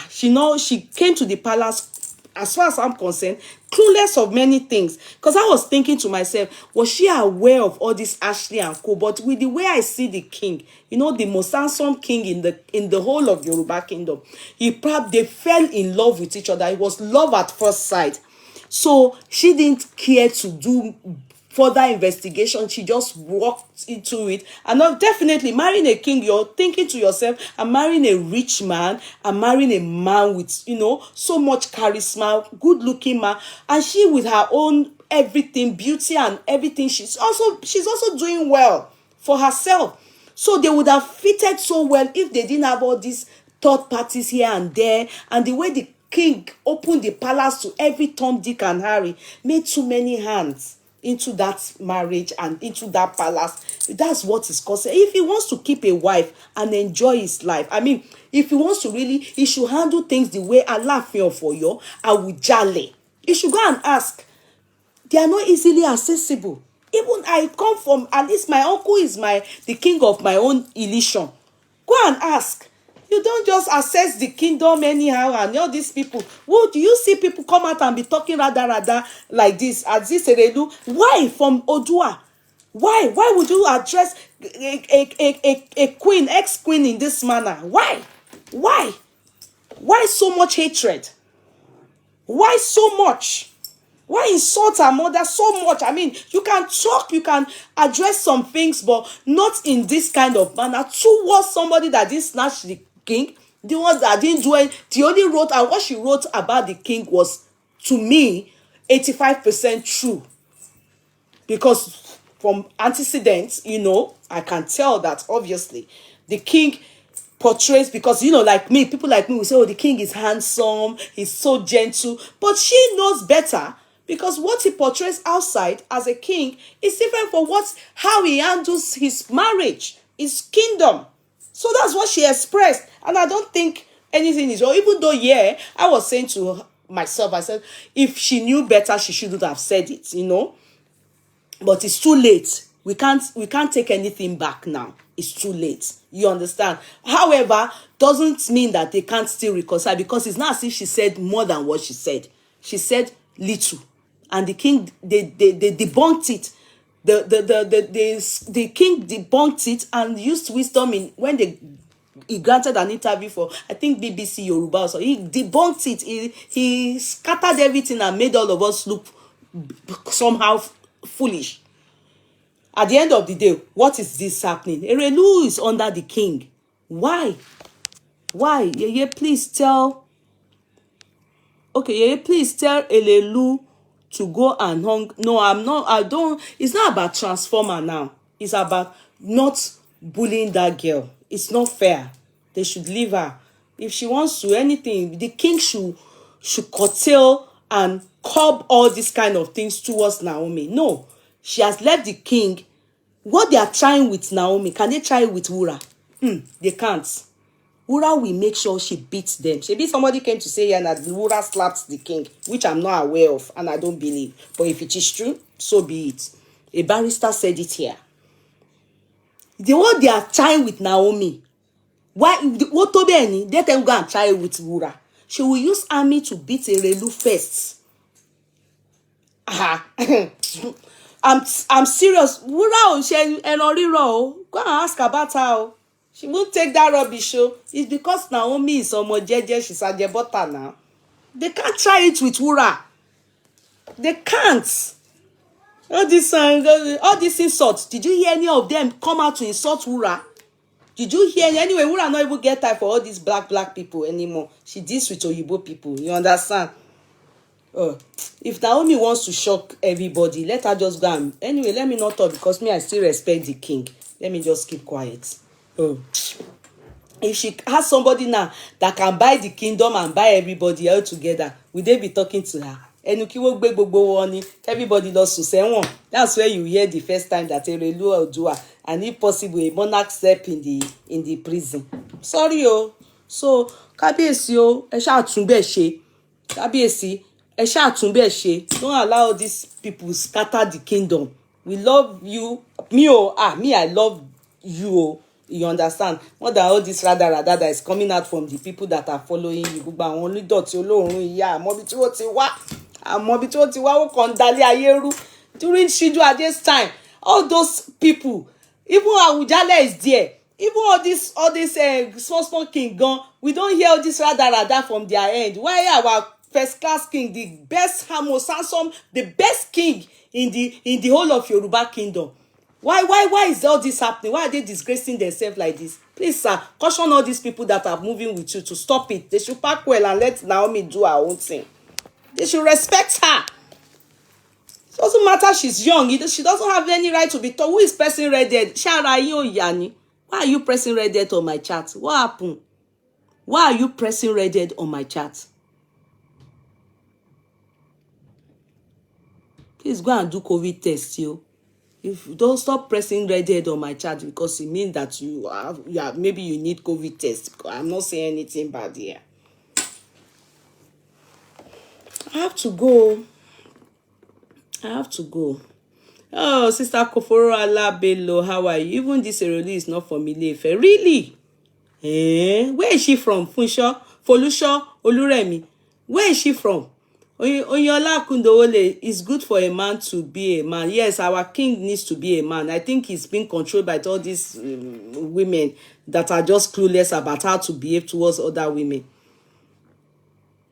She came to the palace, as far as I'm concerned, clueless of many things. Because I was thinking to myself, was she aware of all this Ashley and co? But with the way I see the king, the most handsome king in the whole of Yoruba kingdom, they fell in love with each other. It was love at first sight. So she didn't care to do further investigation. She just walked into it. And now definitely marrying a king, you're thinking to yourself, I'm marrying a rich man, I'm marrying a man with so much charisma, good looking man, and she with her own everything, beauty and everything, she's also doing well for herself. So they would have fitted so well if they didn't have all these third parties here and there. And the way the king opened the palace to every Tom, Dick and Harry made too many hands into that marriage and into that palace. That's what is causing. If he wants to keep a wife and enjoy his life, if he wants to really, he should handle things the way Aláàfin of Ọ̀yọ́, Awùjalẹ̀. He should go and ask. They are not easily accessible. Even I come from, at least my uncle is the king of my own Illusion. Go and ask. You don't just access the kingdom anyhow and all these people. Well, do you see people come out and be talking rather like this, as this Erelu? Why from Odua? Why would you address a queen, ex-queen in this manner? Why? Why so much hatred? Why so much? Why insult her mother so much? You can talk, you can address some things, but not in this kind of manner towards somebody that didn't snatch the king, the ones that didn't do it. The only wrote, and what she wrote about the king was, to me, 85% true. Because from antecedents, I can tell that obviously the king portrays, because like me, people like me will say, oh, the king is handsome, he's so gentle, but she knows better, because what he portrays outside as a king is different from how he handles his marriage, his kingdom. So that's what she expressed, and I don't think anything is wrong. Even though, I was saying to myself, I said, if she knew better, she shouldn't have said it, But it's too late. We can't take anything back now. It's too late. You understand? However, doesn't mean that they can't still reconcile, because it's not as if she said more than what she said. She said little, and the king they debunked it. The king debunked it and used wisdom when he granted an interview for, I think, BBC Yoruba. So he debunked it. He scattered everything and made all of us look somehow foolish. At the end of the day, what is this happening? Erelu is under the king. Why? Why? Yeye, please tell. Okay, Yeye, please tell Erelu to go and hung. No, I'm not. I don't. It's not about transformer now. It's about not bullying that girl. It's not fair. They should leave her. If she wants to anything, the king should curtail and curb all these kind of things towards Naomi. No, she has left the king. What they are trying with Naomi, can they try it with Wura? They can't. Wura will make sure she beats them. Maybe somebody came to say that Wura slapped the king, which I'm not aware of and I don't believe. But if it is true, so be it. A barrister said it here. What they are trying with Naomi, why? What to be any? Let them go and try it with Wura. She will use army to beat Erelu first. I'm serious. Wura she go and ask about her. She won't take that rubbish. It's because Naomi is jeje, she's a jebota now. They can't try it with Wura. They can't. All this insult. Did you hear any of them come out to insult Wura? Did you hear? Anyway, Wura not even get time for all these black people anymore. She deals with Oyibo people. You understand? If Naomi wants to shock everybody, let her just go and... Anyway, let me not talk because me, I still respect the king. Let me just keep quiet. If she has somebody now that can buy the kingdom and buy everybody all together, will they be talking to her? Everybody loves to say one. That's where you hear the first time that Erelu Odua, and if possible a monarch step in the prison. Sorry so kábíyèsí ẹ ṣáà tún bẹ́ẹ̀ ṣe. Kábíyèsí ẹ ṣáà tún bẹ́ẹ̀ ṣe. Don't allow these people scatter the kingdom. We love you. Me I love you. You understand? More than all this rada that is coming out from the people that are following you. Gbogbo àwọn onídọ̀tí olóòórùn ìyá àmọ́bí tí wọ́n ti wá. Àmọ́bí tí wọ́n ti wá ó kàn dalẹ̀ ayé rú. During Shiju Ade's time, all those people, even Awujale is there. Even all this small king gone. We don't hear all this rada from their end. Why our first class king, the best most handsome, the best king in the whole of Yoruba kingdom? Why is all this happening? Why are they disgracing themselves like this? Please, sir, caution all these people that are moving with you to stop it. They should pack well and let Naomi do her own thing. They should respect her. It doesn't matter she's young. She doesn't have any right to be told. Who is pressing red dead? Yani. Why are you pressing red dead on my chat? What happened? Why are you pressing red dead on my chat? Please go and do COVID test, yo. If you don't stop pressing red head on my chat because it means that you have maybe you need COVID test. I'm not saying anything bad here. I have to go. Oh, Sister Koforo Alabelo, how are you? Even this Erelu is not familiar. Really? Where is she from? Funsho, Folusho, Oluremi. Where is she from? Onyola Kundowole, it's good for a man to be a man. Yes, our king needs to be a man. I think he's being controlled by all these women that are just clueless about how to behave towards other women.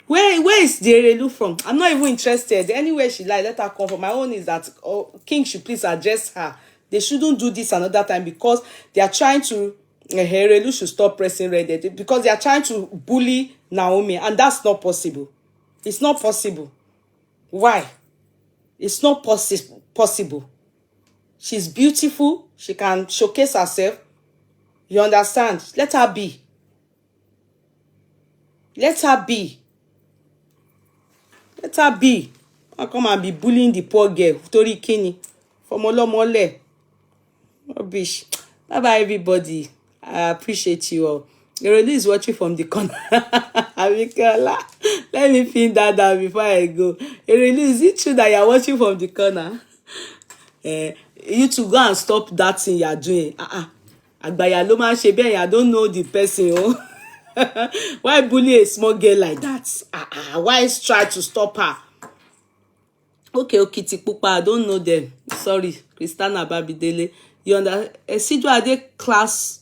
Where is the Erelu from? I'm not even interested. Anywhere she like, let her come from. My own is that king should please address her. They shouldn't do this another time because they are trying to... Erelu should stop pressing red dead because they are trying to bully Naomi, and that's not possible. It's not possible. Why? It's not possible. She's beautiful. She can showcase herself. You understand? Let her be. Let her be. Let her be. I'll come and be bullying the poor girl. Tori Kini. Mole. Rubbish. Bye-bye, everybody. I appreciate you all. Erelu is watching from the corner. Abikola, let me pin that down before I go. Erelu, is it true that you're watching from the corner? You to go and stop that thing you're doing. Àgbàyà ló máa ń ṣe bẹ́ẹ̀. I don't know the person. Why bully a small girl like that? Why try to stop her? Okay, Tipupa, I don't know them. Sorry, Christiana Babidele. You understand? Shiju Ade class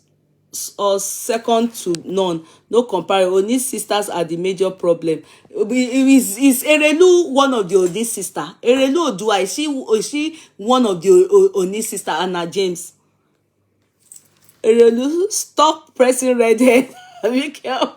or second to none, no comparison. Oni sisters are the major problem. Is Erelu one of the Oni sister? Erelu Odua, is she one of the Oni sister? Anna James. Erelu, stop pressing red head. Be careful.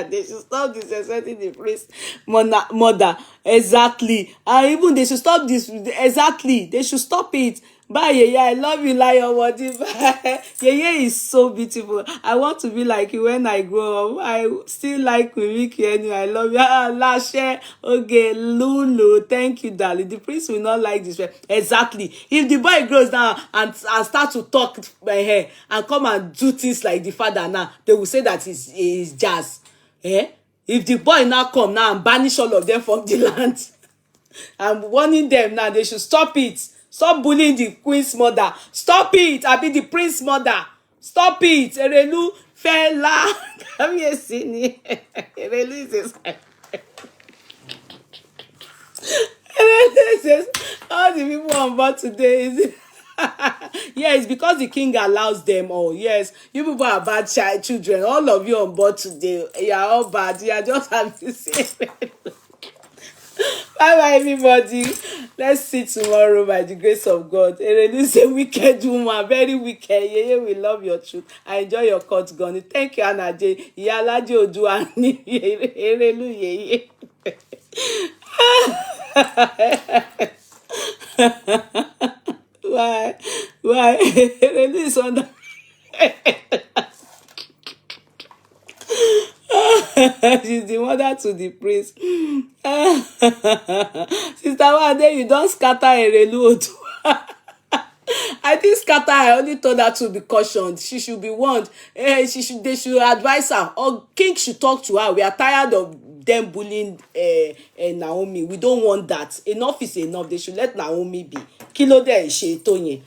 They should stop disrespecting the priest mother. Exactly. And even they should stop this. Exactly. They should stop it. Bye, Yeye. I love you, Lion Body. Yeye is so beautiful. I want to be like you when I grow up. I still like Wiki anyway. I love you. Lashe. Okay, Lulu. Thank you, darling. The priest will not like this. Exactly. If the boy grows down and start to talk my hair and come and do things like the father now, they will say that is jazz. If the boy now come now and banish all of them from the land, I'm warning them now, they should stop it. Stop bullying the queen's mother. Stop it. I be the prince mother. Stop it. Erelu fella. Come here, Sini. Erelu is Erelu says all the people on board today is yes, because the king allows them all. Yes, you people are bad children. All of you on board today, you are all bad. You are just having the same. Bye bye, everybody. Let's see tomorrow by the grace of God. Erelu is a wicked woman, very wicked. Yeye, we love your truth. I enjoy your cut gun. Thank you, Anna J. Iyalaje Odua. Erelu Yeye. Why? Erelu is on the. She's the mother to the priest. Sister Wande, you don't scatter Erelu Odua. I didn't scatter her. I only told her to be cautioned. She should be warned. They should advise her. Or King should talk to her. We are tired of them bullying Naomi. We don't want that. Enough is enough. They should let Naomi be. Kilo de ṣe tó yẹn.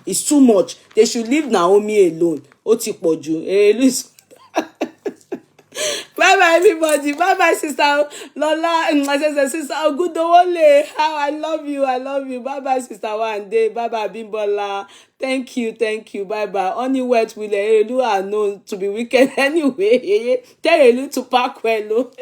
It's too much. They should leave Naomi alone. Ó ti pọ̀ jù. Bye bye, everybody. Bye bye, sister Lola. Sister Ogudowole. How I love you. Bye bye, sister Wande. Bye bye, Bimbola. Thank you. Bye bye. Only words will Erelu are known to be wicked anyway. Tell Erelu to pack well.